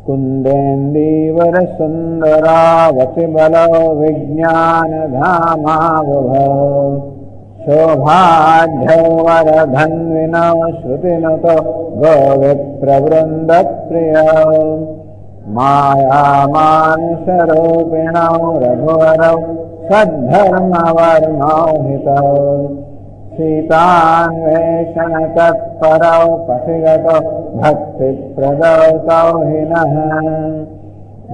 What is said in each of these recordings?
कुन्देन्दीवर सुन्दरावति बलो विज्ञानधामावभौ शोभाढ्यो वरधन्विनो श्रुतिनुतो गोविप्रवृन्दप्रियो मायामानुषरूपिणौ रघुवरौ सद्धर्मवर्णौ हितौ सीतान्वेषणतत्परौ पथिगतौ भक्तिप्रदौ तौ हिनः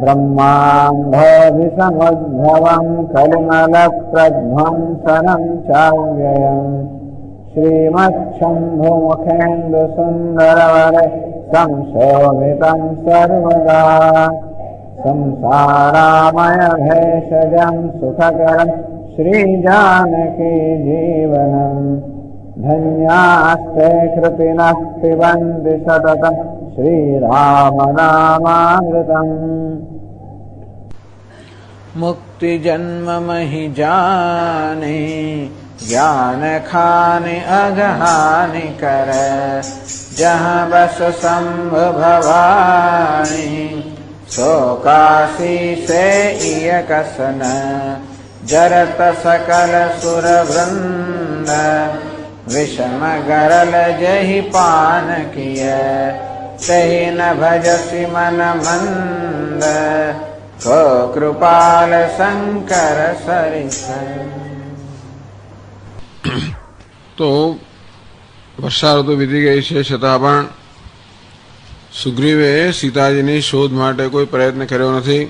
ब्रह्माम्भोऽभिसमुद्भवम् कलिमलप्रध्वंसनं चाव्ययम् श्रीमच्छम्भुमुखेन्दुसुन्दरवरे संशोभितं सर्वदा संसारामयभेषजं सुखकरं श्रीजानकी जीवनम् धन्यास्ते कृतिनः पिबन्ति सततं श्रीरामनामामृतम्। मुक्तिजन्ममहि जाने ज्ञान खाने अगहानि कर जहाँ बस संभ भवानी सो काशी से इय कसन जरत सकल सुर वृंद विषम गरल जहि पान किय तहि न भजसि मन मंद को कृपाल शंकर सरिस। तो વર્ષા ઋતુ વીતી ગઈ છે, છતાં પણ સુગ્રીવે સીતાજીની શોધ માટે કોઈ પ્રયત્ન કર્યો નથી.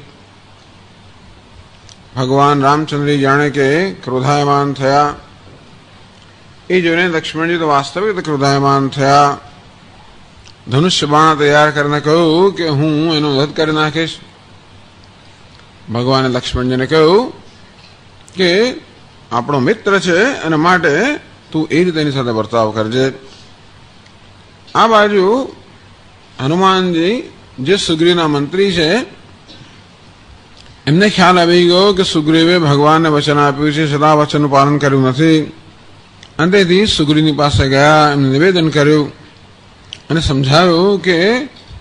ભગવાન રામચંદ્રજી જાણે કે ક્રોધાયમાન થયા એ જોઈને લક્ષ્મણજી તો વાસ્તવિક ક્રોધાયમાન થયા. ધનુષ્ય બાણ તૈયાર કરીને કહ્યું કે હું એનો વધ કરી નાખીશ. ભગવાને લક્ષ્મણજીને કહ્યું કે આપણો મિત્ર છે અને માટે તું એ રીતે એની સાથે વર્તાવ કરજે. આ બાજુ હનુમાનજી જે સુગ્રીવના મંત્રી છે એમને ખ્યાલ આવી ગયો કે સુગ્રીવે ભગવાનને વચન આપ્યું છે, છતાં વચનનું પાલન કર્યું નથી. અંતેથી સુગ્રીવની પાસે ગયા, એમને નિવેદન કર્યું અને સમજાવ્યું કે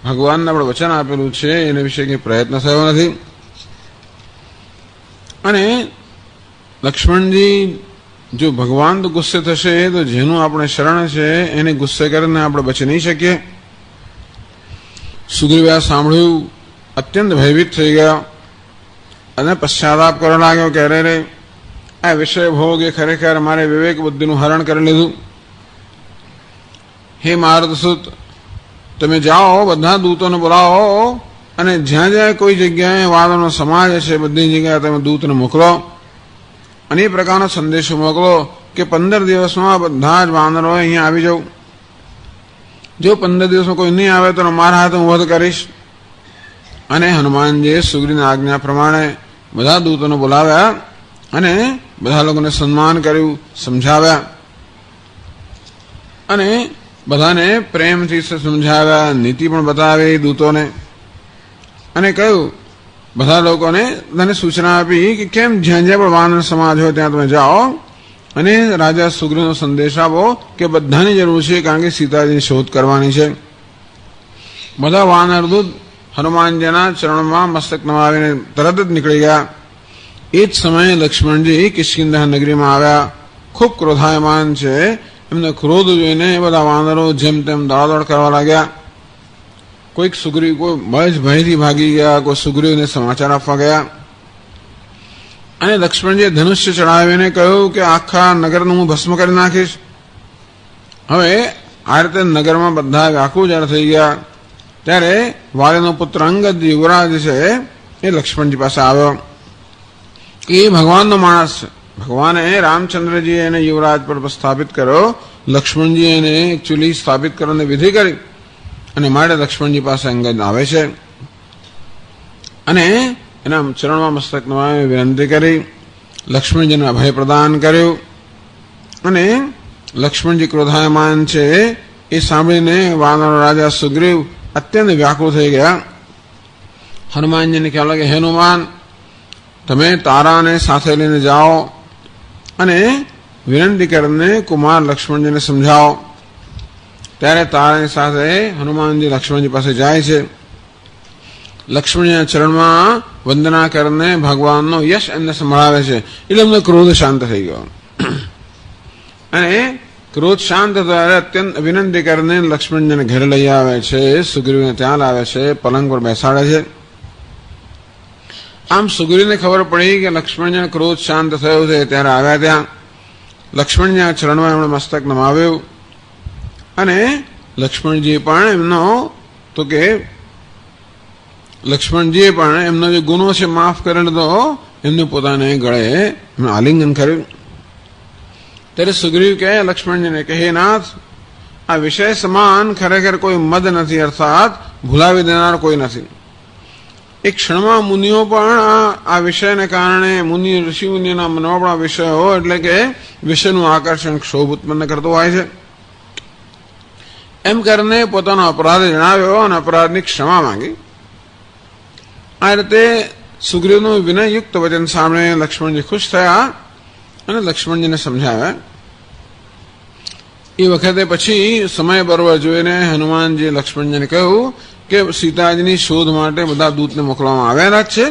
ભગવાનને આપણે વચન આપેલું છે એના વિશે કંઈ પ્રયત્ન થયો નથી. અને લક્ષ્મણજી જો ભગવાન તો ગુસ્સે થશે તો જેનું આપણે શરણ છે એને ગુસ્સે કરીને આપણે બચી નહીં શકીએ. સુગ્રીવે આ સાંભળ્યું, અત્યંત ભયભીત થઈ ગયા અને પશ્ચાતાપ કરવા લાગ્યો કે અરે રે, આ વિષય ભોગ એ ખરેખર મારે વિવેક બુદ્ધિનું હરણ કરી લીધું. હે મારુતસુત, તમે જાઓ, બધા દૂતોને બોલાવો અને જ્યાં જ્યાં કોઈ જગ્યાએ વાદળનો સમાજ છે બધી જગ્યાએ તમે દૂતને મોકલો અને એ પ્રકારનો સંદેશો મોકલો કે 15 દિવસમાં બધા જ વાનરો અહીંયા આવી જાઉં. જો 15 દિવસમાં કોઈ નહીં આવે તો મારા હાથે હું વધ કરીશ. અને હનુમાનજીએ સુગ્રીવની આજ્ઞા પ્રમાણે બધા દૂતોને બોલાવ્યા અને બધા લોકોને સન્માન કર્યું, સમજાવ્યા અને બધાને પ્રેમથી સમજાવ્યા, નીતિ પણ બતાવી દૂતોને અને કહ્યું બધા લોકોને તને સૂચના આપી કે કેમ જ્યાં જ્યાં પણ વાનર સમાજ હોય ત્યાં તમે જાઓ અને રાજા સુગ્રીવનો સંદેશ આપો કે બધાની જરૂર છે, કારણ કે સીતાજીની શોધ કરવાની છે. બધા વાનર દૂત હનુમાનજીના ચરણમાં મસ્તક નમાવીને તરત જ નીકળી ગયા. એ જ સમયે લક્ષ્મણજી કિષ્કિંધા નગરીમાં આવ્યા. ખૂબ ક્રોધાયમાન છે, એમને ક્રોધ જોઈને એ બધા વાનરો જેમ તેમ દોડાદોડ કરવા લાગ્યા. કોઈક સુગ્રીવ કોઈ ભયથી ભાગી ગયા, કોઈ સુગ્રીવને સમાચાર આપવા ગયા અને લક્ષ્મણજીએ ધનુષ્ય ચડાવીને કહ્યું કે આખા નગરનું હું ભસ્મ કરી નાખીશ. હવે આ રીતે નગરમાં બધા વ્યાકુળ જ્યારે થઈ ગયા ત્યારે વાલીનો પુત્ર અંગદ યુવરાજ છે એ લક્ષ્મણજી પાસે આવ્યો. એ ભગવાનનો માણસ છે. ભગવાને રામચંદ્રજી એને યુવરાજ પર સ્થાપિત કર્યો, લક્ષ્મણજી એને એકચ્યુઅલી સ્થાપિત કરવાની વિધિ કરી અને માટે લક્ષ્મણજી પાસે અંગદ આવે છે અને એના ચરણમાં મસ્તક નમાવી વિનંતી કરી, લક્ષ્મણજીને અભય પ્રદાન કર્યું. અને લક્ષ્મણજી ક્રોધાયમાન છે એ સાંભળીને વાનર રાજા સુગ્રીવ અત્યંત વ્યાકુળ થઈ ગયા. હનુમાનજીને ખ્યાલ લાગે, હે હનુમાન, તમે તારાને સાથે લઈને જાઓ અને વિનંતી કરીને કુમાર લક્ષ્મણજીને સમજાવો. ત્યારે તારાની સાથે હનુમાનજી લક્ષ્મણજી પાસે જાય છે લક્ષ્મણના ચરણમાં વંદના કરીને ભગવાનનો યશ એમને સંભળાવે છે એટલે એમનો ક્રોધ શાંત થઈ ગયો અને ક્રોધ શાંત થયો અત્યંત વિનંતી કરીને લક્ષ્મણજીને ઘરે લઈ આવે છે, સુગ્રીવને ત્યાં લાવે છે, પલંગ પર બેસાડે છે. આમ સુગ્રીવને ખબર પડી કે લક્ષ્મણજીને ક્રોધ શાંત થયો છે ત્યારે આવ્યા ત્યાં લક્ષ્મણજીના ચરણમાં એમણે મસ્તક નમાવ્યું અને લક્ષ્મણજીએ પણ એમનો તો કે લક્ષ્મણજીએ પણ એમનો જે ગુનો છે માફ કરી લીધો, એમને પોતાને ગળે આલિંગન કર્યું. ત્યારે સુગ્રીવ કહે લક્ષ્મણજીને કે હે નાથ, આ વિષય સમાન ખરેખર કોઈ મદ નથી, અર્થાત ભૂલાવી દેનાર કોઈ નથી. એક ક્ષણમાં મુનિઓ પણ આ વિષયને કારણે મુનિ ઋષિ મુનિઓના મનમાં પણ આ વિષય હોય એટલે કે વિષયનું આકર્ષણ ક્ષોભ ઉત્પન્ન કરતો હોય છે. એમ કરીને પોતાનો અપરાધ જણાવ્યો અને અપરાધની ક્ષમા માંગી. આ રીતે સુગ્રીવનું વિનયયુક્ત વચન સાંભળીને લક્ષ્મણજી ખુશ થયા અને લક્ષ્મણજીને સમજાવ્યા. એ વખતે પછી સમય બરોબર જોઈને હનુમાનજી લક્ષ્મણજીને કહ્યું કે સીતાજીની શોધ માટે બધા દૂતને મોકલવામાં આવેલા જ છે.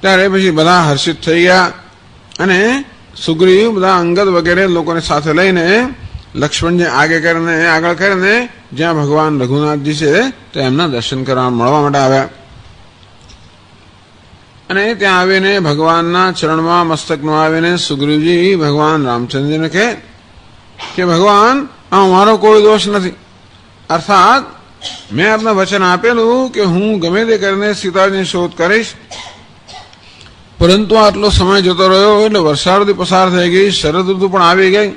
ત્યારે પછી બધા હર્ષિત થઈ ગયા અને સુગ્રીવ બધા અંગદ વગેરે લોકોને સાથે લઈને લક્ષ્મણજી આગળ કરીને જ્યાં ભગવાન રઘુનાથજી છે તે એમના દર્શન કરવા મળવા માટે આવ્યા અને ત્યાં આવીને ભગવાનના ચરણમાં મસ્તક નમાવીને સુગ્રીવજી ભગવાન રામચંદ્રજીને કહે કે ભગવાન આ મારો કોઈ દોષ નથી, અર્થાત મેં આપને વચન આપેલું કે હું ગમે તે કરીને સીતાજીની શોધ કરીશ, પરંતુ આટલો સમય જતો રહ્યો એટલે વર્ષા ઋતુ પસાર થઈ ગઈ, શરદ ઋતુ પણ આવી ગઈ.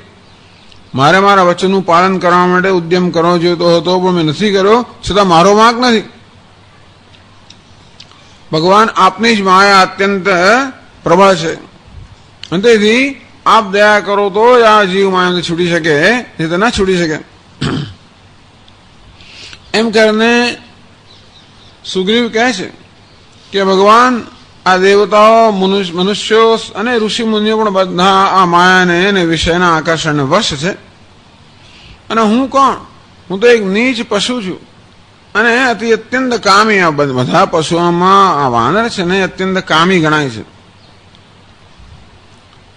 મારે મારા વચનનું પાલન કરવા માટે ઉદ્યમ કરવો જોઈતો હતો પણ મેં નથી કર્યો, છતાં મારો વાંક નથી. ભગવાન આપની જ માયા અત્યંત પ્રબળ છે અને તેથી આપ દયા કરો તો જ આ જીવ માયાથી છૂટી શકે, નહીં તો ના છૂટી શકે. એમ કરીને સુગ્રીવ કહે છે કે ભગવાન આ દેવતાઓ મનુષ્યો અને ઋષિ મુનિઓ પણ બધા આ માયાને અને વિષયના આકર્ષણને વશ છે અને હું કોણ? હું તો એક નીચ પશુ છું અને અત્યંત કામી. આ બધા પશુઓમાં આ વાનર છે ને અત્યંત કામી ગણાય છે.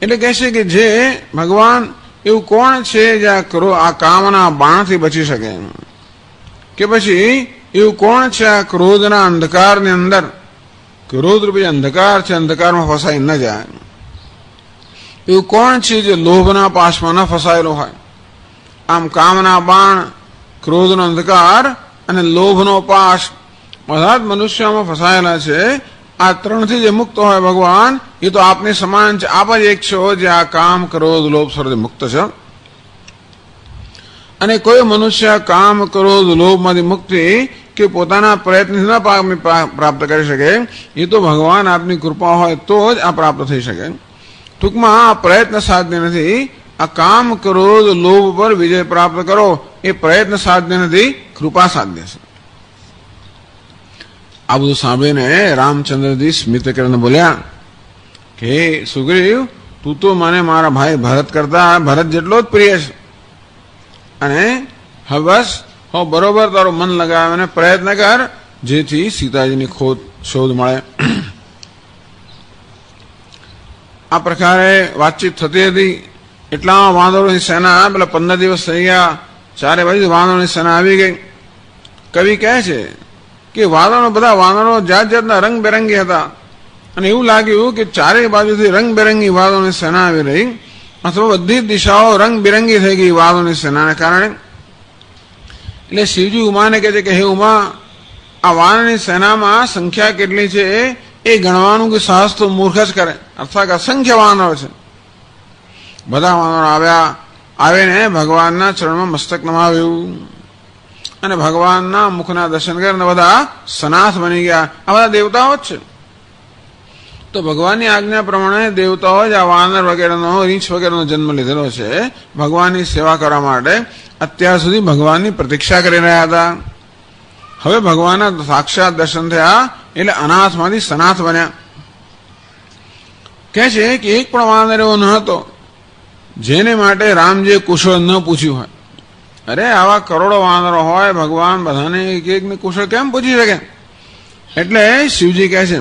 એટલે કહે છે કે જે ભગવાન એવું કોણ છે જે આ કામના બાણથી બચી શકે, કે પછી એવું કોણ છે આ ક્રોધના અંધકારની અંદર, ક્રોધ રૂપી અંધકાર છે, અંધકારમાં ફસાઈ ન જાય. એવું કોણ છે જે લોભના પાશમાં ન ફસાયેલો હોય. આમ કામના બાણ, ક્રોધનો અંધકાર અને લોભનો પાશ બધા જ મનુષ્યમાં ફસાયેલા છે. આ ત્રણથી જે મુક્ત હોય ભગવાન એ તો આપની સમાન છે. આપ જ એક છો જે આ કામ, ક્રોધ, લોભ સર્વથી મુક્ત છે. અને કોઈ મનુષ્ય કામ, ક્રોધ, લોભમાંથી મુક્તિ કે પોતાના પ્રયત્ન ન પ્રાપ્ત કરી શકે, એ તો ભગવાન આપની કૃપા હોય તો જ આ પ્રાપ્ત થઈ શકે. ટૂંકમાં આ પ્રયત્ન સાધ્ય નથી. આ કામ, ક્રોધ, લોભ પર વિજય પ્રાપ્ત કરો એ પ્રયત્ન સાધ્ય નથી, કૃપા સાધ્ય છે. આ બધું સાંભળીને રામચંદ્રજી સ્મિત કરીને બોલ્યા કે સુગ્રીવ, તું તો મને મારા ભાઈ ભરત કરતા ભરત જેટલો જ પ્રિય છે અને હવે બસ બરોબર તારું મન લગાવીને પ્રયત્ન કર જેથી સીતાજીની શોધ મળે. આ પ્રકારે વાતચીત થતી હતી. એટલામાં વાંદરોની સેના, પેલા 15 દિવસ થઈ ગયા, ચારે બાજુ વાંદરોની સેના આવી ગઈ. કવિ કહે છે કે બધા વાંદરો જાત જાતના રંગબેરંગી હતા અને એવું લાગ્યું કે ચારે બાજુથી રંગબેરંગી વાદળોની સેના આવી રહી, અથવા બધી દિશાઓ રંગબેરંગી થઈ ગઈ વાદળોની સેનાને કારણે. એટલે શિવજી ઉમાને કહે છે કે હે ઉમા, આ વાનરની સેનામાં સંખ્યા કેટલી છે એ ગણવાનું કે સાહસ તો મૂર્ખ જ કરે, અર્થાત અસંખ્ય વાનરો છે. બધા વાનરો આવીને ભગવાનના ચરણમાં મસ્તક નમાવ્યું અને ભગવાનના મુખના દર્શન કરીને બધા સનાથ બની ગયા. આ બધા દેવતાઓ જ છે. તો ભગવાનની આજ્ઞા પ્રમાણે દેવતાઓ જ આ વાનર વગેરેનો, રીંછ વગેરેનો જન્મ લીધેલો છે ભગવાનની સેવા કરવા માટે. અત્યાર સુધી ભગવાનની પ્રતીક્ષા કરી રહ્યા હતા. હવે ભગવાનના સાક્ષાત દર્શન થયા એટલે અનાથમાંથી સનાથ બન્યા. કહે છે કે એક પણ વાનર એવો ન હતો જેને માટે રામજીએ કુશળ ન પૂછ્યું હોય. અરે આવા કરોડો વાનરો હોય, ભગવાન બધાને એક એકને કુશળ કેમ પૂછી શકે? એટલે શિવજી કહે છે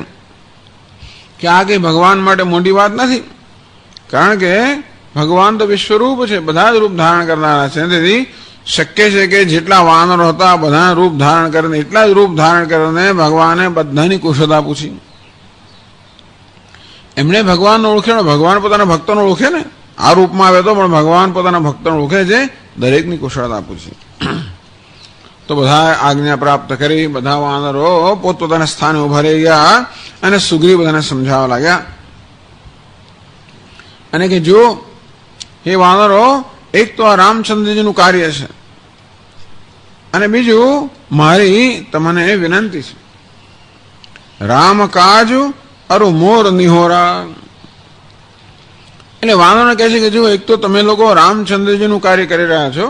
કે આ કઈ ભગવાન માટે મોટી વાત નથી, કારણ કે ભગવાન તો વિશ્વરૂપ છે, બધા જ રૂપ ધારણ કરનારા છે. તેથી શક્ય છે કે જેટલા વાનરો હતા બધા રૂપ ધારણ કરીને, એટલા જ રૂપ ધારણ કરીને ભગવાને બધાની કુશળતા પૂછી. એમણે ભગવાનને ઓળખ્યો, ભગવાન પોતાના ભક્તોને ઓળખે ને, આ રૂપમાં આવે તો પણ ભગવાન પોતાના ભક્તોને ઓળખે છે, દરેકની કુશળતા પૂછી. તો બધા આજ્ઞા પ્રાપ્ત કરી, બધા વાનરો પોતપોતાના સ્થાને ઉભા રહી ગયા અને સુગ્રીવ બધાને સમજાવવા લાગ્યા અને કે જો હે વાનરો, એક તો આ રામચંદ્રજીનું કાર્ય છે અને બીજું મારી તમને વિનંતી છે. રામ કાજ અરુ મોર નિહોરા. એટલે વાનરોને કહે છે કે જો એક તો તમે લોકો રામચંદ્રજીનું કાર્ય કરી રહ્યા છો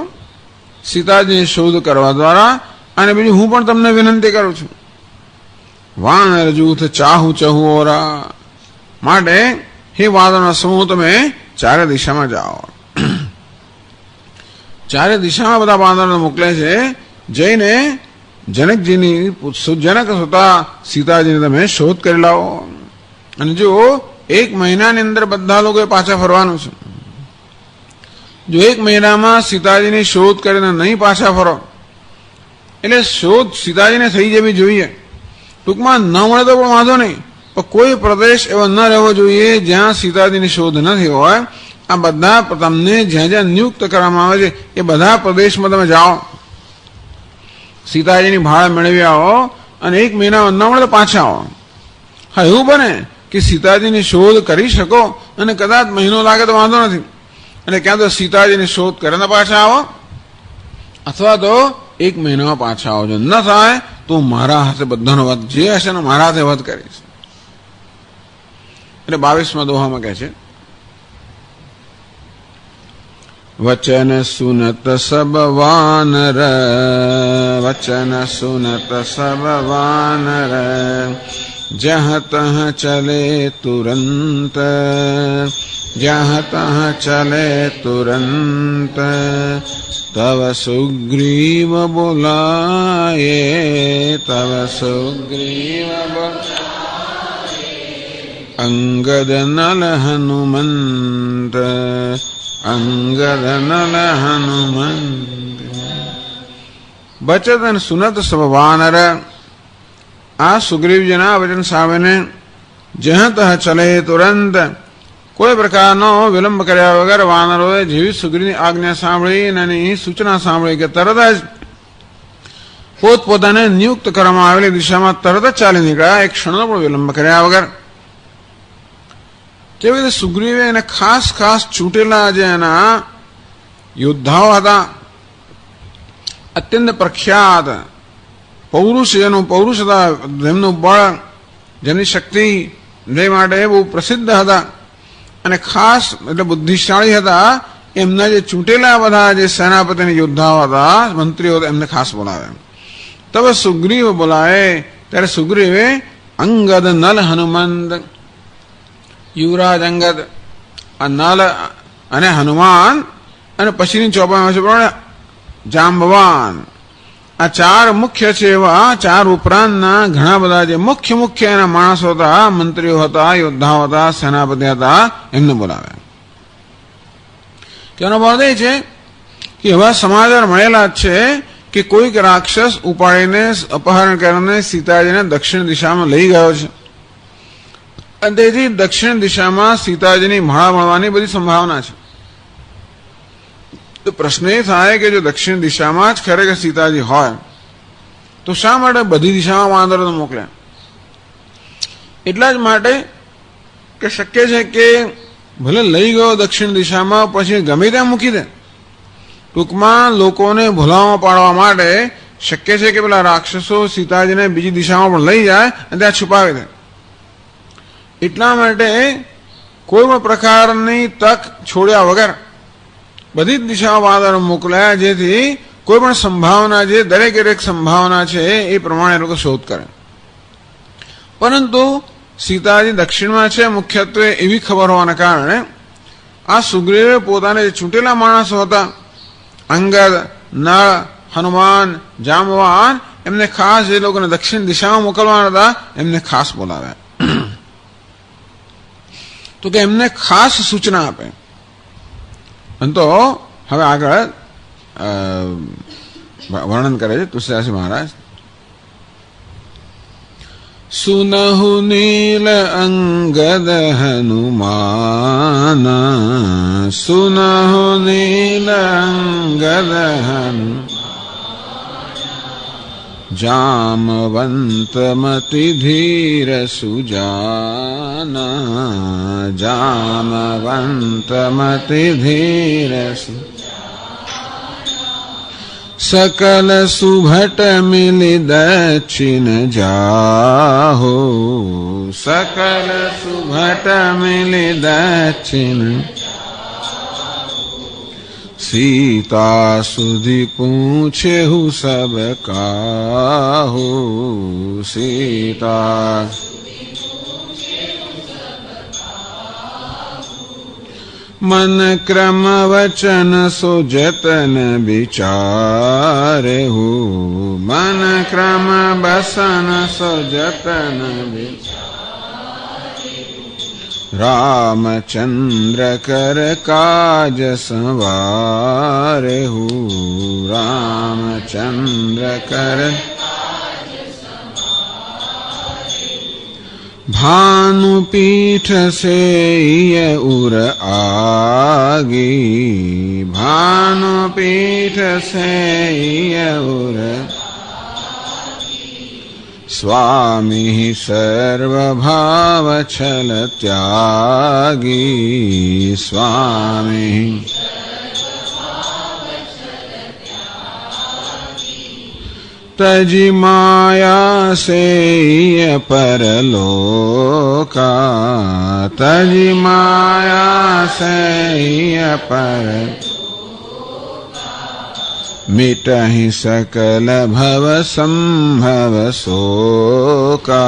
સીતાજીની શોધ કરવા દ્વારા, અને બીજું હું પણ તમને વિનંતી કરું છું, વાનર જૂથ ચાહુ ચહુઓરા, માટે હે વાનરોના સમૂહ તમે ચારે દિશામાં જાઓ. ચારે દિશામાં બધા વાનરોને મોકલે છે, જઈને જનકજીની જનક સુતા સીતાજીને તમે શોધ કરી લાવો. અને જો 1 મહિનાની અંદર બધા લોકોએ પાછા ફરવાનું છે. જો 1 મહિનામાં સીતાજીની શોધ કરીને નહીં પાછા ફરો, એટલે શોધ સીતાજીને થઈ જવી જોઈએ. ટૂંકમાં ન મળે તો પણ વાંધો નહીં, પણ કોઈ પ્રદેશ એવો ન રહેવો જોઈએ જ્યાં સીતાજીની શોધ નથી હોય. આ બધા તમને જ્યાં જ્યાં નિયુક્ત કરવામાં આવે છે એ બધા પ્રદેશમાં તમે જાઓ, સીતાજીની ભાળ મેળવી આવો અને 1 મહિનામાં ન મળે તો પાછા આવો. હા, એવું બને કે સીતાજીની શોધ કરી શકો અને કદાચ મહિનો લાગે તો વાંધો નથી, એટલે ક્યાં તો સીતાજીની શોધ કરીને પાછા આવો અથવા તો 1 મહિનામાં પાછા આવો. જો ન થાય તો મારા હાથે બધાનો વધ જે હશે ને મારા હાથે વધ કરીશ. એટલે 22મા દોહામાં કહે છે, વચન સુનત સબ વાનર, વચન સુનત સબ વાનર, જહ તહ ચલે તુરંત, જહ તહ ચલે તુરંત, તવ સુગ્રીવ બોલાયે, તવ સુગ્રીવ બોલાયે, અંગદ નલ હનુમંત, અંગદ નલ હનુમંત. બચત અને સુનત સબ વાનર, આ સુગ્રીવજીના વચન સામેને જહ તહ ચલે તુરંત, કોઈ પ્રકારનો વિલંબ કર્યા વગર વાનરોએ જેવી સુગ્રીવની આજ્ઞા સાંભળી અને એની સૂચના સાંભળી કે તરત જ પોતપોતાને નિયુક્ત કરવામાં આવેલી દિશામાં તરત જ ચાલી નીકળ્યા, એક ક્ષણનો પણ વિલંબ કર્યા વગર. કેવી રીતે સુગ્રીવે એને ખાસ ખાસ ચૂંટેલા જે એના યોદ્ધાઓ હતા, અત્યંત પ્રખ્યાત પૌરુષ, જેનું પૌરુષ હતા, જેમનું બળ, જેમની શક્તિ જે માટે બહુ પ્રસિદ્ધ હતા અને ખાસ એટલે બુદ્ધિશાળી હતા, એમના જે ચૂંટેલા બધા જે સેનાપતિના યોદ્ધાઓ હતા, મંત્રીઓ હતા, એમને ખાસ બોલાવે. તবে સુગ્રીવ બોલાવે ત્યારે સુગ્રીવે અંગદ નલ હનુમંત, યુવરાજ અંગદ, આ નલ અને હનુમાન અને પછીની ચોપામાં છે પણ જાંબવાન, આ 4 મુખ્ય છે. એવા 4 ઉપરાંતના ઘણા બધા જે મુખ્ય મુખ્ય એના માણસો હતા, મંત્રીઓ હતા, યોદ્ધાઓ હતા, સેનાપતિ હતા, એમને બોલાવે. તેનો ભાવ એ છે કે એવા સમાચાર મળેલા છે કે કોઈક રાક્ષસ ઉપાડીને અપહરણ કરીને સીતાજીને દક્ષિણ દિશામાં લઈ ગયો છે અને તેથી દક્ષિણ દિશામાં સીતાજીની માળા મળવાની બધી સંભાવના છે. તો પ્રશ્ન એ થાય કે જો દક્ષિણ દિશામાં જ ખરેખર સીતાજી હોય તો શા માટે બધી દિશામાં વાનરોને મોકલ્યા? એટલા જ માટે કે શક્ય છે કે ભલે લઈ ગયો દક્ષિણ દિશામાં, પછી ગમે ત્યાં મૂકી દે. ટૂંકમાં લોકોને ભૂલામાં પાડવા માટે શક્ય છે કે પેલા રાક્ષસો સીતાજીને બીજી દિશામાં પણ લઈ જાય અને ત્યાં છુપાવી દે. એટલા માટે કોઈ પણ પ્રકારની તક છોડ્યા વગર બધી જ દિશામાં વાનરો મોકલ્યા, જેથી કોઈ પણ સંભાવના જે દરેક સંભાવના છે એ પ્રમાણે લોકો શોધ કરે. પરંતુ સીતાજી દક્ષિણમાં છે મુખ્યત્વે એવી ખબર હોવાના કારણે આ સુગ્રીવે પોતાને જે ચૂંટેલા માણસો હતા, અંગદ, નળ, હનુમાન, જાંબવાન, એમને ખાસ જે લોકોને દક્ષિણ દિશામાં મોકલવાના હતા એમને ખાસ બોલાવ્યા. તો કે એમને ખાસ સૂચના આપે. અને તો હવે આગળ વર્ણન કરે છે તુલસીદાસજી મહારાજ. સુનહુ નીલ અંગદ હનુમાન, સુનહુ નીલ અંગદ હનુમાન, જામવંત મતિ ધીર સુજાના, જામવંત મતિ ધીર सकल सुभट मिलि दक्षिण जाहो, सकल सुभट मिलि दक्षिण, सीता सुधि पूछेहु सब काहू, सीता मन क्रम वचन सो जतन विचारे हो, मन क्रम बसन सो जतन विचारे, रामचंद्र कर काज संवारे हो, रामचंद्र कर भानुपीठ से उर आगी, भानुपीठ से उर, स्वामी सर्वभाव छल त्यागी, स्वामी तजि माया से परलोका, तजि माया से पर, मिटहि सकल भव संभव शोका,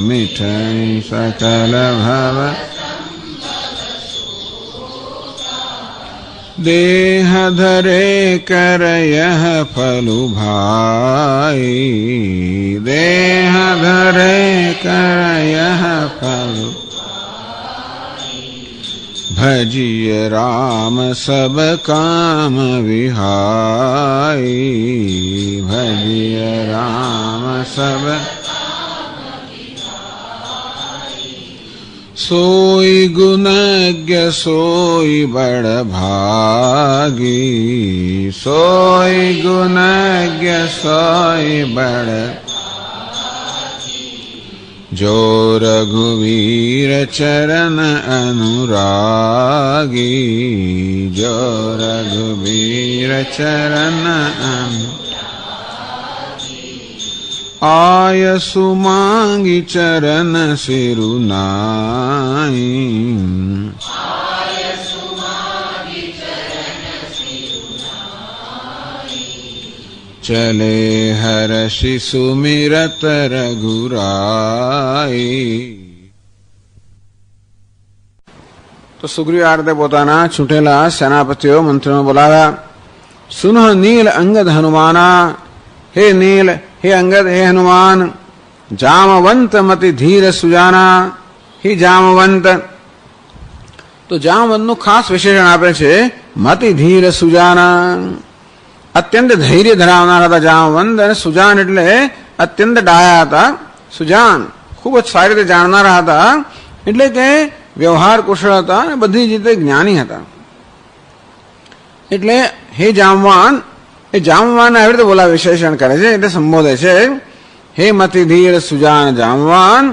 मिटहि सकल भव देह धरे कर यह फलु भाई, देह धरे कर यह फलु, भजिय राम सब काम विहाई, भजिय राम सब सोई गुणज्ञ सोई बड़ भागी, सोई गुणज्ञ सोई बड़, जो रघुवीर चरण अनुरागी, जो रघुवीर चरण अनुरागी, आय सुमांगी चरण सिरुनाई, चले हर्षि सुमिरत रघुराई. તો સુગ્રીવાર્તે પોતાના છૂટેલા સેનાપતિઓ મંત્રીઓ બોલાવ્યા. સુનહ નીલ અંગદ હનુમાના, હે નીલ, હે અંગદ, હે હનુમાન, જામવંત મતિ ધીર સુજાના, હે જામવંત. તો જામવંતનું ખાસ વિશેષણ આપે છે મતિ ધીર સુજાના, અત્યંત ધૈર્ય ધરાવનાર હતા જામવંત. અને સુજાન એટલે અત્યંત ડાયા હતા. સુજાન ખૂબ જ સારી રીતે જાણનારા હતા, એટલે કે વ્યવહાર કુશળ હતા અને બધી રીતે જ્ઞાની હતા. એટલે હે જામવાન, એ જામવાન આવી રીતે બોલા વિશેષણ કરે છે, એટલે સંબોધે છે. હે મતિ ધીર સુજાન જામવાન,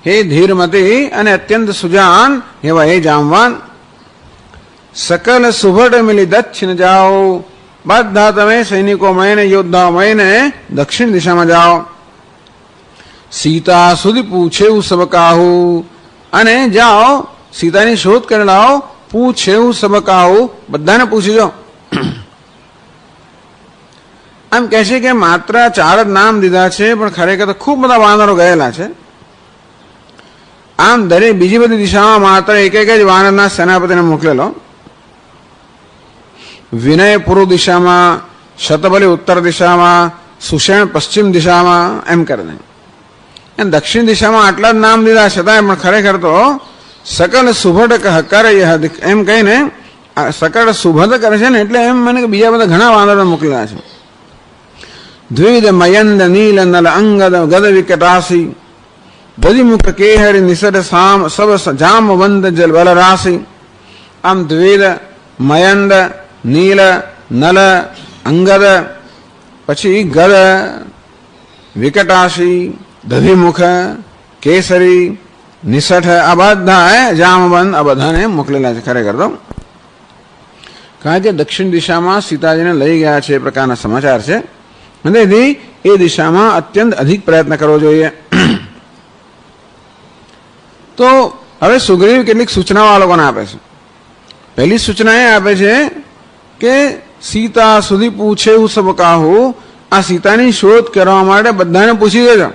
હે ધીરમતી અને અત્યંત સુજાન એવા હે જામવાન. સકલ સુભટ મિલી દક્ષિણ જાઓ, બધા તમે સૈનિકો મળીને, યોદ્ધાઓ મળીને દક્ષિણ દિશામાં જાઓ. સીતા સુધી પૂછેવું સબ કાહુ, અને જાઓ સીતાની શોધ કરી લાવો. પૂછેવું સબ કાહુ, બધાને પૂછી જાઓ. આમ કહે છે કે માત્ર 4 જ નામ દીધા છે, પણ ખરેખર તો ખૂબ બધા વાનરો ગયેલા છે. આમ દરેક બીજી બધી દિશામાં માત્ર એક એક જ વાનરના સેનાપતિને મોકલેલો. વિનય પૂર્વ દિશામાં, શતબલી ઉત્તર દિશામાં, સુષેણ પશ્ચિમ દિશામાં એમ કરીને એમ દક્ષિણ દિશામાં આટલા જ નામ દીધા છતાં પણ ખરેખર તો સકલ સુભટ કરે એમ કહીને સકળ સુભદ કરે છે ને એટલે એમ મને બીજા બધા ઘણા વાંદરા મોકલેલા છે. દ્વિવિધ મયંદ નીલ નલ અંગદ ગદ વિકટાસી દધિમુખ કેહરી નિસટ સામ સબ જામવંત જલ બલ રાશિ. આમ દ્વિવિધ મયંદ નીલ નલ અંગદ પછી ગદ વિકટાસી દધિમુખ કેસરી નિસઠ આ બધા જામવંત આ બધાને મોકલેલા છે. ખરેખર તો કારણ કે દક્ષિણ દિશામાં સીતાજીને લઈ ગયા છે એ પ્રકારના સમાચાર છે અને એ દિશામાં અત્યંત અધિક પ્રયત્ન કરવો જોઈએ. તો હવે સુગ્રીવ કેટલીક સૂચનાઓ આ લોકોને આપે છે. પહેલી સૂચના એ આપે છે કે સીતા સુધી પૂછે હું સબ કાહું, આ સીતાની શોધ કરવા માટે બધાને પૂછી દેજો.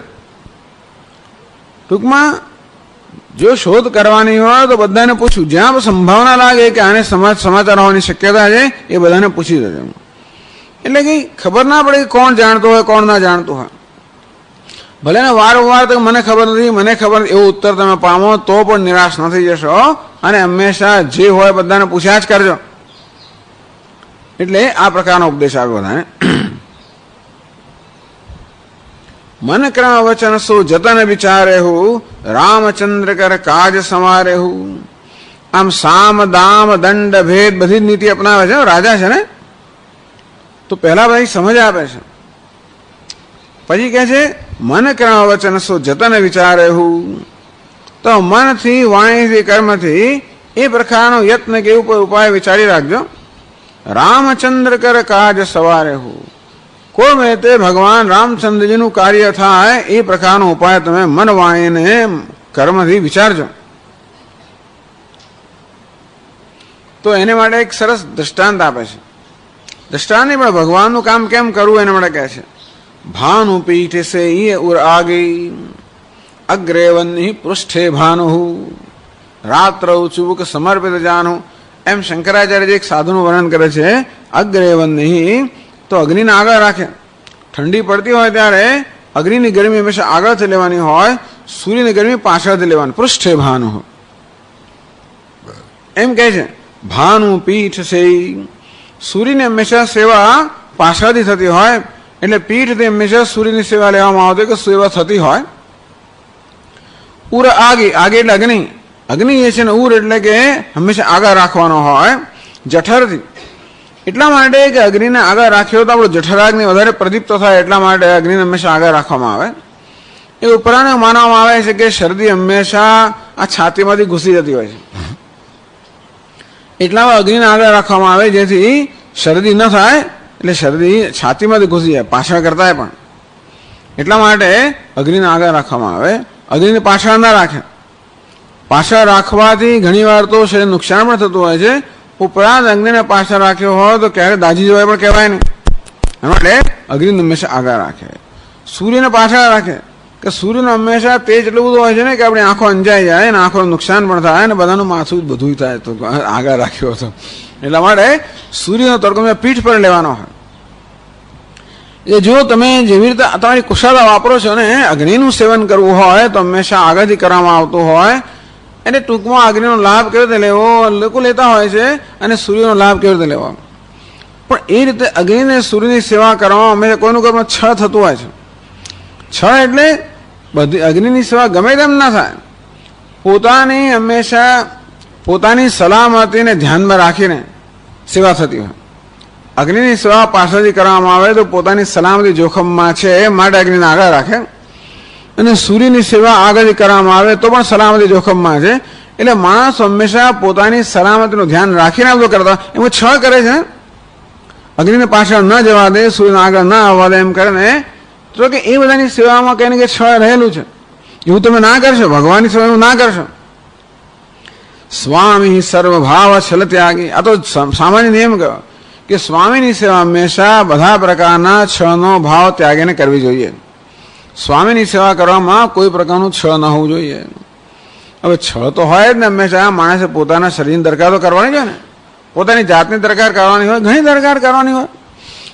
ટૂંકમાં જો શોધ કરવાની હોય તો બધાને પૂછવું, જ્યાં સંભાવના લાગે કે આને સમાચાર હોવાની શક્યતા છે એ બધાને પૂછી દેજો. એટલે કે ખબર ના પડે કે કોણ જાણતો હોય કોણ ના જાણતું હોય. ભલે ને વારંવાર તો મને ખબર નથી મને ખબર એવો ઉત્તર તમે પામો તો પણ નિરાશ ન થઈ જશો અને હંમેશા જે હોય બધાને પૂછ્યા જ કરજો. એટલે આ પ્રકારનો ઉપદેશ આવ્યો બધાને. મન ક્રમ વચન સો જતન વિચારે હું, રામચંદ્ર કર કાજ સમારે હું. આમ સામ દામ દંડ ભેદ બધી જ નીતિ અપનાવે છે. રાજા છે ને તો પહેલા ભાઈ સમજ આપે છે, પછી કહે છે મન ક્રમ વચન સો જતન વિચારે હું. તો મનથી વાણીથી કર્મથી એ પ્રકારનો યત્ન કે ઉપાય વિચારી રાખજો. રામચંદ્ર કર કાજ સવારે હું, કોઈ મેતે ભગવાન રામચંદ્રજીનું કાર્ય થાય એ પ્રકારનો ઉપાય તમે મન વાણીને કર્મથી વિચારજો. તો એને માટે એક સરસ દ્રષ્ટાંત આપે છે. દ્રષ્ટાંત નહીં પણ ભગવાનનું કામ કેમ કરવું એના માટે કહે છે. ભાનુ પીઠ સે ઈ ઉર આગી, અગ્રેવન્ની પૃષ્ઠે ભાનુ, રાત્રૌ ચુબુક સમર્પિત જાનુ. એમ શંકરાચાર્ય એક સાધુનું વર્ણન કરે છે. અગ્રેવન્ની તો અગ્નિને આગળ રાખે. ઠંડી પડતી હોય ત્યારે અગ્નિની ગરમી હંમેશા આગળથી લેવાની હોય, સૂર્યની ગરમી પાછળથી લેવાની. પૃષ્ઠે ભાનુ એમ કહે છે. ભાનુ પીઠ સે, સૂર્યની હંમેશા સેવા પાછળથી થતી હોય એટલે પીઠથી હંમેશા સૂર્યની સેવા લેવામાં આવતી કે સેવા થતી હોય. ઉર આગે, આગે એટલે અગ્નિ, અગ્નિ એ છે ને ઉર એટલે કે હંમેશા આગળ રાખવાનો હોય જઠરથી. એટલા માટે કે અગ્નિને આગળ રાખ્યો તો આપણો જઠરાગ્નિ વધારે પ્રદીપ્ત થાય એટલા માટે અગ્નિને હંમેશા આગળ રાખવામાં આવે. એ ઉપરાંત માનવામાં આવે છે કે શરદી હંમેશા આ છાતીમાંથી ઘૂસી જતી હોય છે, એટલામાં અગ્નિને આગળ રાખવામાં આવે જેથી શરદી ન થાય. એટલે શરદી છાતીમાંથી ઘૂસી જાય પાછળ કરતા પણ, એટલા માટે અગ્નિને આગળ રાખવામાં આવે. અગ્નિને પાછળ ના રાખે. પાછળ રાખવાથી ઘણી વાર તો શરીર નુકસાન પણ થતું હોય છે. ઉપરાંત અગ્નિને પાછળ રાખ્યો હોય તો ક્યારેક દાજી જવાય પણ કહેવાય નહીં. એટલે અગ્નિને હંમેશા આગળ રાખે. સૂર્યને પાછળ રાખે કે સૂર્યનો હંમેશા તેજ એટલું બધું હોય છે ને કે આપણી આંખો અંજાઈ જાય અને આંખોનું નુકસાન પણ થાય અને બધાનું માથું જ બધું થાય તો આગળ રાખ્યો હતો. એટલા માટે સૂર્યનો તડકો પીઠ પર લેવાનો હોય. એ જો તમે જેવી રીતે તમારી કુશળતા વાપરો છો ને અગ્નિનું સેવન કરવું હોય તો હંમેશા આગળથી કરવામાં આવતું હોય. એટલે ટૂંકમાં અગ્નિનો લાભ કેવી રીતે લેવો લોકો લેતા હોય છે અને સૂર્યનો લાભ કેવી રીતે લેવો. પણ એ રીતે અગ્નિને સૂર્યની સેવા કરવામાં હંમેશા કોઈનું ઘરમાં છ થતું હોય છે. છ એટલે બધી અગ્નિની સેવા ગમે તેમ ના થાય. પોતાની હંમેશા પોતાની સલામતીને ધ્યાનમાં રાખીને સેવા થતી હોય. અગ્નિની સેવા પાછળથી કરવામાં આવે તો પોતાની સલામતી જોખમમાં છે એ માટે અગ્નિને આગળ રાખે, અને સૂર્યની સેવા આગળથી કરવામાં આવે તો પણ સલામતી જોખમમાં છે. એટલે માણસ હંમેશા પોતાની સલામતીનું ધ્યાન રાખીને બધું કરતા એમાં છ કરે છે. અગ્નિને પાછળ ન જવા દે, સૂર્યને આગળ ન આવવા દે એમ કરે ને તો કે એ બધાની સેવામાં કંઈ ને કંઈ છ રહેલું છે. એવું તમે ના કરશો, ભગવાનની સેવા એવું ના કરશો. સ્વામી સર્વભાવ છલ ત્યાગી, આ તો સામાન્ય નિયમ કહેવાય કે સ્વામીની સેવા હંમેશા બધા પ્રકારના છનો ભાવ ત્યાગીને કરવી જોઈએ. સ્વામીની સેવા કરવામાં કોઈ પ્રકારનું છ ન હોવું જોઈએ. હવે છ તો હોય જ ને હંમેશા. માણસે પોતાના શરીરની દરકાર તો કરવાની છે ને, પોતાની જાતની દરકાર કરવાની હોય, ઘણી દરકાર કરવાની હોય.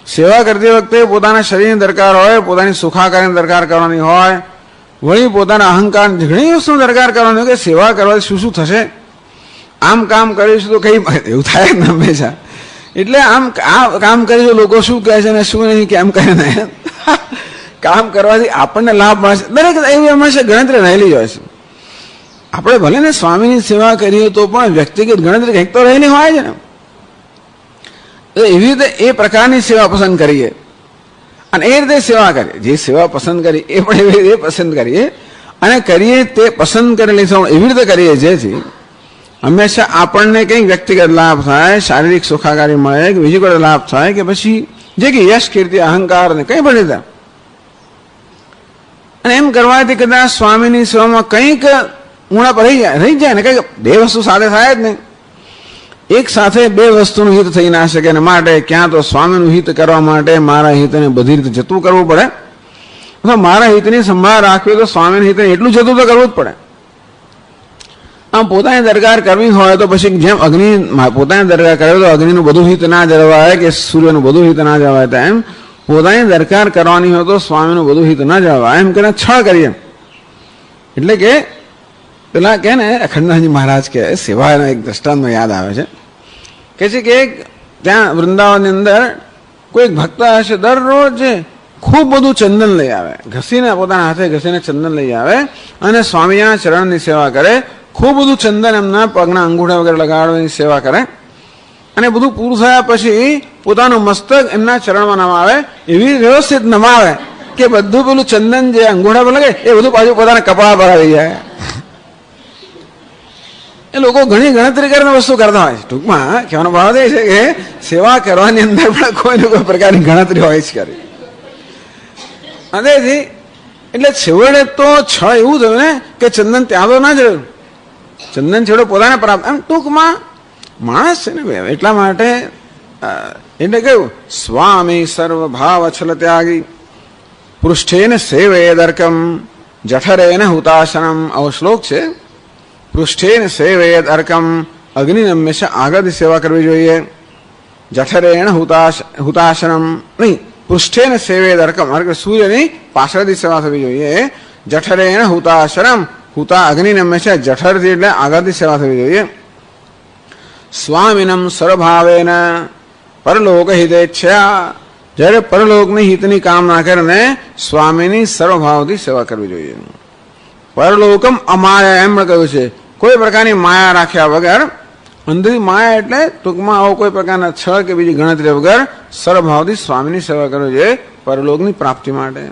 સેવા કરતી વખતે પોતાના શરીરની દરકાર હોય, પોતાની સુખાકારીની દરકાર કરવાની હોય, વળી પોતાના અહંકાર ઘણી વસ્તુની દરકાર કરવાની હોય કે સેવા કરવાથી શું શું થશે, આમ કામ કરીશું તો કઈ એવું થાય ને હંમેશા. એટલે આમ આ કામ કરીશું લોકો શું કહે છે ને શું નહીં કેમ કહે ને કામ કરવાથી આપણને લાભ મળશે, દરેક એવી હંમેશા ગણતરી રહેલી હોય છે. આપણે ભલે ને સ્વામીની સેવા કરીએ તો પણ વ્યક્તિગત ગણતરી કંઈક તો રહેલી હોય છે ને. એવી રીતે એ પ્રકારની સેવા પસંદ કરીએ અને એ રીતે સેવા કરીએ. જે સેવા પસંદ કરી એ પણ એવી રીતે પસંદ કરીએ અને કરીએ તે પસંદ કરેલી સેવા એવી રીતે કરીએ જેથી હંમેશા આપણને કંઈક વ્યક્તિગત લાભ થાય, શારીરિક સુખાકારી મળે કે બીજી કોઈ લાભ થાય કે પછી જે કે યશ કીર્તિ અહંકાર ને કંઈ પણ રીતે. અને એમ કરવાથી કદાચ સ્વામીની સેવામાં કંઈક ઉણાપ રહી જાય ને, કંઈક બે વસ્તુ સાથે થાય જ નહીં. એક સાથે બે વસ્તુનું હિત થઈ ના શકે ને માટે ક્યાં તો સ્વામીનું હિત કરવા માટે મારા હિતને બધી રીતે જતું કરવું પડે અથવા મારા હિતની સંભાળ રાખવી તો સ્વામીના હિતને એટલું જતું તો કરવું જ પડે. આમ પોતાની દરકાર કરવી હોય તો પછી જેમ અગ્નિ પોતાની દરકાર કરે તો અગ્નિનું બધું હિત ના જળવાય કે સૂર્યનું બધું હિત ના જળવાય, તેમ પોતાની દરકાર કરવાની હોય તો સ્વામીનું બધું હિત ના જળવાય એમ કરીને છળ કરીએ. એટલે કે પેલા કે ને અખંડાનંદજી મહારાજ કે સેવાનો એક દ્રષ્ટાંતમાં યાદ આવે છે કે એક ત્યાં વૃંદાવનની અંદર કોઈ ભક્ત હશે, દરરોજ ખૂબ બધું ચંદન લઈ આવે, ઘસીને પોતાના હાથે ઘસીને ચંદન લઈ આવે અને સ્વામીના ચરણની સેવા કરે. ખૂબ બધું ચંદન એમના પગના અંગૂઠા વગેરે લગાડવાની સેવા કરે અને બધું પૂરું થયા પછી પોતાનું મસ્તક એમના ચરણમાં નમાવે. એવી વ્યવસ્થિત નમાવે કે બધું પેલું ચંદન જે અંગૂઠા પર લાગે એ બધું પાછું પોતાના કપાળ પર આવી જાય. એ લોકો ઘણી ગણતરી કરીને વસ્તુ કરતા હોય છે. ટૂંકમાં કહેવાનો ભાવ એ છે કે સેવા કરવાની અંદર પણ કોઈ ને કોઈ પ્રકારની ગણતરી હોય જ કરે. અને એટલે છેવડે તો છળ એવું થયું ને કે ચંદન ત્યાં તો ના જોયું, ચંદન છેવડે પોતાને પ્રાપ્ત. એમ ટૂંકમાં માણસ છે ને એટલા માટે એટલે કહ્યું સ્વામી સર્વભાવ અછલ ત્યાગી પૃષ્ઠેન સેવેદર્કમ જઠરેન હુતાશનમ. આવો શ્લોક છે. પૃષ્ઠેન સેવેદ અર્કમ, અગ્નિને હંમેશા આગળથી સેવા કરવી જોઈએ. જઠરેણ હુતાશનમ નહીં, પૃષ્ઠેન સેવેદ અર્કમ, સૂર્યની પાછળથી સેવા થવી જોઈએ. જઠરેણ હુતાશનમ, હુતા અગ્નિને હંમેશા જઠરથી એટલે આગળથી સેવા થવી જોઈએ. સ્વામિનમ સર્વભાવેન પરલોક હિતેચ્છા, જ્યારે પરલોકની હિતની કામના કરીને સ્વામીની સર્વભાવથી સેવા કરવી જોઈએ. પરલોકમ અમાયા એમ કહ્યું છે, કોઈ પ્રકારની માયા રાખ્યા વગર. અંદરની માયા એટલે ટૂંકમાં આવો કોઈ પ્રકારના છળ કે બીજી ગણતરી વગર સર્વભાવથી સ્વામીની સેવા કરવી જોઈએ પરલોકની પ્રાપ્તિ માટે.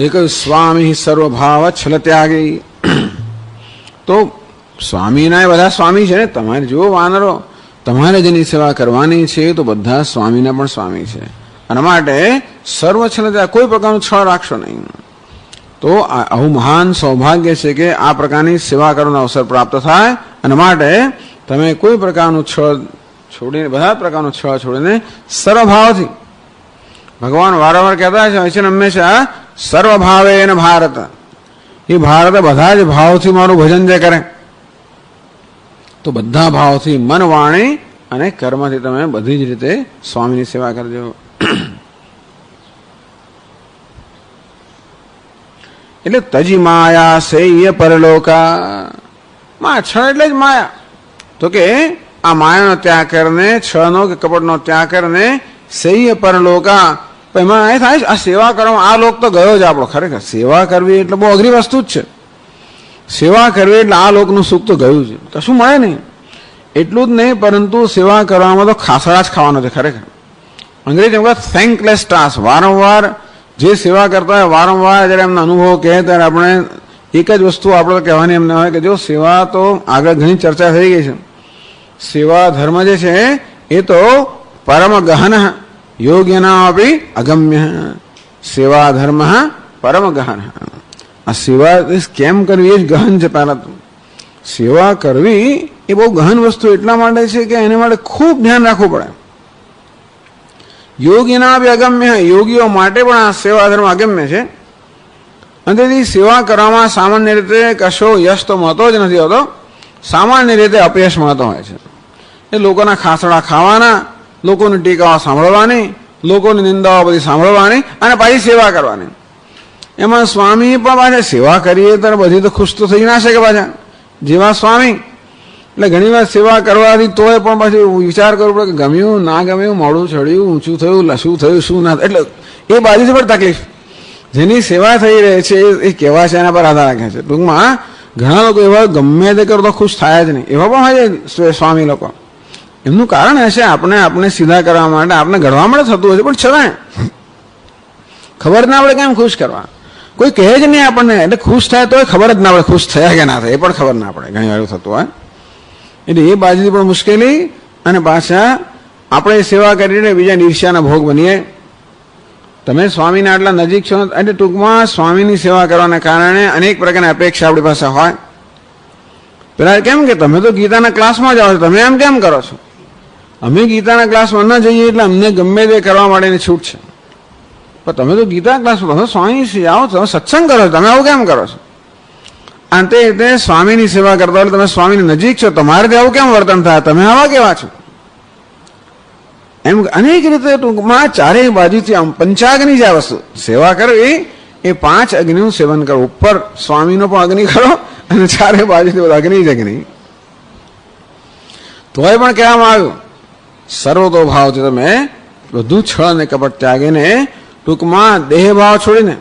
એ કહ્યું સ્વામી સર્વભાવ છલ ત્યાગી. તો સ્વામીના બધા સ્વામી છે ને, તમારે જુઓ વાનરો, તમારે જેની સેવા કરવાની છે તો બધા સ્વામીના પણ સ્વામી છે. અને માટે સર્વ છલ ત્યાગ, કોઈ પ્રકારનું છળ રાખશો નહીં. તો આવું મહાન સૌભાગ્ય છે કે આ પ્રકારની સેવા કરવાનો અવસર પ્રાપ્ત થાય. અને માટે તમે કોઈ પ્રકારનું છળ છોડીને, બધા પ્રકારનું છળ છોડીને સર્વભાવથી, ભગવાન વારંવાર કહેતા છે હંમેશા સર્વભાવે એને ભારત, એ ભારત બધા જ ભાવથી મારું ભજન જે કરે તો બધા ભાવથી મન વાણી અને કર્મથી તમે બધી જ રીતે સ્વામીની સેવા કરજો. એટલે તજી માયા સેય પરલોકા, છળ એટલે જ માયા. તો કે આ માયાનો ત્યાગ કરીને, છળનો કે કપટનો ત્યાગ કરીને સેય પરલોકા, એમાં એ થાય આ સેવા કરવામાં આ લોક તો ગયો જ આપણો. ખરેખર સેવા કરવી એટલે બહુ અઘરી વસ્તુ જ છે. સેવા કરવી એટલે આ લોકનું સુખ તો ગયું છે, કશું મળે નહીં. એટલું જ નહીં, પરંતુ સેવા કરવામાં તો ખાસડા જ ખાવાનો છે. ખરેખર અંગ્રેજીમાં થેન્કલેસ ટાસ્ક. વારંવાર જે સેવા કરતા હોય, વારંવાર જ્યારે એમના અનુભવ કહે ત્યારે આપણે એક જ વસ્તુ આપણે કહેવાની એમને હોય કે જો સેવા તો આગળ ઘણી ચર્ચા થઈ ગઈ છે. સેવા ધર્મ જે છે એ તો પરમ ગહન, યોગ્યના આપી અગમ્ય. સેવા ધર્મ પરમ ગહન. આ સેવા કેમ કરવી એ જ ગહન છે. પહેલા તો સેવા કરવી એ બહુ ગહન વસ્તુ એટલા માટે છે કે એને માટે ખૂબ ધ્યાન રાખવું પડે. યોગીના બી અગમ્ય, યોગીઓ માટે પણ આ સેવા ધર્મ અગમ્ય છે. અને તેથી સેવા કરવામાં સામાન્ય રીતે કશો યશ તો મળતો જ નથી હોતો, સામાન્ય રીતે અપયશ મળતો હોય છે. એ લોકોના ખાસડા ખાવાના લોકોની ટીકાઓ સાંભળવાની, લોકોની નિંદાઓ બધી સાંભળવાની અને પાછી સેવા કરવાની. એમાં સ્વામી પણ પાછા સેવા કરીએ તો બધી તો ખુશ તો થઈ ના શકે પાછા જેવા સ્વામી. એટલે ઘણી વાર સેવા કરવાથી તોય પણ પછી વિચાર કરવો પડે કે ગમ્યું ના ગમ્યું, મોડું ચડ્યું, ઊંચું થયું, શું થયું, શું ના. એટલે એ બાજુથી પણ તકલીફ. જેની સેવા થઈ રહી છે એ કેવા છે એના પર આધાર રાખે છે. ટૂંકમાં ઘણા લોકો એવા ગમે તે કરો તો ખુશ થાય જ નહીં, એવા પણ હોય છે સ્વામી લોકો. એમનું કારણ હશે આપણે સીધા કરવા માટે, આપણે ઘડવા માટે થતું હશે, પણ છતાંય ખબર ના આપણે કેમ ખુશ કરવા. કોઈ કહે જ નહીં આપણને, એટલે ખુશ થાય તો ખબર જ ના પડે ખુશ થયા કે ના થાય, એ પણ ખબર ના પડે. ઘણી વાર એવું થતું હોય. એટલે એ બાજુથી પણ મુશ્કેલી, અને પાછા આપણે સેવા કરીને બીજા ઈર્ષ્યાના ભોગ બનીએ. તમે સ્વામીના આટલા નજીક છો, એટલે ટૂંકમાં સ્વામીની સેવા કરવાના કારણે અનેક પ્રકારની અપેક્ષા આપણી પાસે હોય. પેલા કેમ કે તમે તો ગીતાના ક્લાસમાં જાઓ છો, તમે એમ કેમ કરો છો? અમે ગીતાના ક્લાસમાં ન જઈએ એટલે અમને ગમે તે કરવા માટેની છૂટ છે. પણ તમે તો ગીતા ક્લાસમાં, તમે સ્વામી આવો, તમે સત્સંગ કરો છો, તમે આવું કેમ કરો છો? અંતે રીતે સ્વામીની સેવા કરતા હોય તમે સ્વામીની નજીક છો, તમારે આવું કેમ વર્તન થાય? તમે આવા કેવા છો? એમ અનેક રીતે ટૂંકમાં ચારેય બાજુથી આમ પંચાગ્નિ જે વસ્તુ સેવા કરવી એ 5 અગ્નિનું સેવન કરો. ઉપર સ્વામીનો પણ અગ્નિ કરો અને ચારે બાજુથી અગ્નિ જ અગ્નિ. તોય પણ કહેવામાં આવ્યું સર્વતો ભાવથી તમે બધું છળ અને કપટ ત્યાગીને ટૂંકમાં દેહ ભાવ છોડીને,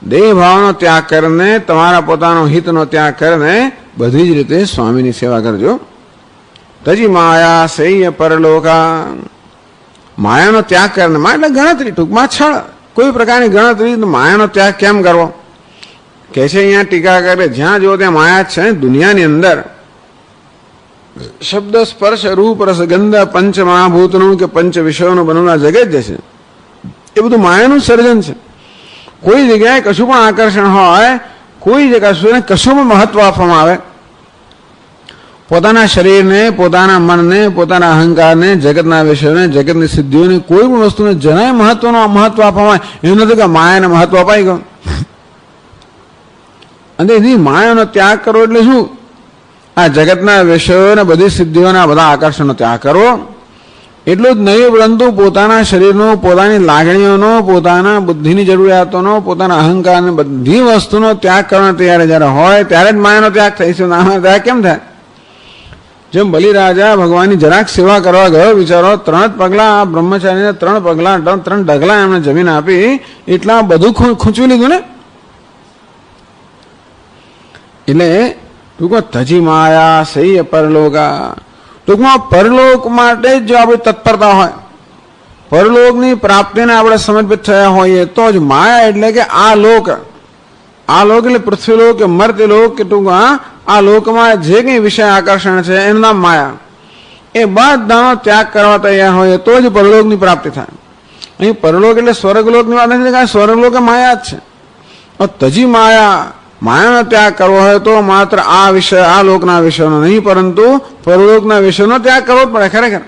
દેહ ભાવનો ત્યાગ કરીને, તમારા પોતાનો હિતનો ત્યાગ કરીને બધી જ રીતે સ્વામીની સેવા કરજો. તજી માયા સૈય પરલોકા, માયાનો ત્યાગ કરીને, એટલે ગણતરી, ટૂંકમાં છળ, કોઈ પ્રકારની ગણતરી. માયાનો ત્યાગ કેમ કરવો કે છે અહીંયા ટીકા કરે, જ્યાં જો ત્યાં માયા જ છે. દુનિયાની અંદર શબ્દ સ્પર્શ રૂપ રસ ગંધ પંચ મહાભૂતનું કે પંચ વિષયોનું બનેલા જગત જે છે એ બધું માયાનું સર્જન છે. કોઈ જગ્યાએ કશું પણ આકર્ષણ હોય, કોઈ જગ્યાએ કશું પણ મહત્વ આપવામાં આવે, પોતાના શરીરને, પોતાના મનને, પોતાના અહંકારને, જગતના વિષયોને, જગતની સિદ્ધિઓને, કોઈ પણ વસ્તુને જરાય મહત્વ આપવામાં આવે એવું નથી કે માયાને મહત્વ અપાઈ ગયું. અને એની માયાનો ત્યાગ કરવો એટલે શું? આ જગતના વિષયોને, બધી સિદ્ધિઓના બધા આકર્ષણનો ત્યાગ કરવો. એટલું જ નહીં, પરંતુ પોતાના શરીરનો, પોતાની લાગણીઓનો, પોતાના બુદ્ધિની જરૂરિયાતોનો, પોતાના અહંકારને બધી વસ્તુનો ત્યાગ કરવાનો તૈયાર જ્યારે હોય ત્યારે જ માયાનો ત્યાગ થાય છે. નાનો ત્યાગ કેમ થાય? જેમ બલિરાજા ભગવાનની જરાક સેવા કરવા ગયો, વિચારો 3 પગલા આ બ્રહ્મચારીને 3 પગલા 3 ડગલા એમને જમીન આપી, એટલા બધું ખૂંચવી લીધું ને. એટલે ટૂંકમાં તજી માયા સહી પરલોકા, ટૂંકમાં પરલોક માટે જો આપણી તત્પરતા હોય, પરલોકની પ્રાપ્તિને આપણે સમર્પિત થયા હોઈએ તો જ માયા એટલે કે આ લોક એટલે પૃથ્વીલોક કે મર્ત્યલોક કે ટૂંકમાં આ લોકમાં જે કંઈ વિષય આકર્ષણ છે એનું નામ માયા. એ બધાનો ત્યાગ કરવા તૈયાર હોય તો જ પરલોકની પ્રાપ્તિ થાય. અહીં પરલોક એટલે સ્વર્ગલોકની વાત નથી, કારણ સ્વર્ગલોક માયા જ છે. તજી માયાનો ત્યાગ કરવો હોય તો માત્ર આ વિષય, આ લોકના વિષયનો નહીં, પરંતુ પરલોકના વિષયનો ત્યાગ કરવો જ પડે ખરેખર.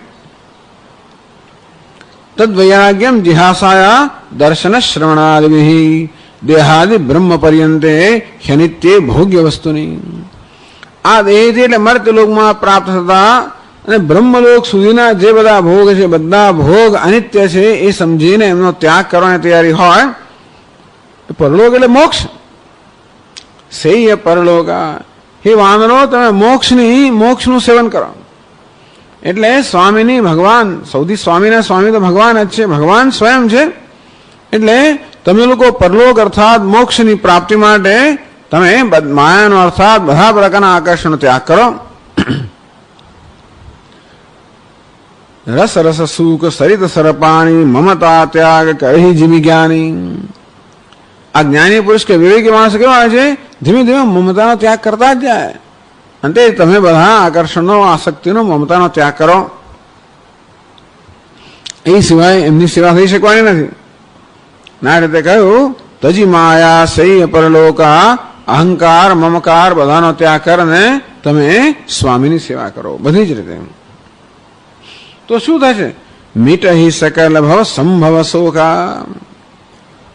તદ્વૈરાગ્યમ જિહાસાયા દર્શન શ્રવણાદિ દેહાદિ બ્રહ્મ પર્યંતે ક્ષણિત્ય ભોગ્ય વસ્તુની. આ દેહથી એટલે મર્ત્યલોકમાં પ્રાપ્ત થતા અને બ્રહ્મલોક સુધીના જે બધા ભોગ છે, બધા ભોગ અનિત્ય છે એ સમજીને એમનો ત્યાગ કરવાની તૈયારી હોય. પરલોક એટલે મોક્ષ. સૈય પરલોકા, હે વાનરો, તમે મોક્ષનું સેવન કરો. એટલે સ્વામીની ભગવાન, સૌથી સ્વામીના સ્વામી તો ભગવાન જ છે, ભગવાન સ્વયં છે. એટલે તમે લોકો પરલોક અર્થાત મોક્ષની પ્રાપ્તિ માટે તમે માયાનો અર્થાત બધા પ્રકારના આકર્ષણનો ત્યાગ કરો. રસ રસ સુખ સરિત સરપાણી મમતા ત્યાગ કરી જીવી જ્ઞાની. આ જ્ઞાની પુરુષ કે વિવેકી માણસ કેવા હોય છે? ધીમે ધીમે મમતાનો ત્યાગ કરતા જ જાય. અંતે તમે બધા આકર્ષણનો, આસક્તિનો, મમતાનો ત્યાગ કરો. એ સિવાય એમની સેવા થઈ શકવાની નથી. ના રીતે કહ્યું તજી માયા સૈય પરલોકા, અહંકાર મમકાર બધાનો ત્યાગ કરીને તમે સ્વામીની સેવા કરો બધી જ રીતે. તો શું થશે? મીટહી સકલ ભવ સંભવ શોકા.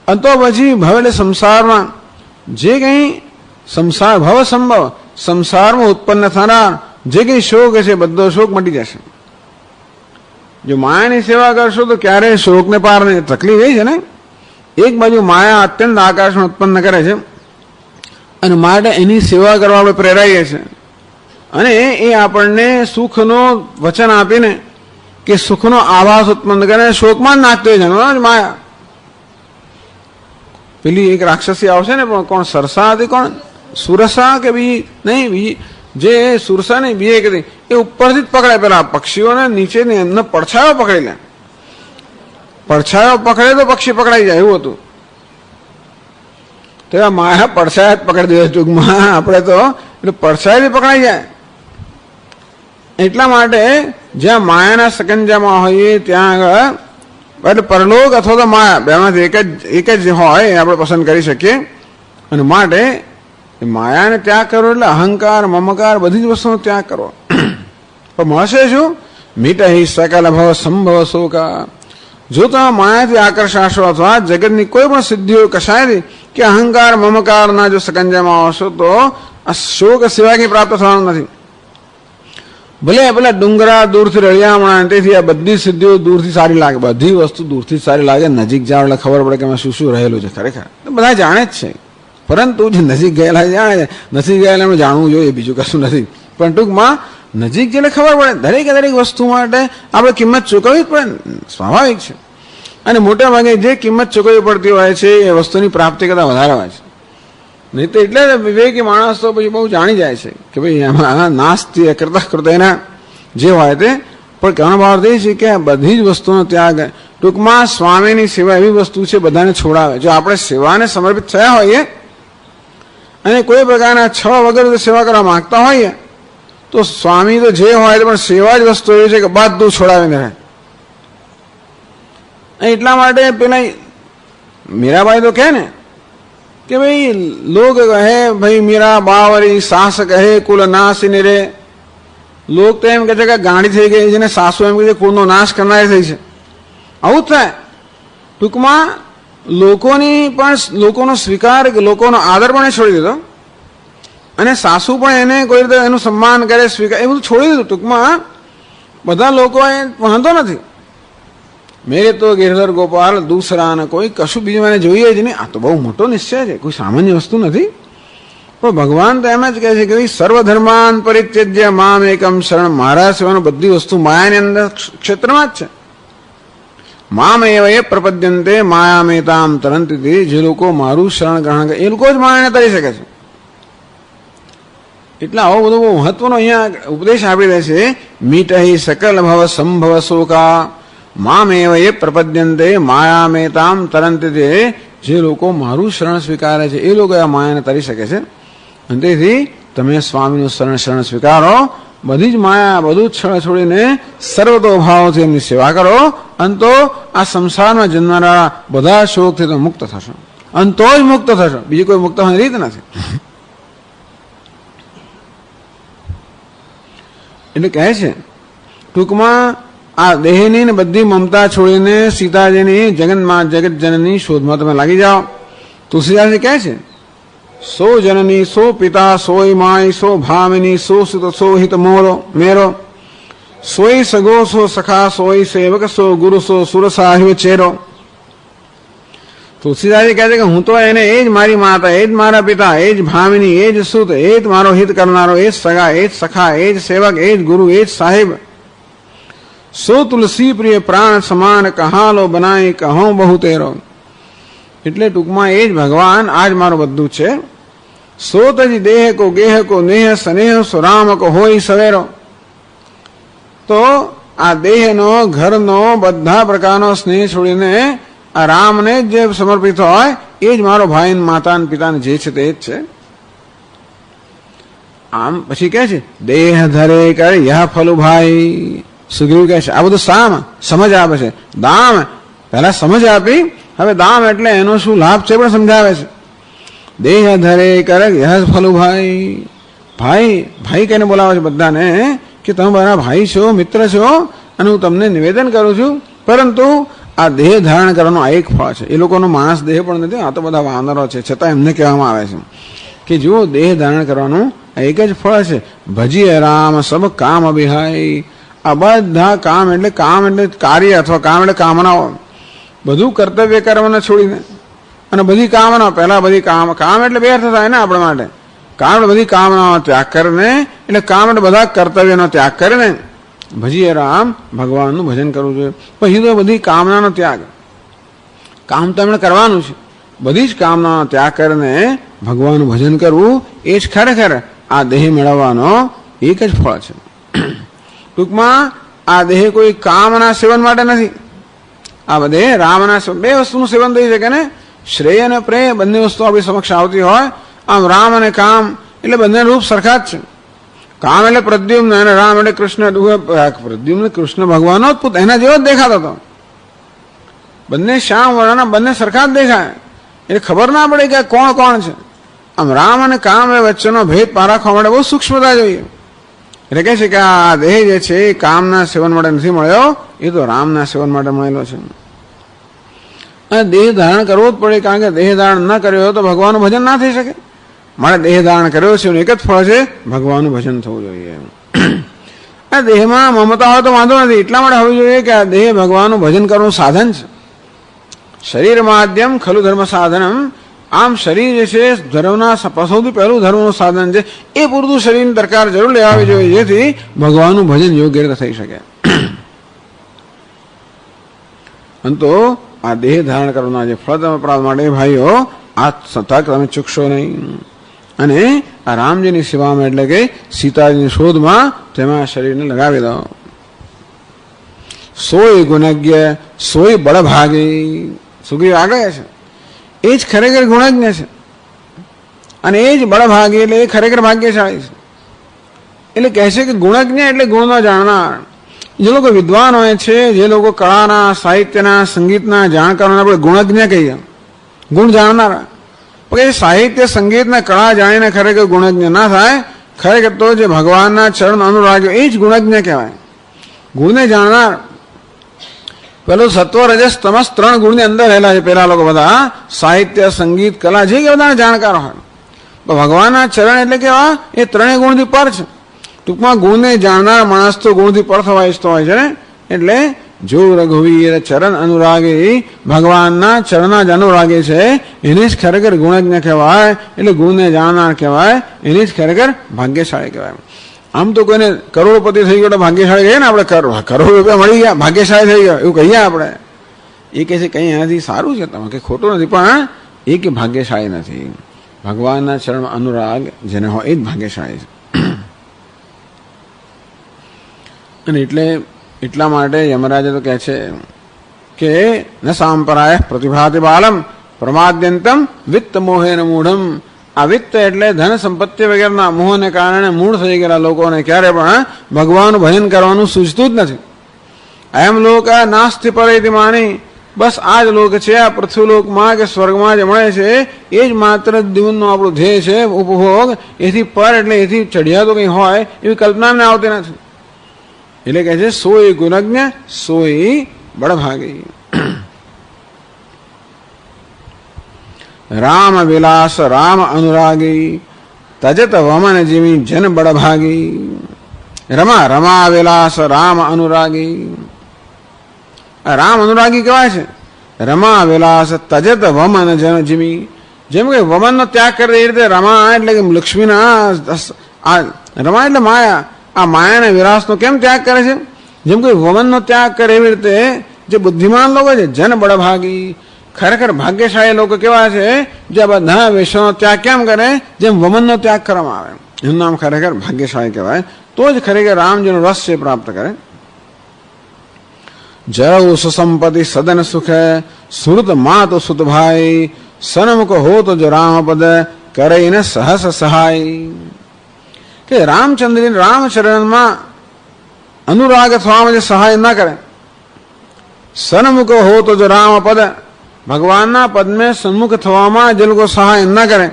તો પછી ભવ એટલે સંસારમાં જે કંઈ સંસાર ભવ સંભવ, સંસારમાં ઉત્પન્ન થનાર જે કંઈ શોક છે બધો શોક મટી જશે. જો માયાની સેવા કરશો તો ક્યારેય શોકને પાર નહીં. તકલીફ એ છે ને, એક બાજુ માયા અત્યંત આકાશમાં ઉત્પન્ન કરે છે અને માટે એની સેવા કરવા આપણે પ્રેરાઈએ છીએ, અને એ આપણને સુખનો વચન આપીને કે સુખનો આભાસ ઉત્પન્ન કરે, શોકમાં જ નાખતો હોય છે માયા. પેલી એક રાક્ષસી આવશે ને, પણ કોણ સરસા હતી, કોણ સુરસા કે બીજી નહીં, બીજી જે સુરસા નહીં, બીજી કે એ ઉપરથી જ પકડે, પેલા પક્ષીઓને નીચે એમને પડછાયો પકડી લે, પડછાયો પકડે તો પક્ષી પકડાઈ જાય એવું હતું. તો માયા પડછાયા જ પકડી દે ટૂંકમાં, આપણે તો એટલે પડછાયાથી પકડાઈ જાય. એટલા માટે જ્યાં માયાના સકંજામાં હોઈએ ત્યાં આગળ, એટલે પરલોક અથવા તો માયા બેમાંથી એક જ હોય આપણે પસંદ કરી શકીએ. અને માટે માયાને ત્યાગ કરો એટલે અહંકાર, મમકાર બધી જ વસ્તુનો ત્યાગ કરો. પણ મળશે શું? મીટહી સકલ ભવ સંભવ શોકા. જો તમે માયાથી આકર્ષાશો અથવા જગતની કોઈ પણ સિદ્ધિઓ કશાયથી કે અહંકાર મમકારના જો સકંજામાં આવશો તો આ શોક સિવાય કંઈ પ્રાપ્ત થવાનું નથી. ભલે પેલા ડુંગરા દૂરથી રળિયામણા, તેથી આ બધી સિદ્ધિઓ દૂરથી સારી લાગે, બધી વસ્તુ દૂરથી સારી લાગે, નજીક જાવ એટલે ખબર પડે કે એમાં શું શું રહેલું છે. ખરેખર બધા જાણે જ છે, પરંતુ જે નજીક ગયેલા જાણે છે, નથી ગયેલા એમને જાણવું જોઈએ, બીજું કશું નથી. પણ ટૂંકમાં નજીક જઈને ખબર પડે દરેકે દરેક વસ્તુ માટે આપણે કિંમત ચૂકવવી જ પડે, સ્વાભાવિક છે. અને મોટા ભાગે જે કિંમત ચૂકવવી પડતી હોય છે એ વસ્તુની પ્રાપ્તિ કરતાં વધારે હોય છે. નહીં તો એટલે વિવેકી માણસ તો પછી બહુ જાણી જાય છે કે ભાઈ એમાં નાસ્તી કરતા કરતા એના જે હોય તે. પણ કહેવાનો ભાવ એ છે કે બધી જ વસ્તુનો ત્યાગ, ટૂંકમાં સ્વામીની સેવા એવી વસ્તુ છે બધાને છોડાવે. જો આપણે સેવાને સમર્પિત થયા હોઈએ અને કોઈ પ્રકારના છ વગર સેવા કરવા માંગતા હોઈએ તો સ્વામી તો જે હોય પણ સેવા જ વસ્તુ એવી છે કે બધું છોડાવીને રહે. એટલા માટે પેલા મીરાબાઈ તો કહે ને કે ભાઈ લોગ કહે ભાઈ મીરા બાવરી સાસ કહે કુલ નાશી રે. લોક તો એમ કહે છે કે ગાંડી થઈ ગઈ છે ને સાસુ એમ કહે છે કુળનો નાશ કરનારી થઈ છે. આવું જ થાય. ટૂંકમાં લોકોનો સ્વીકાર, લોકોનો આદર પણ એ છોડી દીધો, અને સાસુ પણ એને કોઈ રીતે એનું સન્માન કરે, સ્વીકાર, એ બધું છોડી દીધું. ટૂંકમાં બધા લોકો એ વાંધો નથી, મેરે તો ગિરધર ગોપાલ દૂસરા ને કોઈ કશું બીજું મને જોઈએ જ નહીં. આ તો બહુ મોટો નિશ્ચય છે, કોઈ સામાન્ય વસ્તુ નથી. પણ ભગવાન તો એમ જ કહે છે કે સર્વધર્માન પરિત્યજ્ય મામ એકમ શરણ. મારા સિવાયનું બધી વસ્તુ માયાની અંદર ક્ષેત્રમાં જ છે. મામ એવ એ પ્રપદ્યંતે માયામેતામ તરંતી. જે લોકો મારું શરણ ગ્રહણ કરે એ લોકો જ માયાને તરી શકે છે. એટલે આવો બધો બહુ મહત્વનો અહીંયા ઉપદેશ આપી દે છે. મીટહી સકલ ભવ સંભવ શોકા મામ એવ એ પ્રપદ્યંતે માયામેતામ તરંતી. જે લોકો મારું શરણ સ્વીકારે છે એ લોકો આ માયાને તરી શકે છે. અને તેથી તમે સ્વામીનું શરણ સ્વીકારો, બધી જ માયા બધું જ છોડીને સર્વતોભાવથી એમની સેવા કરો, અને તો આ સંસારમાં જન્મનારા બધા શોકથી તમે મુક્ત થશો, અને તો જ મુક્ત થશો, બીજી કોઈ મુક્ત થવાની રીત નથી. એટલે કહે છે ટૂંકમાં આ દેહની ને બધી મમતા છોડીને સીતાજીની જગત જનની શોધમાં તમે લાગી જાઓ. તુલસીદાસજી કહે છે સો જનની સો પિતા સોય માય સો ભામિની સો સુત સો હિત મેરો સોય સગો સો સખા સોય સેવક સો ગુરુ સો સુર સાહિબ ચેરો. તુલસીદાસજી કહે છે કે હું તો એને એ જ મારી માતા, એ જ મારા પિતા, એ જ ભામિની, એ જ સુત, એ જ મારો હિત કરનારો, એ જ સગા, એ જ સખા, એ જ સેવક, એ જ ગુરુ, એ જ સાહેબ. સો તુલસી પ્રિય પ્રાણ સમાન કહાલો બનાય કહો બહુ તેરો. એટલે ટૂંકમાં એ જ ભગવાન આજ મારું બધું છે. સો તજી દેહ કો ગેહ કો નેહ સ્નેહ સો રામ કો હોય સવેરો. તો આ દેહનો, ઘરનો, બધા પ્રકારનો સ્નેહ છોડીને આ રામને જે સમર્પિત હોય એ જ મારો ભાઈ માતા પિતાને જે છે તે જ છે. આમ પછી કહે છે દેહ ધરે કરે યહ ફલું ભાઈ. સુગ્રીવ કહે છે આ બધું સામ સમજ આપે છે. દામ પહેલા સમજ આપી, હવે દામ એટલે એનો શું લાભ છે પણ સમજાવે છે. દેહ ધરે કરે યહ ફલું ભાઈ. ભાઈ કહીને બોલાવે છે બધાને કે તમે મારા ભાઈ છો, મિત્ર છો, અને હું તમને નિવેદન કરું છું. પરંતુ આ દેહ ધારણ કરવાનો આ એક ફળ છે. એ લોકોનો માણસ દેહ પણ નથી, આ તો બધા વાનરો છે, છતાં એમને કહેવામાં આવે છે કે જો દેહ ધારણ કરવાનું આ એક જ ફળ છે. ભજીએ રામ સબ કામ અભિહાય. આ બધા કામ એટલે કાર્ય અથવા કામ એટલે કામનાઓ, બધું કર્તવ્ય કર્મને છોડીને અને બધી કામના પહેલા બધી કામ એટલે બે અર્થ થાય ને આપણા માટે. કામ એટલે બધી કામનાનો ત્યાગ કરીને, એટલે કામ એટલે બધા કર્તવ્યનો ત્યાગ કરીને ભજીએ રામ, ભગવાનનું ભજન કરવું જોઈએ. પછી તો બધી કામનાનો ત્યાગ, કામ તો એમણે કરવાનું છે, બધી જ કામનાનો ત્યાગ કરીને ભગવાનનું ભજન કરવું એ જ ખરેખર આ દેહ મેળવવાનો એક જ ફળ છે. ટૂંકમાં આ દેહ કોઈ કામના સેવન માટે નથી. આ બધે રામના બે વસ્તુનું સેવન થઈ શકે ને, શ્રેય અને પ્રેય બંને વસ્તુ આપણી સમક્ષ આવતી હોય. આમ રામ અને કામ એટલે બંને રૂપ સરખા જ છે. કામ એટલે પ્રદ્યુમ્ન અને રામ એટલે કૃષ્ણ. પ્રદ્યુમ્ન કૃષ્ણ ભગવાનનો જ પુત્ર, એના જેવો જ દેખાતો હતો. બંને શ્યામ વર્ણના, બંને સરખા જ દેખાય, એટલે ખબર ના પડે કે કોણ કોણ છે. આમ રામ અને કામ એ વચ્ચેનો ભેદ પારખવા માટે બહુ સૂક્ષ્મતા જોઈએ. એટલે કહે છે કે આ દેહ જે છે એ કામના સેવન માટે નથી મળ્યો, એ તો રામના સેવન માટે મળેલો છે. અને દેહ ધારણ કરવો જ પડે, કારણ કે દેહ ધારણ ન કર્યો હોય તો ભગવાનનું ભજન ના થઈ શકે. મારે દેહ ધારણ કર્યો છે એક જ ફળ છે, ભગવાનનું ભજન થવું જોઈએ. આ દેહમાં મમતા હોય તો વાંધો નથી, એટલા માટે હોવું જોઈએ કે આ દેહ ભગવાનનું ભજન કરવાનું સાધન છે. શરીર માધ્યમ ખલું ધર્મ સાધનમ. આમ શરીર જે છે ધર્મના સૌથી પહેલું ધર્મનું સાધન છે. એ પૂરતું શરીરની દરકાર જરૂર લેવાવી જોઈએ, જેથી ભગવાનનું ભજન યોગ્ય રીતે થઈ શકે. તો આ દેહ ધારણ કરવાના જે ફળ તમે પ્રાપ્ત માટે ભાઈઓ, આ તક તમે ચૂકશો નહીં. અને આ રામજીની સેવામાં એટલે કે સીતાજીની શોધમાં તેમાં શરીરને લગાવી દો. સોય ગુણજ્ઞ સોય બળભાગી. સુગ્રીવ આગળ છે, એ જ ખરેખર ગુણજ્ઞ છે અને એ જ બળભાગી એટલે એ ખરેખર ભાગ્યશાળી છે. એટલે કહે છે કે ગુણજ્ઞ એટલે ગુણનો જાણનાર. જે લોકો વિદ્વાન હોય છે, જે લોકો કળાના, સાહિત્યના, સંગીતના જાણકારોને આપણે ગુણજ્ઞ કહીએ, ગુણ જાણનારા. પણ સાહિત્ય, સંગીતના, કળા જાણીને ખરેખર ગુણજ્ઞ ના થાય. ખરેખર તો જે ભગવાનના ચરણ અનુરાગ્યો એ જ ગુણજ્ઞ કહેવાય. ગુણને જાણનાર. પેલું સત્વ રજસ તમસ 3 ગુણની અંદર રહેલા છે પેલા લોકો બધા. સાહિત્ય, સંગીત, કલા જે કે બધા જાણકાર હોય. ભગવાનના ચરણ એટલે કેવા, એ 3 ગુણથી પર છે. ટૂંકમાં ગુણને જાણનાર માણસ તો ગુણથી પર થવા ઈચ્છતો હોય છે ને. એટલે જો રઘુવીર ચરણ અનુરાગી, ભગવાનના ચરણના જ અનુરાગી છે, એને જ ખરેખર ગુણજ્ઞ કહેવાય. એટલે ગુણને જાણનાર કહેવાય, એને જ ખરેખર ભાગ્યશાળી કહેવાય. આમ તો કોઈને કરોડપતિ થઈ ગયો તો ભાગ્યશાળી કહીએ ને આપણે, કરોડ રૂપિયા મળી ગયા ભાગ્યશાળી થઈ ગયો એવું કહીએ આપણે. એ કહે છે કંઈ એનાથી સારું છે, તમે કે ખોટું નથી, પણ એ કે ભાગ્યશાળી નથી. ભગવાનના ચરણમાં અનુરાગ જેને હોય એ જ ભાગ્યશાળી છે. અને એટલા માટે યમરાજે તો કહે છે કે ન સાંપરાય પ્રતિભાતિ બાલમ પ્રમાદ્યંતમ વિત્ત મોહેન મૂઢમ. આ વિત્ત એટલે ધન સંપત્તિ વગેરેના મોહને કારણે મૂળ થઈ ગયેલા લોકોને ક્યારે પણ ભગવાનનું ભજન કરવાનું સૂચતું જ નથી. એમ લોક નાસ્તિ પરેતિ માની. બસ આ જ લોક છે, આ પૃથ્વીલોકમાં કે સ્વર્ગમાં જે મળે છે એ જ માત્ર જીવનનો આપણું ધ્યેય છે, ઉપભોગ. એથી પર એટલે એથી ચઢિયા તો કંઈ હોય એવી કલ્પના આવતી નથી. એટલે કહે છે સોય ગુણજ્ઞ સોય બળભાગી. રામ વિલાસ રામ અનુરાગી, તજત વમન જીવી જન બળભાગી. રમા રમા વિલાસ રામ અનુરાગી. રામ અનુરાગી કહેવાય છે. રમા વિલાસ તજત વમન જન જીવી. જેમ કે વમનનો ત્યાગ કરે એ રીતે રમા એટલે કે લક્ષ્મીના, રમા એટલે માયા, આ માયાના વિલાસનો કેમ ત્યાગ કરે છે? જેમ કે વમનનો ત્યાગ કરે એવી રીતે જે બુદ્ધિમાન લોકો છે જન બળભાગી, ખરેખર ભાગ્યશાળી લોકો કેવા છે? જે બધા વિષયોનો ત્યાગ કેમ કરે? જેમ વમનનો ત્યાગ કરવામાં આવે, એનું નામ ખરેખર ભાગ્યશાળી કહેવાય. તો જ ખરેખર રામજીનો રસ છે પ્રાપ્ત કરે. જરઉ સુસંપત્તિ સદન સુખ, સુરત માત સુત ભાઈ, સન્મુખ હો તો જો રામ પદ કરે ને સહસ સહાય. કે રામચંદ્ર રામચરણમાં અનુરાગ થવામાં જે સહાય ન કરે, સન્મુખ હો તો જો રામ પદ, ભગવાનના પદને સન્મુખ થવામાં જે લોકો સહાય ન કરે,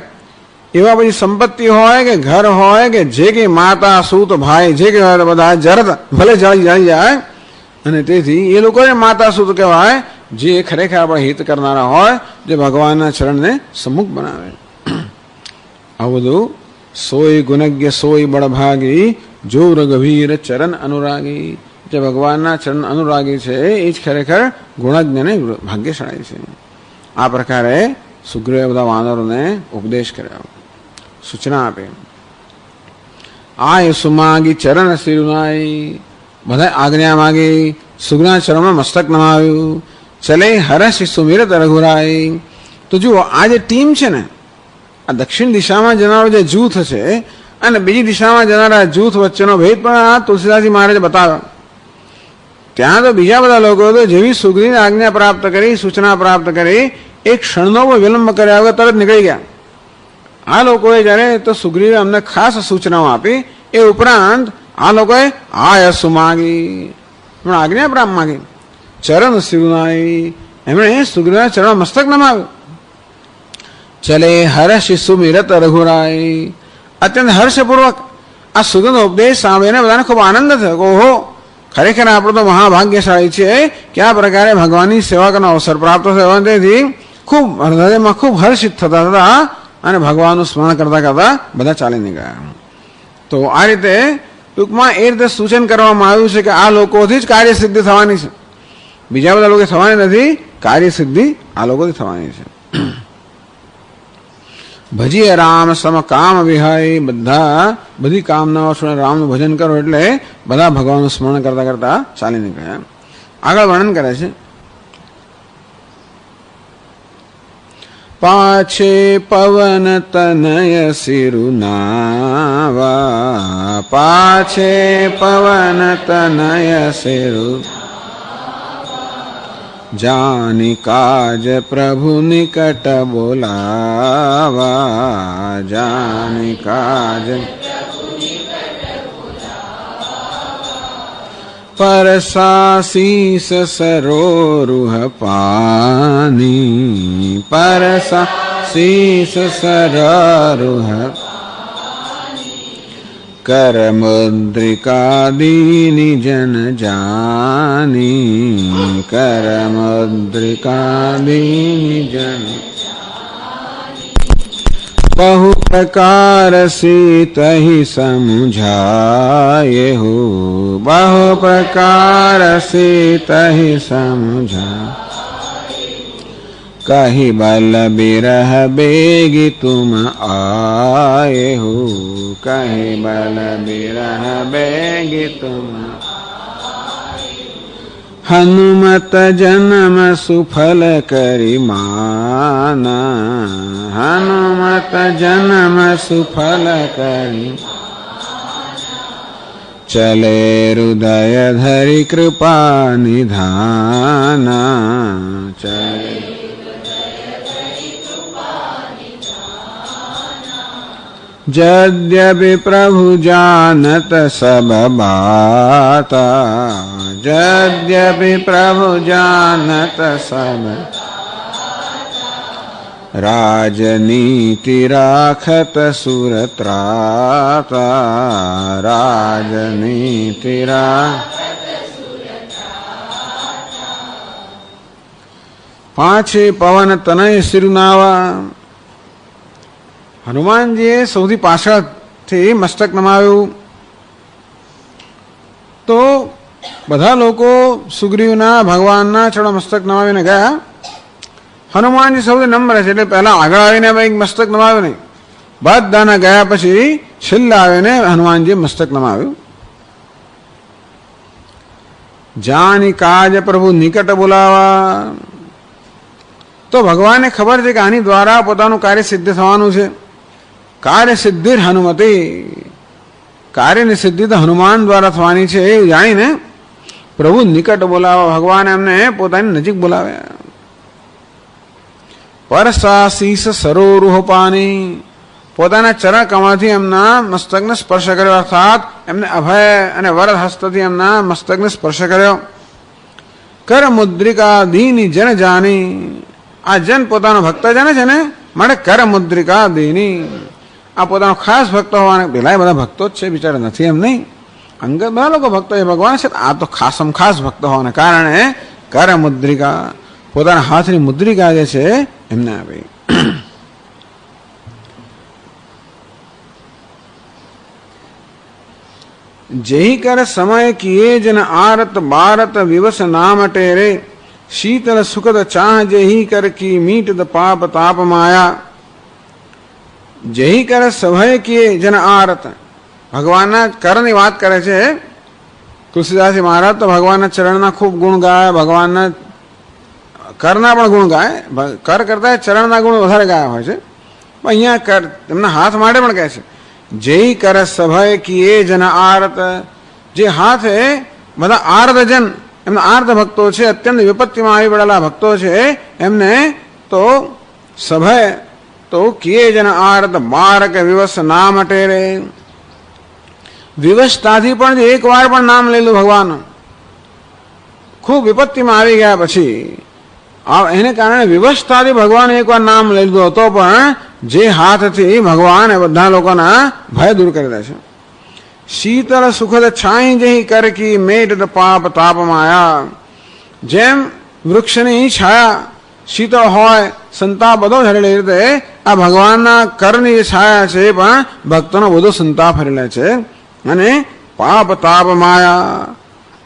એવા પછી સંપત્તિ હોય કે ઘર હોય કે જે કે માતા સૂત ભાઈ જે કે હોય બધા જરત ભલે જળી જાય. અને તેથી એ લોકો માતા સૂત કહેવાય, જે ખરેખર આપણે હિત કરનારા હોય, જે ભગવાનના ચરણને સમ્મુખ બનાવે. આ બધું સોય ગુણજ્ઞ સોય બળભાગી, જો રઘુવીર ચરણ અનુરાગી. જે ભગવાનના ચરણ અનુરાગી છે એ જ ખરેખર ગુણજ્ઞ અને ભાગ્યશાળી છે. આ પ્રકારે સુગ્રીવે બધા વાનરોને ઉપદેશ કર્યો, સૂચના આપી. આય સુમાગી ચરણ શિરુનાઈ, બધા આજ્ઞા માગી, સુગ્રીવના ચરણમાં મસ્તક નમાવ્યું. ચલે હરષ સુમિરત રઘુરાઈ. તો જુઓ, આ જે ટીમ છે ને, આ દક્ષિણ દિશામાં જનારો જે જૂથ છે અને બીજી દિશામાં જનારા જૂથ વચ્ચેનો ભેદ પણ આ તુલસીદાસજી મહારાજે બતાવ્યો. ત્યાં તો બીજા બધા લોકો તો જેવી સુગ્રીવની આજ્ઞા પ્રાપ્ત કરી, સૂચના પ્રાપ્ત કરી, એક ક્ષણનો પણ વિલંબ કર્યા વગર તરત નીકળી ગયા. આ લોકોએ જ્યારે તો સુગ્રીવે અમને ખાસ સૂચનાઓ આપી. એ ઉપરાંત આ લોકોએ આયસુ માગી, આજ્ઞા પ્રાપ્ત માગી. ચરણ શિરુનાઈ, એમણે સુગ્રીવના ચરણ મસ્તક નમાવ્યું. ચલે હર્ષ સુમિરત રઘુરાઈ, અત્યંત હર્ષપૂર્વક આ સુગંધ ઉપદેશ સાંભળીને બધાને ખૂબ આનંદ થયો. ઓહો, ખરેખર આપણો તો મહાભાગ્યશાળી છે કે આ પ્રકારે ભગવાનની સેવા કરવાનો અવસર પ્રાપ્ત થયો. તેથી ખૂબ હૃદયમાં ખૂબ હર્ષિત થતા હતા અને ભગવાનનું સ્મરણ કરતા કરતા બધા ચાલી નીકળ્યા. તો આ રીતે ટૂંકમાં એ રીતે સૂચન કરવામાં આવ્યું છે કે આ લોકોથી જ કાર્યસિદ્ધિ થવાની છે, બીજા બધા લોકો થવાની નથી. કાર્યસિદ્ધિ આ લોકોથી થવાની છે. ભજીએ રામ સમ કામ વિહાય, બધી કામનાઓ છોડીને રામનું ભજન કરો એટલે બધા ભગવાનનું સ્મરણ કરતા કરતા ચાલી નીકળ્યા. આગળ વર્ણન કરે છે. પાછે પવન તનય સિરુનાવા, પાછે પવન તનય સિરુ, જાની કાજ પ્રભુ નિકટ બોલાવા, જાની કાજ પરસા શીસ સરોરુહ પાની, પરસા શીસ સરોરુહ કર મુદ્રિકા દીની જન જાની, કર મુદ્રિકા દીની જન. बहु प्रकार सीतहि समझाये हो, बहु प्रकार सीतहि समझा, कही बल बिरह बेगी तुम आए हो, कही बल बिरह बेगी तुम. हनुमत जन्म सुफल करी माना, हनुमत जन्म सुफल करी, चले हृदय धरि कृपा निधाना, चले यद्यपि प्रभु जानत सब बाता, यद्यपि प्रभु जानत सब, राजनीति राखत सुरत्राता, राजनीति राखत सुरत्राता. पाछे पवन तनय सिरुनावा, હનુમાનજીએ સૌથી પાછળથી મસ્તક નમાવ્યું. તો બધા લોકો સુગ્રીવના ભગવાનના ચરણ મસ્તક નમાવીને ગયા. હનુમાનજી સૌથી નમ્ર છે એટલે પહેલા આગળ આવીને એક મસ્તક નમાવ્યું નહીં, બધાના ગયા પછી છેલ્લા આવીને હનુમાનજીએ મસ્તક નમાવ્યું. જાની કાજ પ્રભુ નિકટ બોલાવા, તો ભગવાનને ખબર છે કે આની દ્વારા પોતાનું કાર્ય સિદ્ધ થવાનું છે. કાર્ય સિદ્ધિ હનુમતી, કાર્યની સિદ્ધિ તો હનુમાન દ્વારા થવાની છે એ જાણીને પ્રભુ નિકટ બોલાવા, ભગવાન એમને પોતાની નજીક બોલાવ્યા. પરસા શીસ સરોરુહ પાની, પોતાના ચરણ કમળથી એમના મસ્તકને સ્પર્શ કર્યો, અર્થાત એમને અભય અને વરદ હસ્તથી એમના મસ્તકને સ્પર્શ કર્યો. કર મુદ્રિકા દીની જન જાની, આ જન પોતાનો ભક્ત જાણે છે ને માટે કર મુદ્રિકા દીની, આ પોતાનો ખાસ ભક્ત હોવાને, પેલા બધા ભક્તો જ છે બિચારા, નથી એમ નહીં, અંગત બધા લોકો ભક્તો એ ભગવાન છે, આ તો ખાસમ ખાસ ભક્ત હોવાને કારણે કર મુદ્રિકા, પોતાના હાથની મુદ્રિકા જે છે એમને આપી. જેહી કર સમય કિએ જન આરત બારત વિવસ નામ ટેરે શીતલ સુખદ ચાહ જેહી કર કી મીટ દ પાપ તાપ માયા. જેહી કર સભય કિએ જન આરત, ભગવાનના કરની વાત કરે છે. તુલસીદાસજી મહારાજ તો ભગવાનના ચરણના ખૂબ ગુણ ગાય, ભગવાનના કરના પણ ગુણ ગાય. કર કરતા ચરણના ગુણ વધારે ગાયા હોય છે. પણ અહીંયા કર એમના હાથ માટે પણ કહે છે જય કર સભય કિએ જન આરત. જે હાથે બધા આર્ધજન, એમના આર્ધ ભક્તો છે, અત્યંત વિપત્તિમાં આવી પડેલા ભક્તો છે, એમને તો સભય તો કિએ જન આરત બારક વિવસ નામ ટેરે. વિવશતાથી પણ એક વાર પણ નામ લેલું ભગવાન, ખૂબ વિપત્તિમાં આવી ગયા પછી એને કારણે વિવશતાથી ભગવાન એકવાર નામ લઈ લીધું હતો, પણ જે હાથથી ભગવાન એ બધા લોકોના ભય દૂર કરી દે છે. શીતળ સુખદ છાઈ જઈ કરકી મેટ પાપ તાપ માયા. જેમ વૃક્ષની છાયા શીતળ હોય, સંતાપ બધો હરેલી રીતે આ ભગવાનના કરની છાયા છે પણ ભક્તોનો બધો સંતાપ હરેલા છે. અને પાપ તાપ માયા,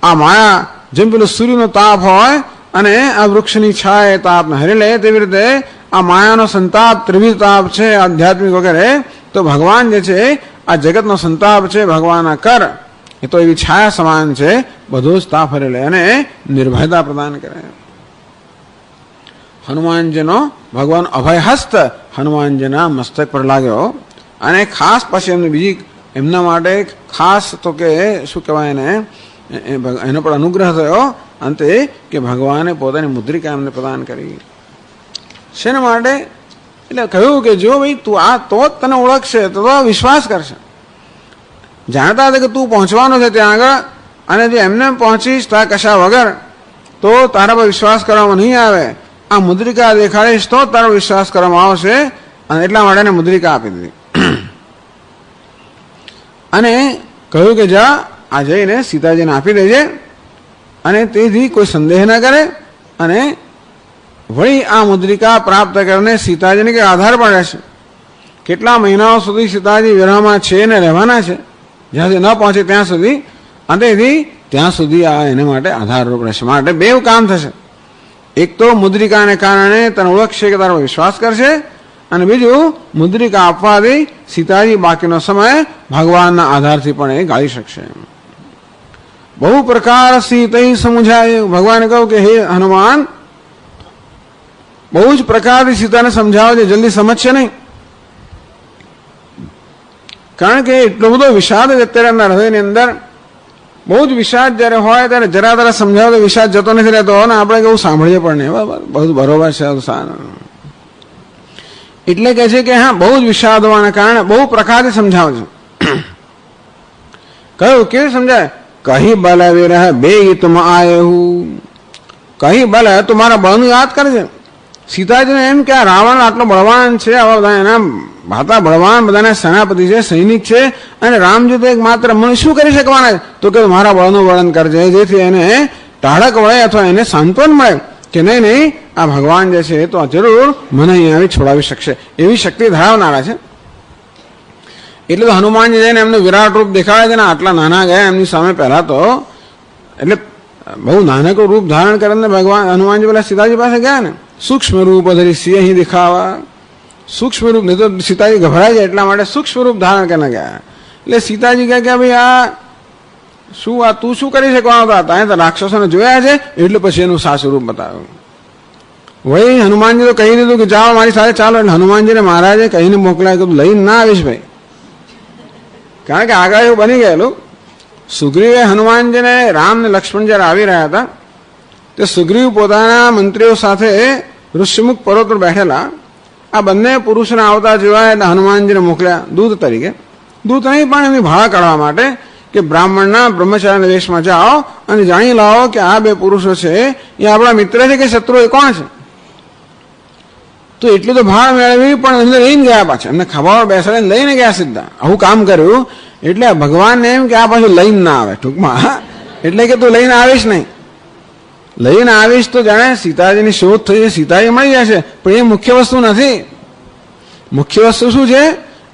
આ માયા જેમ પેલું સૂર્યનો તાપ હોય અને આ વૃક્ષની છાયા તાપને હરી લે, તેવી રીતે આ માયાનો સંતાપ ત્રિવિધ તાપ છે આધ્યાત્મિક વગેરે. તો ભગવાન જે છે આ જગતનો સંતાપ છે, ભગવાનના કર એ તો એવી છાયા સમાન છે, બધો જ તાપ હરી લે અને નિર્ભયતા પ્રદાન કરે. હનુમાનજીનો ભગવાન અભયહસ્ત હનુમાનજીના મસ્તક પર લાગ્યો અને ખાસ પછી એમને બીજી એમના માટે ખાસ તો કે શું કહેવાય એને, એનો પણ અનુગ્રહ થયો અંતે કે ભગવાને પોતાની મુદ્રિકા એમને પ્રદાન કરી. શેના માટે? એટલે કહ્યું કે જો ભાઈ તું આ તો જ તને ઓળખશે, તો વિશ્વાસ કરશે. જાણતા હતા કે તું પહોંચવાનો છે ત્યાં આગળ, અને જો એમને પહોંચીશ ત્યાં કશા વગર તો તારા પર વિશ્વાસ કરવામાં નહીં આવે. આ મુદ્રિકા દેખાડીશ તો તારો વિશ્વાસ કરવામાં આવશે, અને એટલા માટે એને મુદ્રિકા આપી દીધી. અને કહ્યું કે જા આ જઈને સીતાજીને આપી દેજે, અને તેથી કોઈ સંદેહ ન કરે. અને વળી આ મુદ્રિકા પ્રાપ્ત કરીને સીતાજીને કે આધાર પણ રહેશે. કેટલા મહિનાઓ સુધી સીતાજી વિરહમાં છે ને રહેવાના છે, જ્યાં સુધી ન પહોંચે ત્યાં સુધી, અને તેથી ત્યાં સુધી આ એને માટે આધારરૂપ રહેશે. માટે બે કામ થશે. એક તો મુદ્રિકાને કારણે તને ઓળખશે કે તારો વિશ્વાસ કરશે, અને બીજું મુદ્રિકા આપવાથી સીતાજી બાકીનો સમય ભગવાનના આધારથી પણ એ ગાળી શકશે. બહુ પ્રકાર સીતઈ સમજાય. ભગવાને કહ્યું કે હે હનુમાન, બહુ જ પ્રકારથી સીતાને સમજાવો છે, જલ્દી સમજશે નહીં. કારણ કે એટલો બધો વિષાદ જ અત્યારે એમના હૃદયની અંદર, બહુ જ વિષાદ જયારે હોય ત્યારે જરા તરા સમજાવો તો વિષાદ જતો નથી રહેતો, ને આપણે કેવું સાંભળીએ પણ નહીં. બહુ બરોબર છે. એટલે કહે છે કે હા, બહુ જ વિષાદ હોવાના કારણે બહુ પ્રકારથી સમજાવે છે. કહ્યું કેવી સમજાય? કહી બલ વિરહ બે તુમ આયહુ. કહી બલ તો મારા બળનું યાદ કરજે. સીતાજીને એમ કે આ રાવણ આટલો બળવાન છે, આવા બધા એના ભાતા બળવાન, બધાના સેનાપતિ છે, સૈનિક છે, અને રામજી તો એક માત્ર મને શું કરી શકવાના? તો કે મારા બળનું વર્ણન કરજે, જેથી એને ટાળક વળે અથવા એને સાંત્વન મળે કે નહીં નહીં આ ભગવાન જે છે તો જરૂર મને અહીંયા આવી છોડાવી શકશે, એવી શક્તિ ધરાવનારા છે. એટલે તો હનુમાનજી જઈને એમનું વિરાટ રૂપ દેખાડે છે ને, આટલા નાના ગયા એમની સામે. પહેલા તો એટલે બહુ નાનકડું રૂપ ધારણ કરીને ભગવાન હનુમાનજી પેલા સીતાજી પાસે ગયા ને, સૂક્ષ્મ રૂપ ધરી સિંહ દેખાવા. સૂક્ષ્મ રૂપ નહીં તો સીતાજી ગભરાય જાય, એટલા માટે સૂક્ષ્મ રૂપ ધારણ કરીને ગયા. એટલે સીતાજી કહે કે ભાઈ આ શું, આ તું શું કરી શકવાનો હતા? ત્યાં તો રાક્ષસોને જોયા છે, એટલે પછી એનું સાચું રૂપ બતાવ્યું. વળી હનુમાનજી તો કહી દીધું કે જાઓ મારી સાથે ચાલો. એટલે હનુમાનજીને મહારાજે કહીને મોકલાય કે લઈને ના આવીશ ભાઈ, કારણ કે આગળ એવું બની ગયેલું. સુગ્રીવે હનુમાનજીને, રામ ને લક્ષ્મણ જયારે આવી રહ્યા હતા તે સુગ્રીવ પોતાના મંત્રીઓ સાથે ઋષિમુખ પર્વત પર બેઠેલા. આ બંને પુરુષને આવતા જોયા એટલે હનુમાનજીને મોકલ્યા દૂત તરીકે. દૂત નહીં પણ એમની ભાળા કાઢવા માટે કે બ્રાહ્મણના બ્રહ્મચારીના વેશમાં જાઓ અને જાણી લાવો કે આ બે પુરુષો છે એ આપણા મિત્ર છે કે શત્રુ, એ કોણ છે. તો એટલું તો ભાળ મેળવી, પણ અંદર લઈને ગયા પાછા. એમને ખબર બેસાડીને લઈને ગયા સીધા. આવું કામ કર્યું. એટલે ભગવાનને એમ કે આ પાછું લઈને ના આવે, ટૂંકમાં. એટલે કે તું લઈને આવીશ નહીં, લઈને આવીશ તો જાણે સીતાજીની શોધ થઈ, સીતાજી મળી જશે. પણ એ મુખ્ય વસ્તુ નથી. મુખ્ય વસ્તુ શું છે?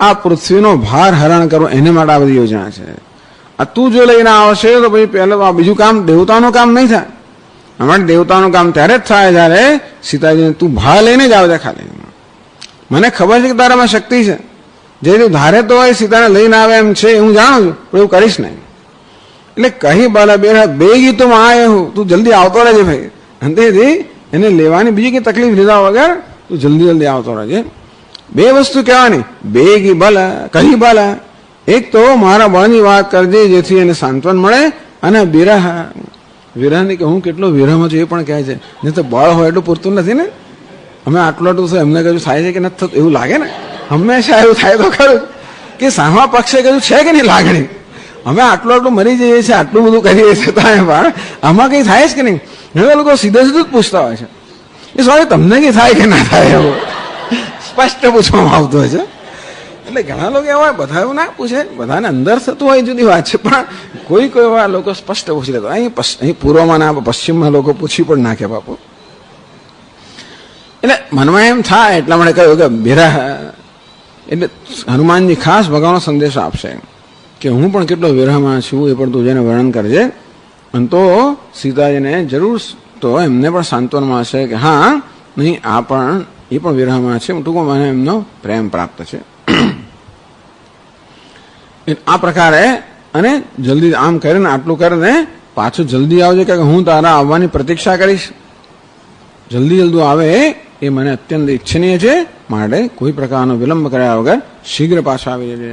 આ પૃથ્વીનો ભાર હરણ કરવો, એને માટે આ બધી યોજના છે. આ તું જો લઈને આવશે તો પછી પહેલા બીજું કામ દેવતાનું કામ નહીં થાય. અમારે દેવતાનું કામ ત્યારે જ થાય જયારે સીતાજીને તું ભા લઈને જ આવજે. ખાલી મને ખબર છે કે તારામાં શક્તિ છે, જે તું ધારે તો હોય સીતાને લઈને આવે એમ છે, હું જાણું છું, પણ એવું કરીશ નહીં. એટલે કહી બાલા બેરા બેગી તું આય હું, તું જલ્દી આવતો રહેજે ભાઈ. અંતેથી એને લેવાની બીજી કઈ તકલીફ લીધા વગર તું જલ્દી જલ્દી આવતો રહેજે. બે વસ્તુ કહેવાની, બેગી બલ કહી બલ. એક તો મારા બળની વાત કરજે જેથી એને સાંત્વન મળે, અને વિરહ, વિરહની કે હું કેટલો વિરહમાં છું એ પણ કહે છે. નહીં તો બળ હોય એટલું પૂરતું નથી ને. અમે આટલું આટલું એમને કશું થાય છે કે નથી થતું એવું લાગે ને. હંમેશા એવું થાય તો ખરું કે સામા પક્ષે કશું છે કે નહીં લાગણી. અમે આટલું આટલું મરી જઈએ છીએ, આટલું બધું કરીએ છીએ, પણ આમાં કઈ થાય જ કે નહીં. હવે લોકો સીધે સીધું જ પૂછતા હોય છે, એ સોરી તમને કઈ થાય કે ના થાય, એવું સ્પષ્ટ પૂછવામાં આવતું હોય છે. એટલે ઘણા લોકો એવા બધા એવું ના પૂછે, બધાને અંદર થતું હોય જુદી વાત છે, પણ કોઈ કોઈ એવા લોકો સ્પષ્ટ પૂછી લેતો. અહીં પૂર્વમાં ના પશ્ચિમમાં લોકો પૂછી પણ નાખે બાપુ. એટલે મનમાં એમ થાય એટલા માટે કહ્યું કે બેરા, એટલે હનુમાનજી ખાસ ભગવાનનો સંદેશો આપશે કે હું પણ કેટલો વિરહમાં છું એ પણ તું જેને વર્ણન કરજે. અને તો સીતાજીને જરૂર તો એમને પણ સાંત્વનમાં હશે કે હા નહીં આ પણ એ પણ વિરહમાં છે, ટૂંકમાં મને એમનો પ્રેમ પ્રાપ્ત છે. આ પ્રકારે અને જલ્દી આમ કરીને આટલું કરીને પાછું જલ્દી આવજે કે હું તારા આવવાની પ્રતીક્ષા કરીશ. જલ્દી જલ્દી આવે એ મને અત્યંત ઈચ્છનીય છે, માટે કોઈ પ્રકારનો વિલંબ કર્યા વગર શીઘ્ર પાછા આવી જજે.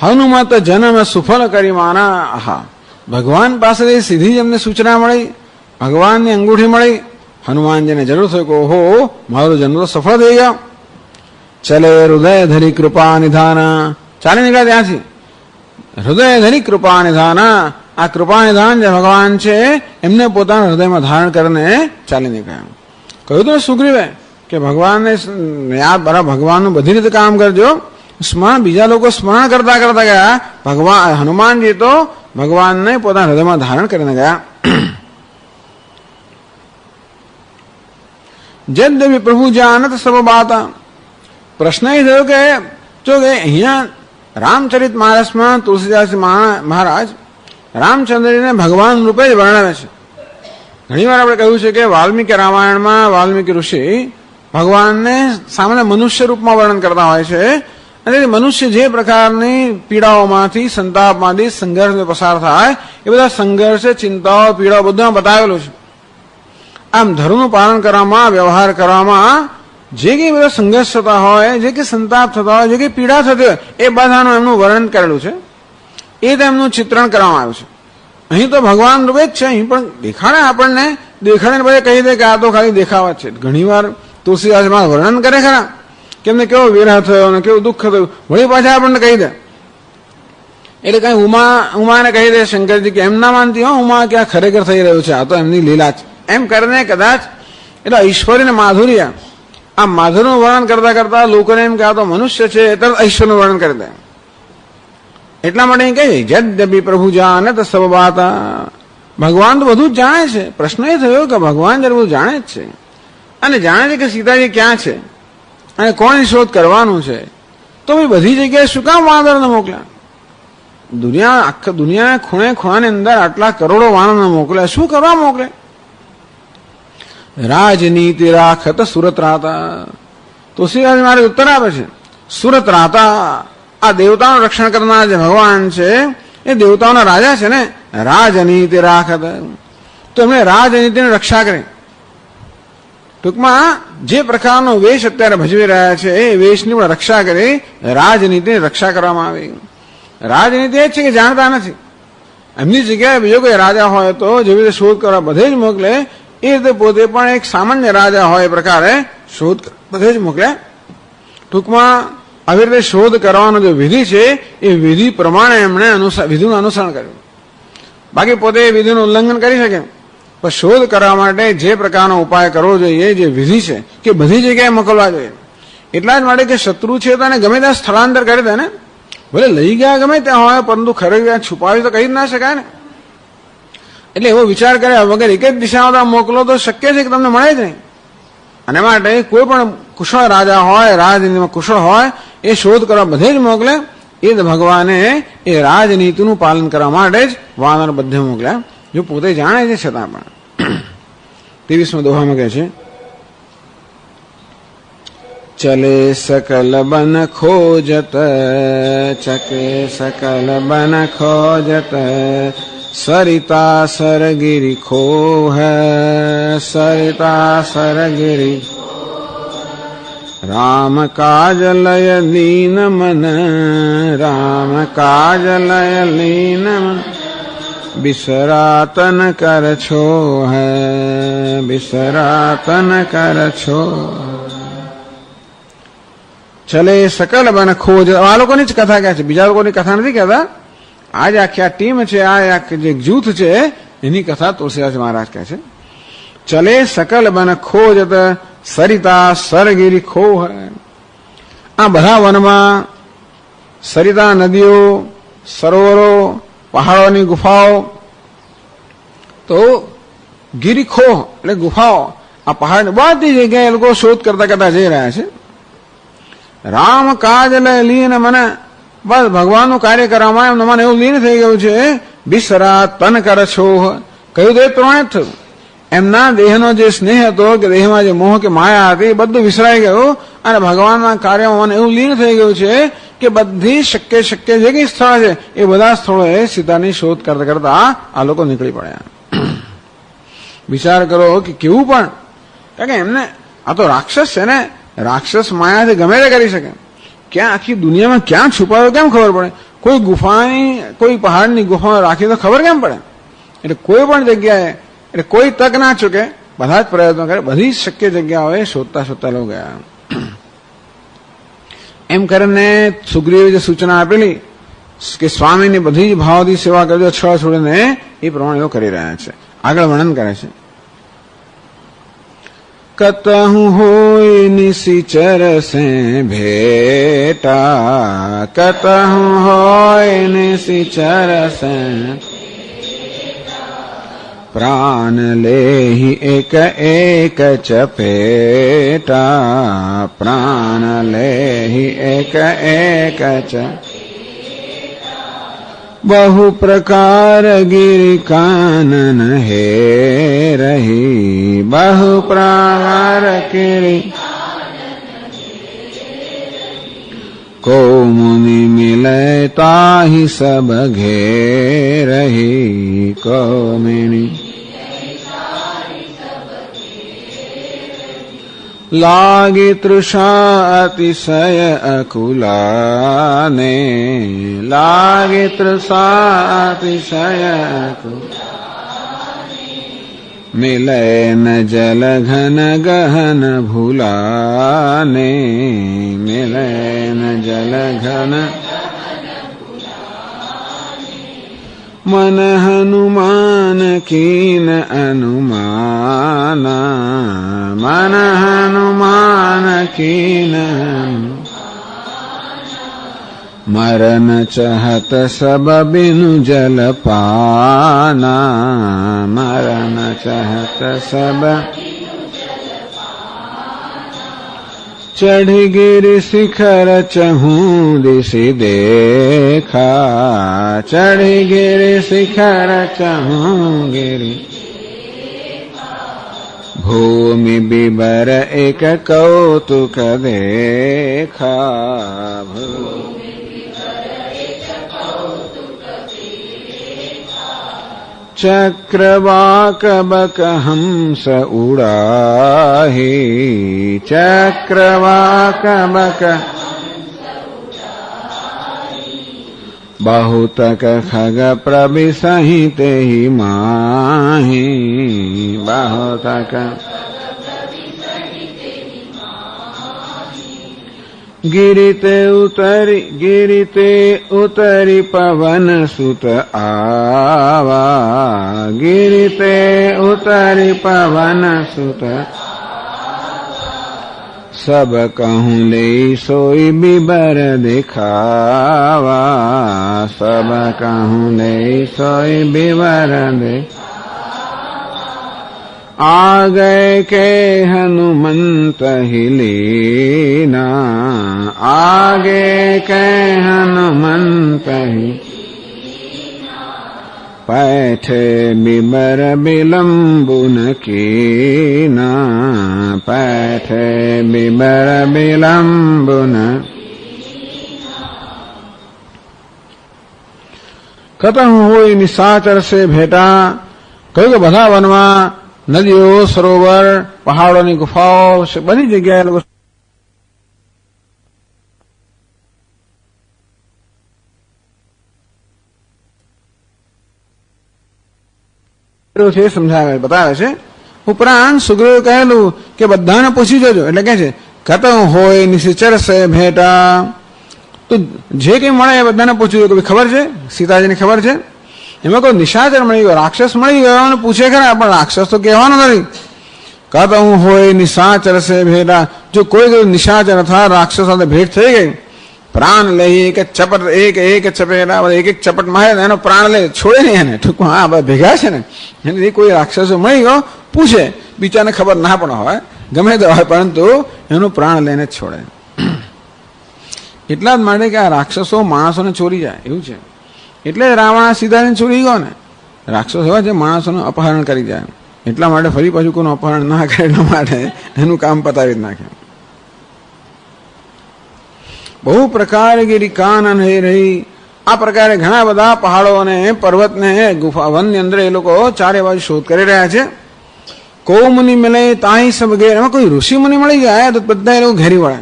હનુમત જન્મ સુફળ કરી માના. આહા, ભગવાન પાસેથી સીધી જ એમને સૂચના મળી, ભગવાનની અંગૂઠી મળી. હનુમાનજીને જરૂર થયું કે ઓહો મારો જન્મ તો સફળ થઈ ગયો. ચલે હૃદય ધરી કૃપા નિધાના. ચાલી નીકળ્યા ત્યાંથી. હૃદય ધરી કૃપા નિધાના, આ કૃપા નિધાન જે ભગવાન છે એમને પોતાના હૃદયમાં ધારણ કરીને ચાલી નીકળ્યા. કહ્યું તો સુગ્રીવે કે ભગવાનને યાદ બરાબર ભગવાનનું બધી રીતે કામ કરજો. સ્મરણ બીજા લોકો સ્મરણ કરતા કરતા ગયા, ભગવાન હનુમાનજી તો ભગવાનને પોતાના હૃદયમાં ધારણ કરીને ગયા. જદ્યપિ પ્રભુ જાનત સબ બાતા. પ્રશ્ન એ થયો કે જો કે અહીંયા રામચરિત માનસમાં તુલસીદાસ મહારાજ રામચંદ્રજીને ભગવાન રૂપે જ વર્ણવે છે. ઘણી વાર આપણે કહ્યું છે કે વાલ્મીકી રામાયણમાં વાલ્મીકી ઋષિ ભગવાનને સામાન્ય મનુષ્ય રૂપમાં વર્ણન કરતા હોય છે. અને મનુષ્ય જે પ્રકારની પીડાઓમાંથી સંતાપમાંથી સંઘર્ષ પસાર થાય એ બધા સંઘર્ષ ચિંતાઓ પીડાઓ બધું બતાવેલું છે. આમ ધર્મનું પાલન કરવામાં વ્યવહાર કરવામાં જે કંઈ બધા સંઘર્ષ થતા હોય, જે કંઈ સંતાપ થતા હોય, જે કંઈ પીડા થતી હોય એ બધાનું એમનું વર્ણન કરેલું છે. એ તો એમનું ચિત્રણ કરવામાં આવ્યું છે. અહીં તો ભગવાન રૂપે જ છે. અહીં પણ દેખાડે આપણને, દેખાડીને પછી કહી દે કે આ તો ખાલી દેખાવા છે. ઘણી વાર તુલસીદાસમાં વર્ણન કરે ખરા કે એમને કેવો વિરહ થયો અને કેવું દુઃખ થયું, વળી પાછા આપણને કહી દે. એટલે કઈ ઉમાને કહી દે શંકરજી કે એમ ના માનતી હો ઉમા કે આ ખરેખર થઈ રહ્યું છે, આ તો એમની લીલા છે એમ કરીને કદાચ એટલે ઐશ્વર્ય ને માધુર્ય આ માધુરનું વર્ણન કરતા કરતા લોકોને એમ કે આ તો મનુષ્ય છે તરત ઐશ્વર્યનું વર્ણન કરી દે. એટલા માટે કહે જદ્યપિ પ્રભુ જાનત સબ બાતા. ભગવાન તો બધું જ જાણે છે. પ્રશ્ન એ થયો કે ભગવાન જયારે બધું જાણે જ છે અને જાણે છે કે સીતાજી ક્યાં છે અને કોની શોધ કરવાનું છે, તો ભાઈ બધી જગ્યાએ શું કામ વાનરને મોકલ્યા? આખા દુનિયા ખૂણે ખૂણાની અંદર આટલા કરોડો વાનરને મોકલ્યા, શું કરવા મોકલે? રાજનીતિ રાખત સુરત રાતા. તુલસીદાસ મારે ઉત્તર આપે છે, સુરત રાતા આ દેવતાનું રક્ષણ કરનાર જે ભગવાન છે એ દેવતાઓના રાજા છે ને. રાજનીતિ રાખત તો એમણે રાજનીતિની રક્ષા કરી. ટૂંકમાં જે પ્રકારનો વેશ અત્યારે ભજવી રહ્યા છે એ વેશની પણ રક્ષા કરી, રાજનીતિની રક્ષા કરવામાં આવી. રાજનીતિ એ જ છે કે જાણતા નથી. એમની જગ્યાએ બીજો કોઈ રાજા હોય તો જેવી રીતે શોધ કરવા બધે જ મોકલે એ રીતે પોતે પણ એક સામાન્ય રાજા હોય એ પ્રકારે શોધ બધે જ મોકલે. ટૂંકમાં આવી રીતે શોધ કરવાનો જે વિધિ છે એ વિધિ પ્રમાણે એમણે વિધિનું અનુસરણ કર્યું. બાકી પોતે વિધિનું ઉલ્લંઘન કરી શકે, પણ શોધ કરવા માટે જે પ્રકારનો ઉપાય કરવો જોઈએ, જે વિધિ છે કે બધી જગ્યાએ મોકલવા જોઈએ. એટલા જ માટે કે શત્રુ છે તો એને ગમે ત્યાં સ્થળાંતર કરી દે ને. ભલે લઈ ગયા ગમે ત્યાં હોય પરંતુ ખરેખર છુપાવી તો કહી જ ના શકાય ને. એટલે એવો વિચાર કર્યા વગર એક જ દિશામાં મોકલો તો શક્ય છે કે તમને મળે જ નહીં. અને માટે કોઈ પણ કુશળ રાજા હોય, રાજનીતિમાં કુશળ હોય એ શોધ કરવા બધે જ મોકલે એ ભગવાને એ રાજનીતિનું પાલન કરવા માટે જ વાનર બધે મોકલ્યા, જો પોતે જાણે છે છતાં પણ. 23મા દોહામાં કહે છે, ચલે સકલ બન ખોજત, ચકે સકલ બન ખોજત, સરિતા સરગિરી ખોહ, સરિતા સરગિરી. રામ કાજ લય લીન મન, રામ કાજ લય લીન મન, બિસરાતન કર છો હે, બિસરાતન કર છો. ચલે સકલ બન ખોજ. આ લોકોની જ કથા કહે છે, બીજા લોકોની કથા નથી કહેતા. આજ આખી આ ટીમ છે, આ જે જૂથ છે એની કથા તુલસીદાસ મહારાજ કહે છે. ચલે સકલ બન ખોજત, સરિતા સરગિરી ખોહ. આ બધા વનમાં સરિતા નદીઓ, સરોવરો, પહાડોની ગુફાઓ, તો ગિરિખોહ એટલે ગુફાઓ, આ પહાડ બધી જગ્યાએ લોકો શોધ કરતા કરતા જઈ રહ્યા છે. રામ કાજ લીન મને, બસ ભગવાનનું કાર્ય કરવામાં એમ મને એવું લીન થઈ ગયું છે. બિસરા તન કર છો, કહ્યું તો એ પ્રમાણે થયું. એમના દેહનો જે સ્નેહ હતો કે દેહમાં જે મોહ કે માયા હતી એ બધું વિસરાઈ ગયું અને ભગવાનના કાર્યમાં મને એવું લીન થઈ ગયું છે કે બધી શક્ય જે કઈ સ્થળ છે એ બધા સ્થળોએ સીતાની શોધ કરતા કરતા આ લોકો નીકળી પડ્યા. વિચાર કરો કે કેવું પણ, કારણ કે એમને આ તો રાક્ષસ છે ને, રાક્ષસ માયાથી ગમે તે કરી શકે. ક્યાં આખી દુનિયામાં ક્યાં છુપાયો કેમ ખબર પડે? કોઈ ગુફાની, કોઈ પહાડની ગુફા રાખી તો ખબર કેમ પડે? એટલે કોઈ પણ જગ્યાએ, એટલે કોઈ તક ના ચૂકે, બધા જ પ્રયત્નો કરે, બધી શક્ય જગ્યાઓએ શોધતા શોધતા લોકો ગયા. એમ કરીને સુગ્રીવે જે સૂચના આપેલી કે સ્વામીની બધી જ ભાવથી સેવા કરજો છોડીને, એ પ્રમાણે એઓ કરી રહ્યા છે. આગળ વર્ણન કરે છે. કતહું હોય નિશિચર સે ભેટા, કતહું હોય નિશિચર સે, પ્રાણ લેહી એક એક ચપેટા, પ્રાણ લેહી એક એક ચ. બહુ પ્રકાર ગિરી કાનન હે રહી, બહુ પ્રકાર ગિરી. કો મુનિ મિલે તાહી સબ ઘે રહી, કો મુનિ લાગે તૃષા અતિશય અકુલાને, લાગે તૃષા અતિશય અકુલાને, મિલે ન જલ ઘન ગહન ભૂલાને, મિલે ન જલ ઘન. મન હનુમાન કીન અનુમાના, મન હનુમાન કીન. મરન ચહત સબ બિनु જલ પાના, મરન ચહત સબ. ચઢી ગિરી શિખર ચહું દિશી દેખા, ચઢી ગિરી શિખર ચહું ગિરી. ભૂમિ બિબર એક કૌતુક દેખા, ચક્રવાક બક હંસ ઉડાહી, ચક્રવાક બક. बहुतक खग प्रविसहिते ही माही, बहुतक गिरिते उतरी पवन सुत आवा, गिरिते उतरी पवन सुत. सब कहूँ ले सोई बिबर दिखावा, सब कहूँ ले सोई बिबर दे. आ गए के हनुमंत ही लीना, आगे के हनुमंत ही पैठे बिबर बिलम्बुन कीना, पैठे बिबर बिलम्बुन। કતં હોય નિશાચર સે ભેટા, કહ્યું કે બધા વનમાં નદીઓ, સરોવર, પહાડોની ગુફાઓ બધી જગ્યાએ લોકો છે સમજાવે બતાવે છે. ઉપરાંત સુગ્રીવે કહેલું કે બધાને પૂછી જોજો, એટલે કે છે કતં હોય નિશાચર સે ભેટા, તો જે કંઈ મળે એ બધાને પૂછ્યું કે ખબર છે, સીતાજીને ખબર છે. એમાં કોઈ નિશાચર મળી ગયો, રાક્ષસ મળી ગયો અને પૂછે ખરા, પણ રાક્ષસ તો કહેવાનો નથી. કતં હોય નિશાચર સે ભેટા, જો કોઈ નિશાચર અથવા રાક્ષસ સાથે ભેટ થઈ ગઈ, પ્રાણ લઈ એક ચપટ, એક ચપેટા, એક ચપટ મારે એનો પ્રાણ લે, છોડે નહીં એને. ટૂંકમાં હા બધા ભેગા છે ને, એનાથી કોઈ રાક્ષસો મળી ગયો પૂછે, બીજાને ખબર ના પણ હોય, ગમે તે હોય, પરંતુ એનું પ્રાણ લઈને જ છોડે. એટલા જ માટે કે આ રાક્ષસો માણસોને ચોરી જાય એવું છે. એટલે રાવણ સીતાજીને ચોરી ગયો ને. રાક્ષસો એવા છે માણસોનું અપહરણ કરી જાય, એટલા માટે ફરી પાછું કોઈનું અપહરણ ના કરે, એટલા માટે એનું કામ પતાવી જ નાખે. બહુ પ્રકાર ગીરી કાનન હે રહી, આ પ્રકારે ઘણા બધા પહાડો અને પર્વતને ગુફા વનની અંદર એ લોકો ચારે બાજુ શોધ કરી રહ્યા છે. કો મુનિ મળે તાહી સબ ઘેર, એમાં કોઈ ઋષિ મુનિ મળી જાય તો બધા એ લોકો ઘેરી વળે.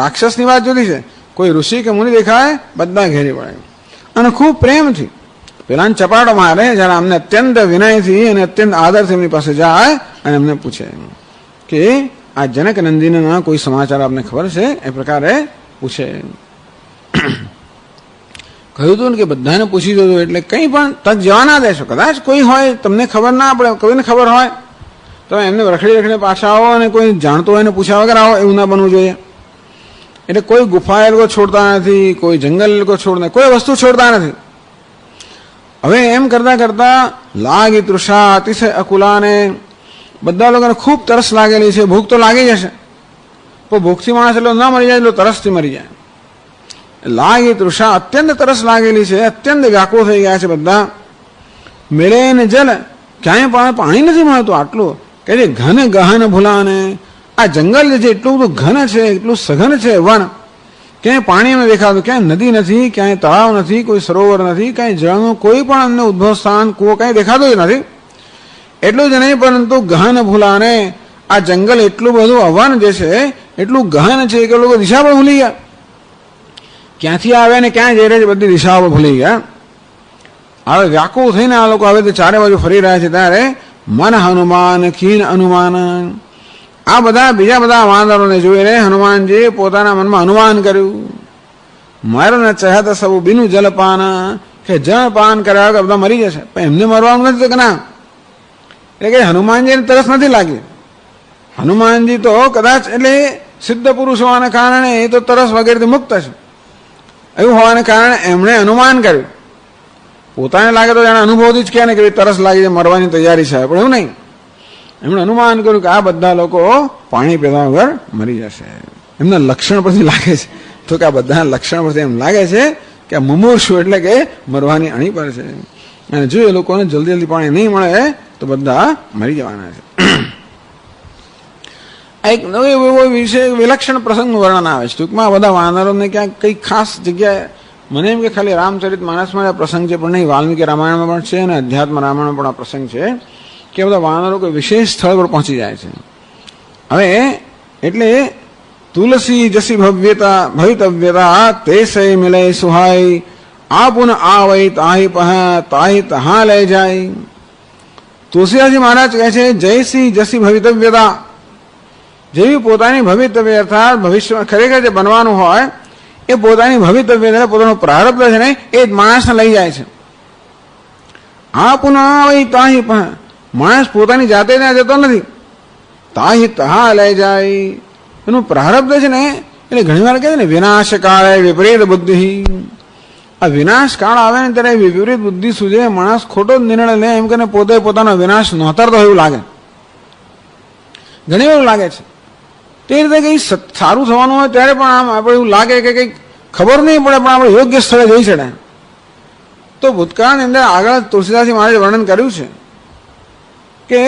રાક્ષસની વાત જુદી છે, કોઈ ઋષિ કે મુનિ દેખાય બધા ઘેરી વળે અને ખૂબ પ્રેમથી પેલાને ચપાટો મારે. જયારે અમને અત્યંત વિનયથી અને અત્યંત આદરથી એમની પાસે જાય અને એમને પૂછે કે આ જનક નંદીના કોઈ સમાચાર આપને ખબર છે, એ પ્રકારે પૂછે. કહ્યું હતું ને કે બધાને પૂછી દો, એટલે કંઈ પણ તક જવા ના દેશો. કદાચ કોઈ હોય તમને ખબર ના પડે, કોઈને ખબર હોય તો એમને રખડી રખડી પાછા આવો અને કોઈ જાણતો હોય એને પૂછ્યા વગર આવો, એવું ના બનવું જોઈએ. એટલે કોઈ ગુફા એ લોકો છોડતા નથી, કોઈ જંગલ એ લોકો છોડતા, કોઈ વસ્તુ છોડતા નથી. હવે એમ કરતા કરતા લાગી તૃષા અતિશય અકુલાને, બધા લોકોને ખૂબ તરસ લાગેલી છે, ભૂખ તો લાગી જશે, પણ ભૂખથી માણસ એટલો ન મરી જાય એટલો તરસથી મરી જાય. લાગી તૃષા, અત્યંત તરસ લાગેલી છે, અત્યંત વ્યાકુળ થઈ ગયા છે બધા. મેળે ને જલ, ક્યાંય પણ પાણી નથી મળતું. આટલું કે છે ઘન ગહન ભૂલાને, આ જંગલ જે છે એટલું બધું ઘન છે, એટલું સઘન છે વન, ક્યાંય પાણી એમને દેખાતું, ક્યાંય નદી નથી, ક્યાંય તળાવ નથી, કોઈ સરોવર નથી, ક્યાંય જળનું કોઈ પણ અમને ઉદ્ભવ સ્થાન, કૂવો કાંઈ દેખાતું જ નથી. એટલું જ નહીં, પરંતુ ગહન ભૂલાને, આ જંગલ એટલું બધું અવન જે છે એટલું ગહન છે કે લોકો દિશા પણ ભૂલી ગયા. ક્યાંથી આવે ને ક્યાં જઈ રહ્યા છે બધી દિશાઓ ભૂલી ગયા. હવે વ્યાકુળ થઈને આ લોકો હવે ચારે બાજુ ફરી રહ્યા છે. ત્યારે મન હનુમાન ખીન અનુમાન, આ બધા બીજા બધા વાનરોને જોઈને હનુમાનજી પોતાના મનમાં અનુમાન કર્યું. મરણ ચહત સૌ બીનું જલપાન, કે જળપાન કર્યા વગર બધા મરી જશે, પણ એમને મરવાનું નથી કે ના. એટલે કે હનુમાનજીને તરસ નથી લાગી. હનુમાનજી તો કદાચ એટલે સિદ્ધ પુરુષ હોવાને કારણે એ તો તરસ વગેરેથી મુક્ત છે. એવું હોવાને કારણે એમણે અનુમાન કર્યું. પોતાને લાગે તો જાણે અનુભવથી જ કહે ને કે તરસ લાગી છે, મરવાની તૈયારી છે, પણ એવું નહીં. એમણે અનુમાન કર્યું કે આ બધા લોકો પાણી પીધા વગર મરી જશે. એમના લક્ષણ પરથી લાગે છે, તો કે આ બધા લક્ષણ પરથી એમ લાગે છે કે આ મુમૂર્ષુ એટલે કે મરવાની અણી પર છે, અને જો એ લોકોને જલ્દી જલ્દી પાણી નહીં મળે તો બધા મરી જવાના છે. એક નવો વિષય વિલક્ષણ પ્રસંગનું વર્ણન આવે છે. ટૂંકમાં બધા વાનરોને ક્યાંક કઈ ખાસ જગ્યાએ, મને એમ કે ખાલી રામચરિત માનસમાં આ પ્રસંગ છે, પણ નહીં, વાલ્મીકી રામાયણમાં પણ છે અને અધ્યાત્મ રામાયણમાં પણ આ પ્રસંગ છે કે બધા વાનરો કોઈ વિશેષ સ્થળ પર પહોંચી જાય છે. હવે એટલે તુલસી જસી ભવિતવ્યતા તે સે મિલે સુહાઈ, આપુન આવઈ તાહી પહ તાહી તહા લઈ જાય. તુલસીદાસજી મહારાજ કહે છે જયસી જસી ભવિતવ્યતા, જેવી પોતાની ભવિતવ્ય અર્થાત ભવિષ્ય ખરેખર જે બનવાનું હોય એ પોતાની ભવિતવ્ય પોતાનો પ્રારબ્ધ છે ને એ જ માણસને લઈ જાય છે. આપુન આવઈ તાહી પહ, માણસ પોતાની જાતે ત્યાં જતો નથી, તાહી તહા લઈ જાય. એનું પ્રારબ્ધ છે ને એટલે ઘણી વાર કહે છે ને વિનાશ કાળે વિપરીત બુદ્ધિ. આ વિનાશ કાળ આવે ને ત્યારે વિપરીત બુદ્ધિ સૂજે, માણસ ખોટો જ નિર્ણય લે, એમ કરીને પોતે પોતાનો વિનાશ નોતરતો એવું લાગે. ઘણી વાર લાગે છે. તે રીતે કંઈ સારું થવાનું હોય ત્યારે પણ આમ આપણે એવું લાગે કે કંઈક ખબર નહીં પડે પણ આપણે યોગ્ય સ્થળે જઈ ચડે. તો ભૂતકાળની અંદર આગળ તુલસીદાસજી મહારાજે વર્ણન કર્યું છે કે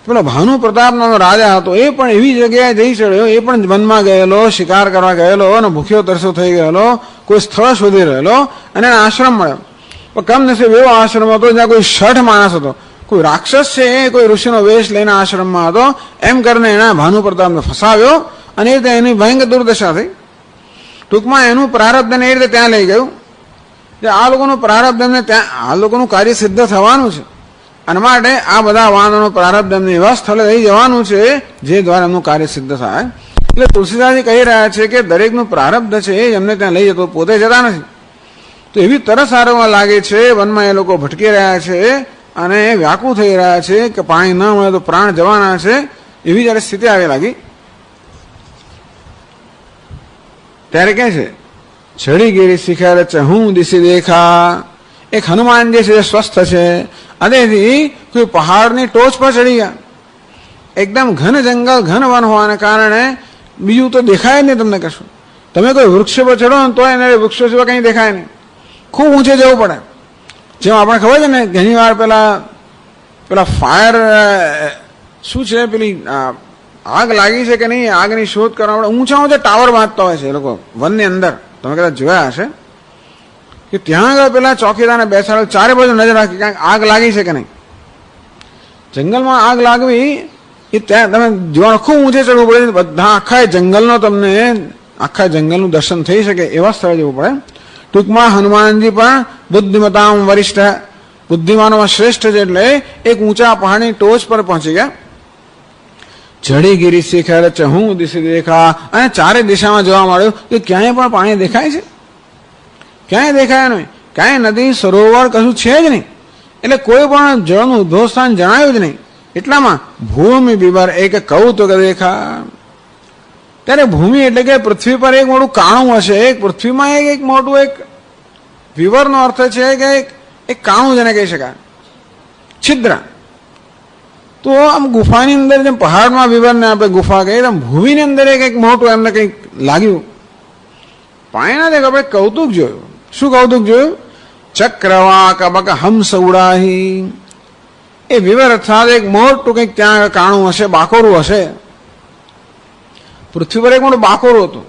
પેલો ભાનુ પ્રતાપ નામનો રાજા હતો, એ પણ એવી જગ્યાએ જઈ ચડ્યો, એ પણ વનમાં ગયેલો, શિકાર કરવા ગયેલો અને ભૂખ્યો તરસો થઈ ગયેલો, કોઈ સ્થળ શોધી રહેલો અને એને આશ્રમ મળ્યો. પણ કમનસીબ એવો આશ્રમ હતો જ્યાં કોઈ શઠ માણસ હતો, કોઈ રાક્ષસ છે એ કોઈ ઋષિનો વેશ લઈને આશ્રમમાં હતો. એમ કરીને એના ભાનુ પ્રતાપને ફસાવ્યો અને એ રીતે એની ભયંકર દુર્દશા થઈ. ટૂંકમાં એનું પ્રારબ્ધને એ રીતે ત્યાં લઈ ગયું કે આ લોકોનું પ્રારબ્ધ એમને ત્યાં આ લોકોનું કાર્ય સિદ્ધ થવાનું છે અને માટે આ બધા વાનરનો પ્રારબ્ધ એમને એવા સ્થળે લઈ જવાનું છે જે દ્વારા એમનું કાર્ય સિદ્ધ થાય. એટલે તુલસીદાસજી કહી રહ્યા છે કે દરેકનું પ્રારબ્ધ છે એ એમને ત્યાં લઈ જતો, પોતે જતા નથી. તો એવી તરસ આરવવા લાગે છે, વનમાં એ લોકો ભટકી રહ્યા છે અને વ્યાકુળ થઈ રહ્યા છે કે પાણી ન મળે તો પ્રાણ જવાના છે. એવી જયારે સ્થિતિ આવી લાગી ત્યારે કે છે ચડી ગીરી શિખર ચહું દિશી દેખા. એક હનુમાન જે છે સ્વસ્થ છે અને કોઈ પહાડની ટોચ પર ચડી ગયા. એકદમ ઘન જંગલ ઘન વન હોવાને કારણે બીજું તો દેખાય નહીં તમને કશું. તમે કોઈ વૃક્ષ પર ચડો ને તો એને વૃક્ષો સિવાય કંઈ દેખાય નહીં, ખૂબ ઊંચે જવું પડે. જેમ આપણે ખબર છે ને ઘણી વાર પેલા ફાયર શું છે, પેલી આગ લાગી છે કે નહીં આગની શોધ કરવા માટે ઊંચા ઊંચા ટાવર બાંધતા હોય છે એ લોકો વનની અંદર. તમે કદાચ જોયા હશે કે ત્યાં આગળ પેલા ચોકીદારને બેસાડો, ચારે બાજુ નજર રાખી ક્યાંક આગ લાગી છે કે નહીં. જંગલમાં આગ લાગવી એ ત્યાં તમે જોવાનું ખૂબ ઊંચે ચડવું પડે. બધા આખા જંગલનો તમને આખા જંગલનું દર્શન થઈ શકે એવા સ્થળે જવું પડે. ટૂંકમાં હનુમાનજી પણ બુદ્ધિમતામ વરિષ્ઠ, બુદ્ધિમાનોમાં શ્રેષ્ઠ છે એટલે એક ઊંચા પહાડની ટોચ પર પહોંચી ગયા. ચડી ગીરી શિખર ચહું દિશી દેખા. અને ચારે દિશામાં જોવા મળ્યું કે ક્યાંય પણ પાણી દેખાય છે, ક્યાંય દેખાય નહીં, ક્યાંય નદી સરોવર કશું છે જ નહીં. એટલે કોઈ પણ જળનું ઉદ્ભવ સ્થાન જણાયું જ નહીં. એટલામાં ભૂમિ બિબર એક કૌતુક દેખા. ત્યારે ભૂમિ એટલે કે પૃથ્વી પર એક મોટું કાણું હશે. એક પૃથ્વીમાં એક મોટું એક વિવરનો અર્થ છે કે એક કાણું જેને કહી શકાય, છિદ્ર. તો આમ ગુફાની અંદર જેમ પહાડમાં વિવરને આપણે ગુફા કહીએ તેમ ભૂમિની અંદર એક મોટું એમને કંઈક લાગ્યું. પાણીના દેખ આપણે કૌતુક જોયું. શું કૌતુક જોયું? ચક્રવાક અબક હંસ ઉડાહી. એ વિવર અર્થાત એક મોટું કંઈક ત્યાં કાણું હશે, બાકોરું હશે. પૃથ્વી પર એક મોટું બાકોરું હતું.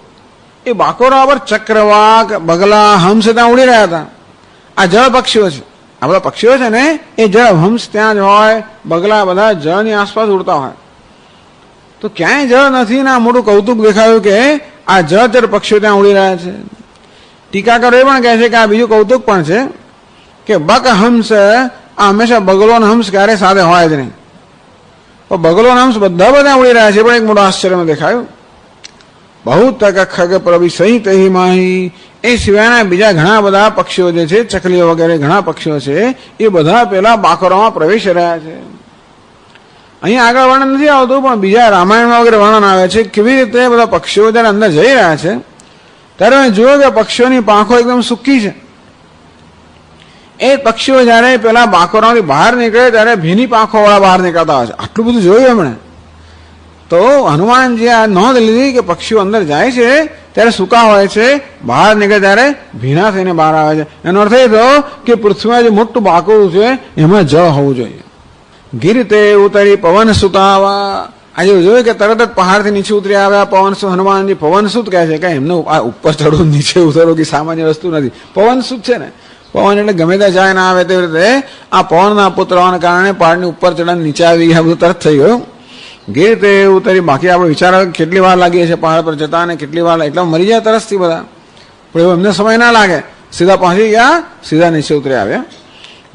એ બાકોરા પર ચક્રવાક, બગલા, હંસ ત્યાં ઉડી રહ્યા હતા. આ જળ પક્ષીઓ છે, આ બધા પક્ષીઓ છે ને એ જળ હંસ ત્યાં જ હોય, બગલા બધા જળની આસપાસ ઉડતા હોય. તો ક્યાંય જળ નથી ને આ મોટું કૌતુક દેખાયું કે આ જળચર પક્ષીઓ ત્યાં ઉડી રહ્યા છે. ટીકાકારો એ પણ કહે છે કે આ બીજું કૌતુક પણ છે કે બક હંસ, આ હંમેશા બગલો અને હંસ ક્યારે સાથે હોય જ નહીં. પણ બગલો અને હંસ બધા ઉડી રહ્યા છે પણ એક મોટું આશ્ચર્ય દેખાયું. બહુ તક ખગ પ્રભુ સહિત માહી. એ સિવાયના બીજા ઘણા બધા પક્ષીઓ જે છે, ચકલીઓ વગેરે ઘણા પક્ષીઓ છે, એ બધા પેલા બાકોરામાં પ્રવેશી રહ્યા છે. અહીંયા આગળ વર્ણન નથી આવતું પણ બીજા રામાયણમાં વગેરે વર્ણન આવે છે કેવી રીતે બધા પક્ષીઓ જયારે અંદર જઈ રહ્યા છે ત્યારે મેં જોયું કે પક્ષીઓની પાંખો એકદમ સૂકી છે. એ પક્ષીઓ જયારે પેલા બાકોરામાંથી બહાર નીકળે ત્યારે ભીની પાંખો વાળા બહાર નીકળતા હોય છે. આટલું બધું જોયું એમણે. તો હનુમાનજી આ નોંધ લીધી કે પક્ષીઓ અંદર જાય છે ત્યારે સૂકા હોય છે, બહાર નીકળે ત્યારે ભીના થઈને બહાર આવે છે. એનો અર્થ એ થયો કે પૃથ્વીમાં જે મોટું બાકોરું છે એમાં જળ હોવું જોઈએ. ગીરતે ઉતરી પવન સુતાવા. આજે જોયું કે તરત જ પહાડથી નીચે ઉતરી આવ્યા પવનસુત. હનુમાનજી પવનસુત કહે છે કે એમને આ ઉપર ચડવું નીચે ઉતરવું કે સામાન્ય વસ્તુ નથી. પવનસુત છે ને, પવન એટલે ગમે ત્યાં જાય ના આવે તેવી રીતે આ પવનના પુત્ર હોવાના કારણે પહાડની ઉપર ચડ્યા નીચે આવી ગયા, બધું તરત થઈ ગયું. ગીર તે ઉતરી. બાકી આપણે વિચાર કેટલી વાર લાગી છે પહાડ પર જતા અને કેટલી વાર એટલા મરી જાય તરસથી બધા, પણ એવું એમને સમય ના લાગે. સીધા પહોંચી ગયા, સીધા નીચે ઉતરી આવ્યા.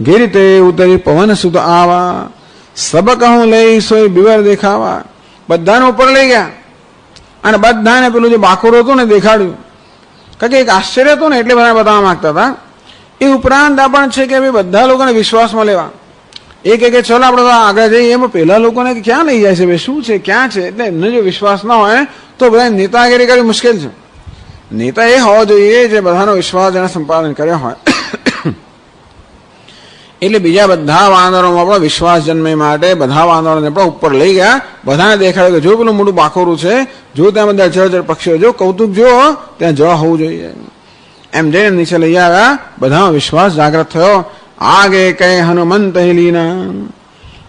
ગીર તે ઉતરી પવન સુત આવા. સબ કહું લઈ સોય બિવર દેખાવા. બધાને ઉપર લઈ ગયા અને બધાને પેલું જે બાકોર હતું ને દેખાડ્યું. કારણ કે એક આશ્ચર્ય હતું ને એટલે બધા બતાવવા માંગતા હતા. એ ઉપરાંત આ પણ છે કે બધા લોકોને વિશ્વાસમાં લેવા. એક કે ચલો આપણે આગળ જઈએ, એમાં પેલા લોકોને ક્યાં લઈ જાય છે, શું છે, ક્યાં છે. એટલે એમને જો વિશ્વાસ ના હોય તો બધા નેતાગીરી કરવી મુશ્કેલ છે. નેતા એ હોવો જોઈએ જે બધાનો વિશ્વાસ જેને સંપાદન કર્યો હોય. એટલે બીજા બધા વાનરોમાં પણ વિશ્વાસ જન્મે માટે બધા વાનરોને પણ ઉપર લઈ ગયા. બધાને દેખાડ્યું કે જો પેલું મોટું બાકોરું છે, જો ત્યાં બધા જળ પક્ષીઓ, જો કૌતુક જો ત્યાં જળ હોવું જોઈએ. એમ જઈને નીચે લઈ આવ્યા. બધામાં વિશ્વાસ જાગૃત થયો. આગે કઈ હનુમંત લીના.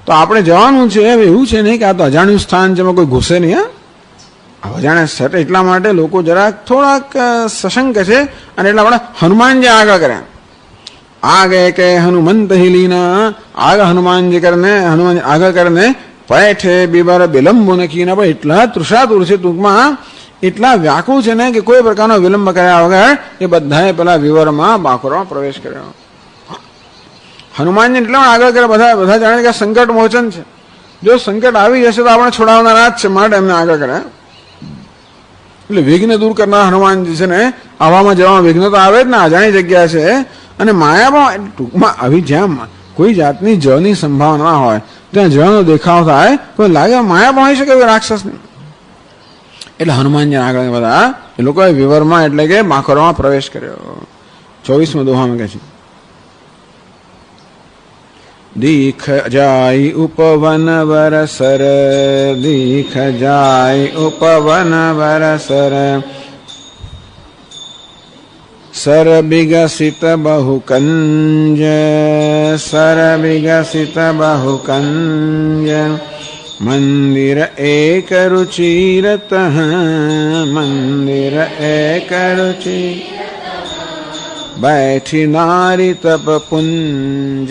તો આપણે જવાનું છે. હવે એવું છે નહીં કે આ તો અજાણ્યું સ્થાન છે, એમાં કોઈ ઘૂસે નહીં. અજાણ્યા છે એટલા માટે લોકો જરાક થોડાક સશંક છે, અને એટલા માટે હનુમાનજી આગળ કર્યા. आगे के हनुमंत ही लीना. आगे हनुमान जी करने, हनुमान आगे करने पैठे बिबर विलंब न कीना. પણ એટલા તૃષાતુર છે, ટૂંકમાં એટલા વ્યાકુળ છે ને કે કોઈ પ્રકારનો વિલંબ કર્યા વગર એ બધાએ પેલા વિવરમાં બાકોરમાં પ્રવેશ કર્યો. હનુમાનજી એટલા આગળ કરે. બધા જાણે કે સંકટ મોચન છે. જો સંકટ આવી જશે તો આપણે છોડાવનારા જ છે, માટે એમને આગળ કર્યા. એટલે વિઘ્ન દૂર કરનાર હનુમાનજી છે ને, આવામાં જવામાં વિઘ્ન તો આવે જ ને. અજાણી જગ્યા છે અને માયામાં ટૂંકમાં આવી જ્યાં કોઈ જાતની જળની સંભાવના હોય ત્યાં જળનો દેખાવ થાય, કોઈ લાગે માયામાં હોઈ શકે રાક્ષસની. એટલે હનુમાનજી આગળ બધા એ લોકોએ વિવરમાં એટલે કે બાકોરમાં પ્રવેશ કર્યો. 24મો દોહામાં કહે છે, દીખ જાય ઉપવન વરસર. દીખ જાય ઉપવન વરસર. सर विगसित बहुकंज. सर विगसित बहुकंज. मंदिर एक रुचिरत. मंदिर एक रुचि. बैठी नारी तप पुंज.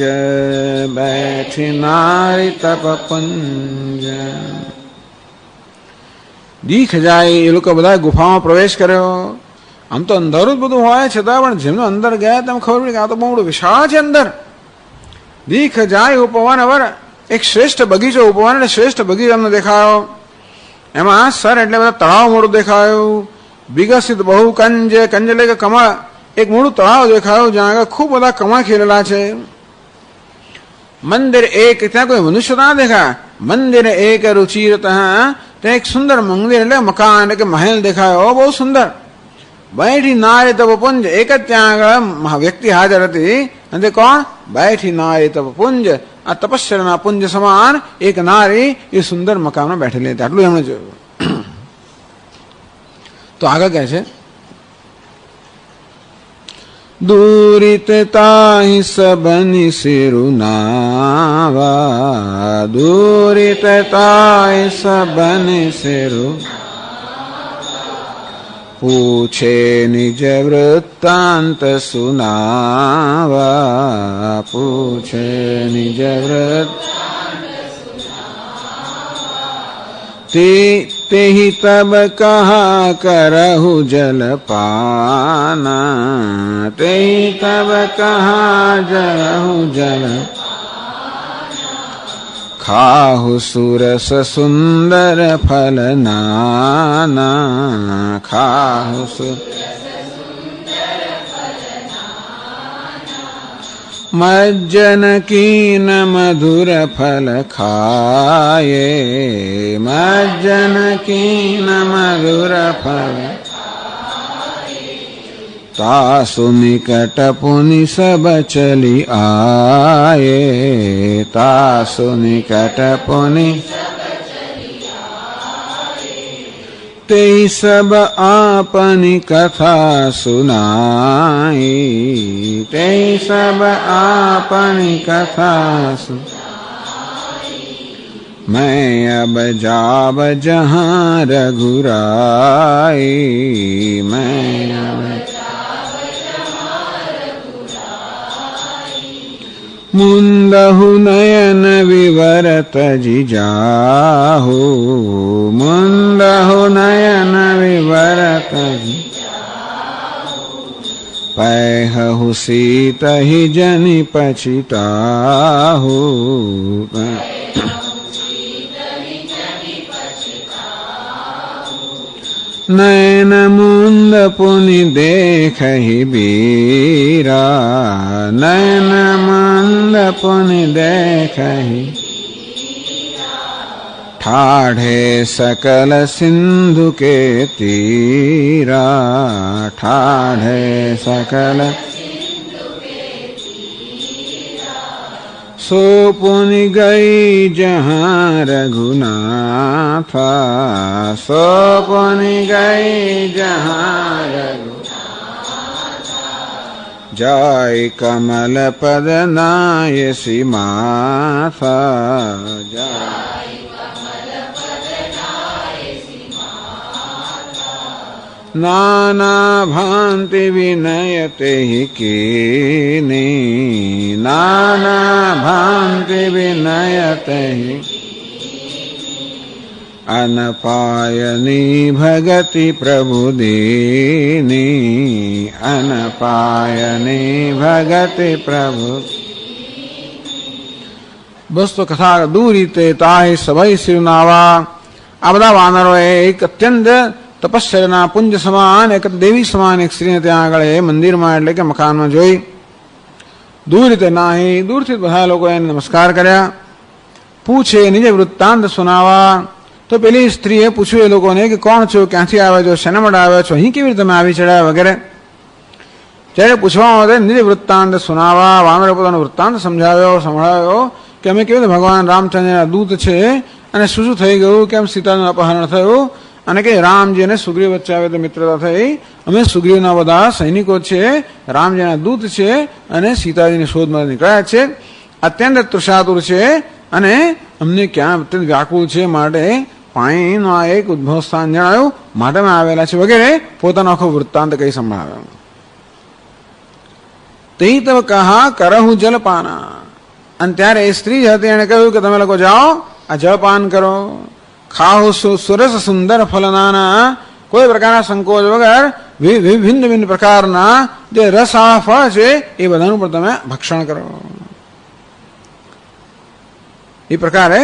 बैठी नारी तप पुंज. દીખ જાય એ લોકો બધા ગુફામાં પ્રવેશ કર્યો. આમ તો અંધારું જ બધું હોય, છતાં પણ જેમને અંદર ગયા તેમ ખબર પડી કે આ તો બહુ મોટું વિશાળ છે અંદર. દીખ જાય ઉપવન અવર. એક શ્રેષ્ઠ બગીચો, ઉપવન એટલે શ્રેષ્ઠ બગીચો અમને દેખાયો. એમાં સર એટલે બધા તળાવ મોટું દેખાયું. વિકસિત બહુ કંજ. કંજ એટલે કે કમળ. એક મોટું તળાવ દેખાયું જ્યાં આગળ ખૂબ બધા કમળ ખીલેલા છે. મંદિર એક. ત્યાં કોઈ મનુષ્ય ના દેખાય. મંદિર એક રુચિરત. ત્યાં એક સુંદર મંદિર એટલે મકાન એટલે કે મહેલ દેખાયો, બહુ સુંદર. बैठी नारी तप पुंज. एक જ ત્યાં આગળ વ્યક્તિ હાજર હતી, અને તે કોણ? बैठी नारी तप पुंज. આ તપસ્યાના પુંજ સમાન એક નારી એ સુંદર મકાનમાં બેઠેલી હતી. આટલું એમણે જોયું. તો આગળ કહે છે, दूरित ताहि सबनि सिरुनावा. दूरित ताहि सबनि सिरु. पूछे निज वृत्तांत सुनावा. पूछे निज वृत्तांत. ते ही तब कहा करहु जलपाना. ते ही तब कहा जरहु जल. खाहु सुरस सुंदर फल नाना. खाहु मज्जन कीन मधुर फल खाए. मज्जन कीन मधुर फल. तासु निकट पुनि सब चली आए. तासु निकट पुनि ते सब आपनी कथा सुनाई. ते सब आपनी कथा सुनाई. मैं अब जाब जहाँ रघुराई. मैं अब मुंदहु नयन विवरत जिजाहु. मुंदहु नयन विवरत जिजाहु. पैहु सीत ही जनि पछिताहु. नयन मुंद पुनि देखहि बीरा. नयन मुंद पुनि देखहि. ठाढ़े सकल सिंधु के तीरा. ठाढ़े सकल सो पुनि गई जहाँ रघुनाथा, सो पुनि गई जहाँ रघुनाथा, जाय कमल पद नायसी माथा, जाय नाना भांति विनयते ही कीनी, नाना भांति विनयते ही अनपायनी भगति प्रभु दीनी, अनपायनी भगति प्रभु। बस तो कथा दूरी ते ताहि सभई सिरनावा। આ બધા વાનરોએ એક અત્યંત તપશ્ચર્યાના પુંજ સમાન એક દેવી સમાન એક સ્ત્રીને ત્યાં આગળ એ મંદિરમાં એટલે કે મકાનમાં જોઈ. દૂર રીતે નાહી, દૂરથી બધા લોકો એને નમસ્કાર કર્યા. પૂછે નિજ વૃત્તાંત સુનાવા. તો પેલી સ્ત્રીએ પૂછ્યું એ લોકોને કે કોણ છો, ક્યાંથી આવે છો, શેના માટે આવ્યા છો, અહીં કેવી રીતે તમે આવી ચડ્યા વગેરે. જ્યારે પૂછવામાં આવે નિજ વૃત્તાંત સુનાવા, વાનરે પોતાનો વૃત્તાંત સમજાવ્યો, સંભળાવ્યો કે અમે કેવી રીતે ભગવાન રામચંદ્રના દૂત છે અને શું શું થઈ ગયું, કેમ સીતાનું અપહરણ થયું અને કે રામજી અને સુગ્રીવ વચ્ચે આવે તો મિત્રતા થઈ. અમે સુગ્રીવના બધા સૈનિકો છે, રામજીના દૂત છે અને સીતાજીની શોધમાં નીકળ્યા છે. અત્યંત તૃષાતુર છે અને અમને ક્યાં અત્યંત વ્યાકુળ છે, માટે પાણીનો આ એક ઉદ્ભવ સ્થાન જણાવ્યું, માટે અમે આવેલા છે વગેરે પોતાનો આખો વૃત્તાંત કઈ સંભળાવ્યો. તે તવ કહા કરહું જલપાના. અને ત્યારે એ સ્ત્રી હતી, એને કહ્યું કે તમે લોકો જાઓ આ જળપાન કરો, ખાઓ સુરસ સુંદર ફલનાના, કોઈ પ્રકારના સંકોચ વગર ભિન્ન ભિન્ન પ્રકારના જે રસવાળા ફળ છે એ બધાનું પણ તમે ભક્ષણ કરો. એ પ્રકારે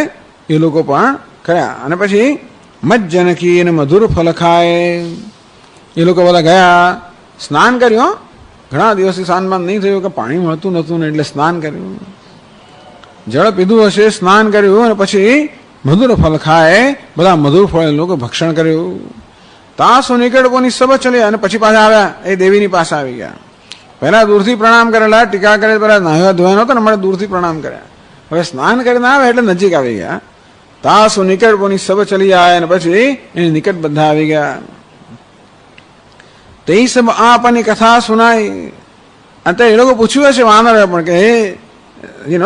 એ લોકો પણ કર્યા. અને પછી મજ્જનકી અને મધુર ફલ ખાય. એ લોકો બધા ગયા, સ્નાન કર્યું. ઘણા દિવસથી સ્નાનમાં નહીં થયું કે પાણી મળતું નહોતું ને એટલે સ્નાન કર્યું, જળ પીધું હશે, સ્નાન કર્યું અને પછી મધુર ફલ ખાય, બધા મધુર ફળ લોકો ભક્ષણ કર્યું. તાસો નિકટપોની સબ ચલે. અને પછી પાછા આવ્યા, એ દેવીની પાસે આવી ગયા. પહેલા દૂરથી પ્રણામ કરેલા, ટીકા કરે, પહેલા નાહ્યા ધોયા નહોતા ને મળે દૂરથી પ્રણામ કર્યા. હવે સ્નાન કરીને આવે એટલે નજીક આવી ગયા. તાસો નિકટપોની સબ ચલી જાય અને પછી એની નિકટ બધા આવી ગયા. તે સબ આપની કથા સુનાઈ. અત્યારે એ લોકો પૂછ્યું હશે વાનરે પણ કે હે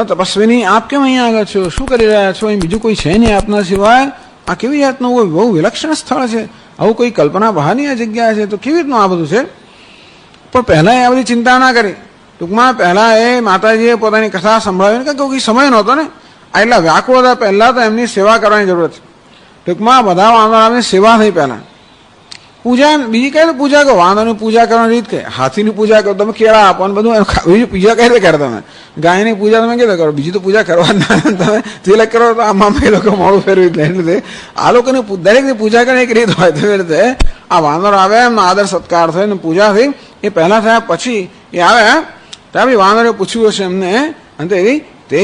તપસ્વીની, આપ કેમ અહીંયા આગળ છો, શું કરી રહ્યા છો, અહીં બીજું કોઈ છે નહીં આપના સિવાય, આ કેવી જાતનું બહુ વિલક્ષણ સ્થળ છે, આવું કોઈ કલ્પના બહારની આ જગ્યા છે, તો કેવી રીતનું આ બધું છે. પણ પહેલા એ આ બધી ચિંતા ના કરી. ટૂંકમાં પહેલા એ માતાજીએ પોતાની કથા સંભળાવી કે કોઈ સમય નહોતો ને, આ એટલા વ્યાકુળ હતા. પહેલા તો એમની સેવા કરવાની જરૂર છે. ટૂંકમાં બધા વાંદરાની સેવા થઈ. પહેલા પૂજા, બીજી કઈ રીતે પૂજા કરો, વાંદરાની પૂજા કરવાની રીત કે હાથીની પૂજા કરો, તમે કેળા આપો ને બધું, બીજી પૂજા કઈ રીતે કરો તમે, ગાયની પૂજા તમે કેવી રીતે કરો, બીજી તો પૂજા કરવા ના, તમે તિલક કરો તો આમાં એ લોકો મોડું ફેરવી દે. એટલે આ લોકોની દરેકની પૂજા કરવાની એક રીત હોય. તેવી રીતે આ વાંદરો આવે, એમનો આદર સત્કાર થયો ને પૂજા થઈ. એ પહેલા થયા પછી એ આવ્યા ત્યાં બી વાંદરે પૂછ્યું હશે એમને, અને તે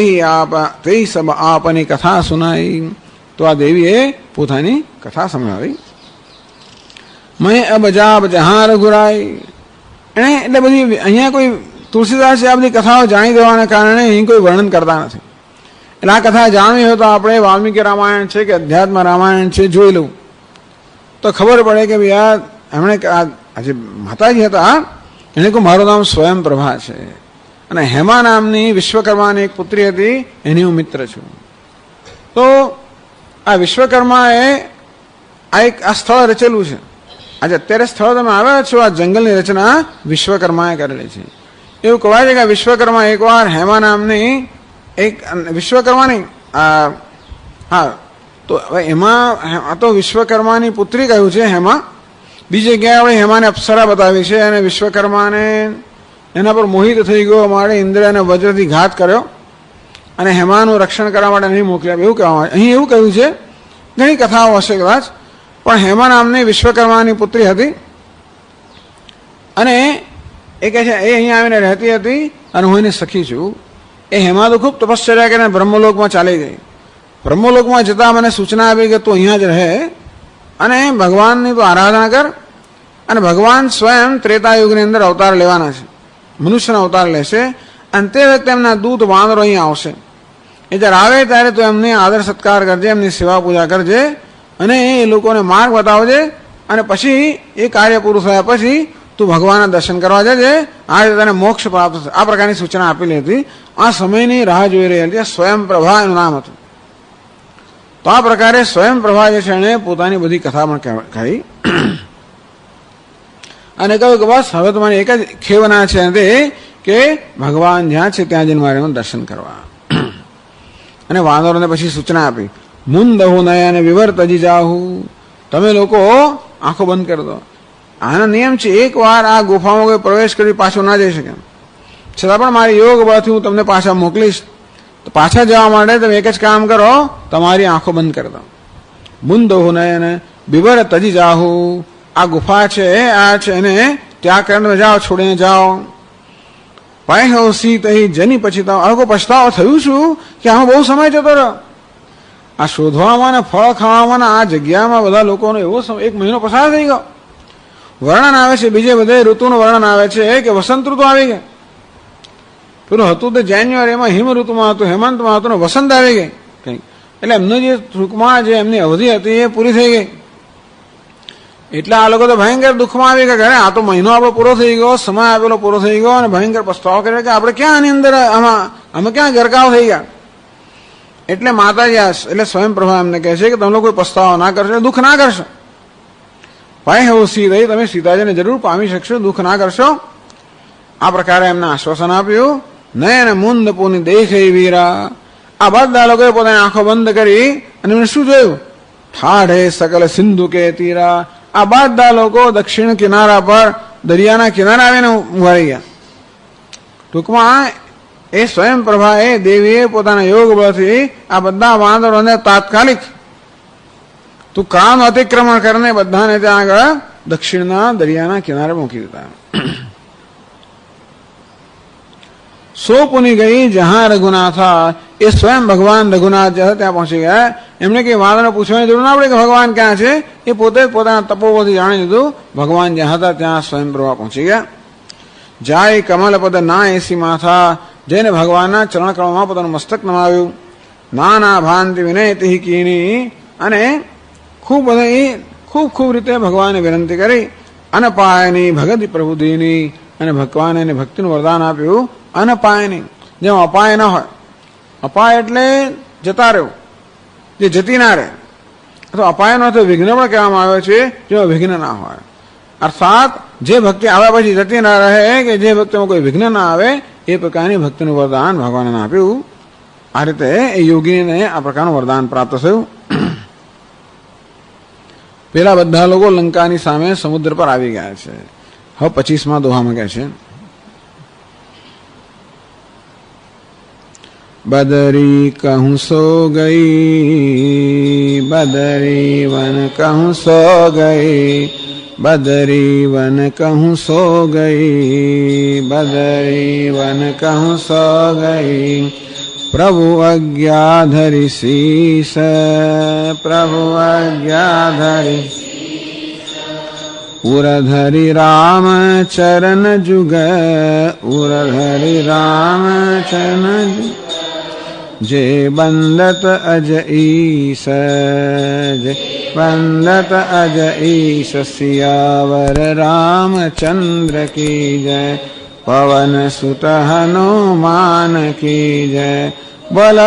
સબ આપની કથા સુનાઈ. તો આ દેવીએ પોતાની કથા સંભળાવી. મેં અબજાબ જહાં રઘુરાય. એણે એટલે બધી અહીંયા કોઈ તુલસીદાસ આ બધી કથાઓ જાણી દેવાના કારણે અહીં કોઈ વર્ણન કરતા નથી. એટલે આ કથા જાણવી હોય તો આપણે વાલ્મીકી રામાયણ છે કે અધ્યાત્મ રામાયણ છે જોઈ લઉં તો ખબર પડે કે ભાઈ આ એમણે આજે માતાજી હતા, એને કહું મારું નામ સ્વયં પ્રભા છે અને હેમા નામની વિશ્વકર્માની એક પુત્રી હતી, એની હું મિત્ર છું. તો આ વિશ્વકર્માએ આ સ્થળ રચેલું છે. આજે અત્યારે સ્થળ તમે આવ્યા છો, આ જંગલની રચના વિશ્વકર્માએ કરેલી છે. એવું કહેવાય છે કે વિશ્વકર્મા એકવાર હેમા નામની એક વિશ્વકર્માની હા તો હવે એમાં આ તો વિશ્વકર્માની પુત્રી કહ્યું છે હેમા. બીજી જગ્યાએ આપણે હેમાને અપ્સરા બતાવી છે અને વિશ્વકર્માને એના પર મોહિત થઈ ગયો, મારે ઇન્દ્ર અને વજ્રથી ઘાત કર્યો અને હેમાનું રક્ષણ કરવા માટે નહીં મોકલ્યા, એવું કહેવામાં આવે. અહીં એવું કહ્યું છે, ઘણી કથાઓ હશે કદાચ, પણ હેમા નામની વિશ્વકર્માની પુત્રી હતી અને એ કહે છે એ અહીંયા આવીને રહેતી હતી અને હું એને સખી છું. એ હેમા તો ખૂબ તપશ્ચર્યા કરીને બ્રહ્મલોકમાં ચાલી ગઈ. બ્રહ્મલોકમાં જતાં મને સૂચના આપી કે તું અહીંયા જ રહે અને ભગવાનની તો આરાધના કર. અને ભગવાન સ્વયં ત્રેતાયુગની અંદર અવતાર લેવાના છે, મનુષ્યનો અવતાર લેશે અને તે વખતે એમના દૂત વાનરો અહીંયા આવશે એ જ્યારે આવે ત્યારે તું એમની આદર સત્કાર કરજે, એમની સેવા પૂજા કરજે અને એ લોકોને માર્ગ બતાવજે અને પછી એ કાર્ય પૂરું થયા પછી તું ભગવાનના દર્શન કરવા જજે. આ રીતે તને મોક્ષ પ્રાપ્ત થશે. આ પ્રકારની સૂચના આપેલી હતી. આ સમયની રાહ જોઈ રહી હતી. સ્વયં પ્રભા એનું નામ હતું. તો આ પ્રકારે સ્વયં પ્રભા જે છે એને પોતાની બધી કથા પણ કહી અને કહ્યું કે બસ હવે તો મને એક જ ખેવના છે તે કે ભગવાન જ્યાં છે ત્યાં જઈને મારે એનું દર્શન કરવા. અને વાનરોને પછી સૂચના આપી, મુંદહુ નયન વિવર્તજી જાહુ, તમે લોકો આંખો બંધ કરી દો. આનો નિયમ છે, એક વાર આ ગુફામાં કોઈ પ્રવેશ કરી પાછો ના જઈ શકે, છતાં પણ મારી યોગ બળથી હું તમને પાછા મોકલીશ. તો પાછા જવા માટે તમે એક જ કામ કરો, તમારી આંખો બંધ કરી દો. મુંદહુ નયન વિવર્તજી જાહુ, આ ગુફા છે આ છે એને ત્યાગ કરીને જાઓ, છોડીને જાઓ. પાયહોસી તહી જની પછી અળકો પછતાવો થયું છું કે આમાં બહુ સમય જતો રહ્યો. આ શોધવામાં ને ફળ ખાવામાં આ જગ્યામાં બધા લોકોનો એવો સમય 1 મહિનો પસાર થઈ ગયો. વર્ણન આવે છે, બીજે બધે ઋતુનું વર્ણન આવે છે કે વસંત ઋતુ આવી ગઈ. પેલું હતું તો જાન્યુઆરીમાં હિમ ઋતુમાં હતું, હેમંતમાં હતું, ને વસંત આવી ગઈ કઈ. એટલે એમનો જે ટૂંકમાં જે એમની અવધિ હતી એ પૂરી થઈ ગઈ. એટલે આ લોકો તો ભયંકર દુઃખમાં આવી ગયા. આ તો મહિનો આપણો પૂરો થઈ ગયો, સમય આપેલો પૂરો થઈ ગયો અને ભયંકર પસ્તાવો કરે કે આપણે ક્યાં આની અંદર અમે ક્યાં ગરકાવ થઈ ગયા. એટલે માતાજી એટલે સ્વયં પ્રભા એમને કહે છે કે તમે લોકો પસ્તાવો ના કરશો, દુઃખ ના કરશો. ભાઈ હું સીધા તમે સીતાજીને જરૂર પામી શકશો, દુઃખ ના કરશો. આ પ્રકારે એમને આશ્વાસન આપ્યું. નયન મુંદ પુની દેખે વીરા, આ બધા લોકોએ પોતાની આંખો બંધ કરી અને એમને શું જોયું? ઠાઢે સકલ સિંધુ કે તીરા, આ બધા લોકો દક્ષિણ કિનારા પર દરિયાના કિનારે આવીને ઉભા રહી ગયા. ટૂંકમાં એ સ્વયં પ્રભા એ દેવીએ પોતાના યોગ બળથી આ બધા વાંદરોને તાત્કાલિક તું કામ અતિક્રમણ કરીને બધાને ત્યાં આગળ દક્ષિણના દરિયાના કિનારે મૂકી દીધા. સો પુની ગઈ જહાં રઘુનાથા, એ સ્વયં ભગવાન રઘુનાથ ત્યાં પહોંચી ગયા. એમને કઈ વાંદરને પૂછવાની જરૂર ના પડે કે ભગવાન ક્યાં છે. એ પોતે પોતાના તપોબળથી જાણી લીધું. ભગવાન જ્યાં હતા ત્યાં સ્વયં પ્રભા પહોંચી ગયા. જાય કમલ પદ ના એસી માથા, જઈને ભગવાનના ચરણ કમળમાં પોતાનું મસ્તક નમાવ્યું. નાના ભાંતિ વિનયતી કીની, અને ખૂબ ખૂબ રીતે ભગવાને વિનંતી કરી. અનપાયની ભગતિ પ્રબુદ્ધિની, અને ભગવાને એને ભક્તિનું વરદાન આપ્યું. અનપાયની, જેમ અપાય ન હોય. અપાય એટલે જતા રહેવું, જે જતી ના રહે. અથવા અપાયનો તો વિઘ્ન પણ કહેવામાં આવે છે, જેમાં વિઘ્ન ના હોય. અર્થાત જે ભક્તિ આવ્યા પછી જતી ના રહે, કે જે ભક્તિમાં કોઈ વિઘ્ન ના આવે, એ પ્રકારની ભક્તિનું વરદાન ભગવાને આપ્યું. આ રીતે એ યોગીને આ પ્રકારનું વરદાન પ્રાપ્ત થયું. પેલા બધા લોકો લંકાની સામે સમુદ્ર પર આવી ગયા છે. હવે 25મા દોહામાં કહે છે, બદરી કહું સો ગઈ, બદરી વન કહું સો ગઈ, બદરી વન કહું સો ગઈ, બદરી વન કહું સો ગઈ. પ્રભુ આજ્ઞા ધરી શીશ, પ્રભુ આજ્ઞા ધરી ઉરધરી રામ ચરણ જુગ, ઉરધરી રામ ચરણ જે બંદત અજ ઈશ, જે બંદત અજ ઈશ. સિયાવર રામચંદ્ર કી જય, પવન સુત હનુમાન કી જય, બોલ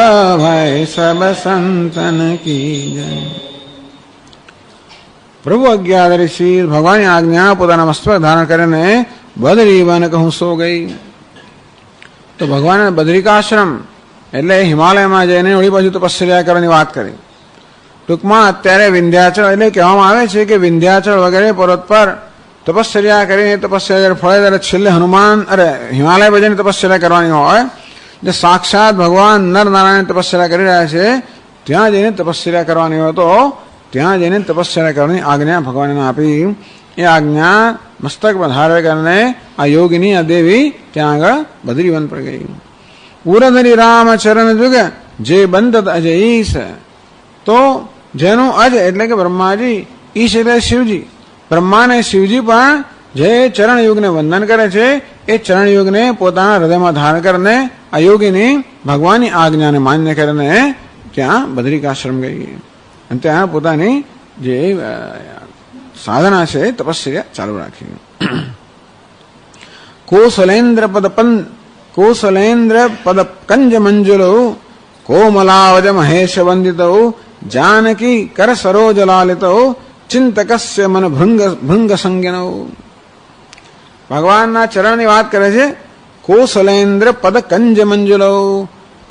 ભાઈ સબ સંતન કી જય. પ્રભુ આજ્ઞાધરી શીર, ભગવાનની આજ્ઞા પોતાના મસ્તક ધારણ કરીને બદરી વન કહું સો ગઈ. તો ભગવાને બદ્રિકાશ્રમ એટલે હિમાલયમાં જઈને વળી બાજુ તપશ્ચર્યા કરવાની વાત કરી. ટૂંકમાં અત્યારે વિંધ્યાચળ એટલે કહેવામાં આવે છે કે વિંધ્યાચળ વગેરે પર્વત પર તપશ્ચર્યા કરીને તપશ્ચર્યા ફળે ત્યારે છેલ્લે હિમાલય બજારની તપશ્ચર્યા કરવાની હોય. જે સાક્ષાત ભગવાન નરનારાયણ તપશ્ચર્યા કરી રહ્યા છે ત્યાં જઈને તપશ્ચર્યા કરવાની હોય, તો ત્યાં જઈને તપશ્ચર્યા કરવાની આજ્ઞા ભગવાને આપી. એ આજ્ઞા મસ્તક ધારે કરીને આ યોગીની આ દેવી ત્યાં આગળ બદ્રીવન પર ગઈ. ઉરધરી રામ ચરણ જુગ, જે બંધ અજ ઈશ. તો જેનું અજ એટલે કે બ્રહ્માજી, ઈશ એટલે શિવજી. બ્રહ્મા અને શિવજી પણ જે ચરણ યુગને વંદન કરે છે, એ ચરણ યુગને પોતાના હૃદયમાં ધારણ કરીને આ યોગીની ભગવાનની આજ્ઞાને માન્ય કરીને ત્યાં બદ્રિકાશ્રમ ગઈ અને ત્યાં પોતાની જે સાધના છે તપસ્યા ચાલુ રાખી. કોસલેન્દ્ર પદ કંજ મંજુલો કોમલાવજ મહેશ વંદિતો જાનકી કર સરોજ લાલિતો ચિંતકસ્ય મન ભૃંગ સંજ્ઞનો. ભગવાનના ચરણની વાત કરે છે. કોસલેન્દ્ર પદ કંજ મંજુલો.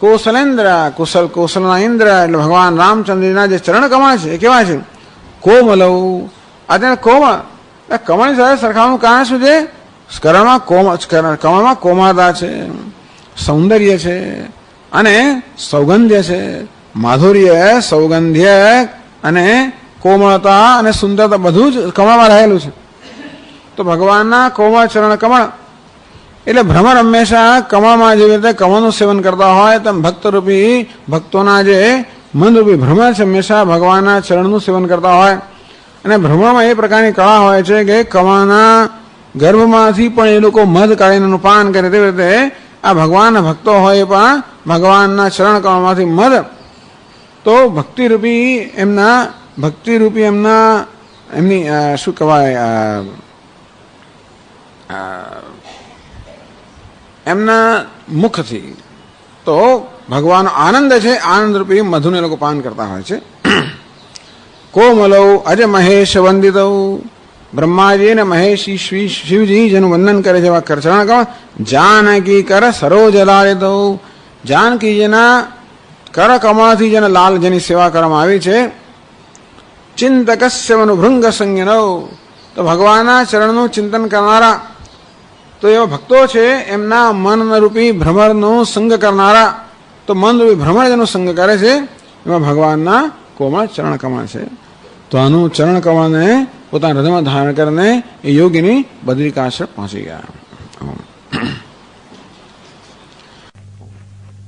કોસલેન્દ્ર કોસલના ઇન્દ્ર એટલે ભગવાન રામચંદ્રના જે ચરણ કમળ છે એ કેવા છે? કોમલવ. અત્યારે કોમળ કમળની સાથે સરખામણું કારણ શું છે? કમળમાં કોમળતા છે, સૌંદર્ય છે અને સૌગંધ્ય છે. માધુર્ય, સૌગંધ્ય અને કોમળતા અને સુંદરતા બધું જ કમળમાં રહેલું છે. તો ભગવાનના કોમળ ચરણ કમળ એટલે ભ્રમર હંમેશા કમળમાં જેવી રીતે કમળનું સેવન કરતા હોય તેમ ભક્તરૂપી ભક્તોના જે મનરૂપી ભ્રમર છે હંમેશા ભગવાનના ચરણનું સેવન કરતા હોય. અને ભ્રમરમાં એ પ્રકારની કળા હોય છે કે કમળના ગર્ભમાંથી પણ એ લોકો મધ કાઢીને પાન કરે. તેવી રીતે આ ભગવાનના ભક્તો હોય પણ ભગવાનના ચરણ કમળમાંથી મધ તો ભક્તિરૂપી એમની શું કહેવાય એમના મુખથી તો ભગવાન આનંદ છે, આનંદ રૂપી મધુને લોકો પાન કરતા હોય છે. કોમલૌ અજ મહેશ વંદિતૌ. બ્રહ્માજી અને મહેશી શિવજી જેનું વંદન કરે છે એવા ચરણ કમળ. જાનકી કર સરોજ લાલિતૌ. જાનકીજીના કર કમળથી જેને લાલ જેની સેવા કરવામાં આવી છે. ચિંતકસ્ય મનુ ભૃંગ સંજ્ઞનો. તો ભગવાનના ચરણનું ચિંતન કરનારા તો એવા ભક્તો છે એમના મનરૂપી ભ્રમરનો સંગ કરનારા. તો મનરૂપી ભ્રમર જેનો સંગ કરે છે એમાં ભગવાનના કોમળ ચરણ કમળ છે. તો આનું ચરણ કમળને પોતાના હૃદયમાં ધારણ કરીને એ યોગીની બદ્રિકાશ્રમ પહોંચી ગયા.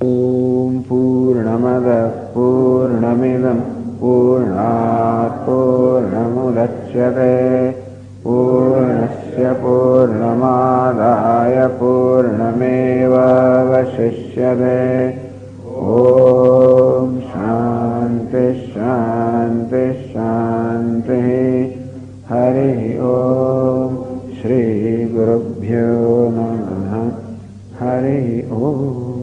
ઓમ પૂર્ણમદ પૂર્ણમિદં પૂર્ણાત પૂર્ણમુદચ્યતે પૂર્ણસ્ય પૂર્ણમાદાય પૂર્ણમેવાવશિષ્યતે. ઓમ શાંતિ શાંતિ શાંતિ. હરિ ઓમ શ્રી ગુરુભ્યો નમઃ. હરિ ઓમ.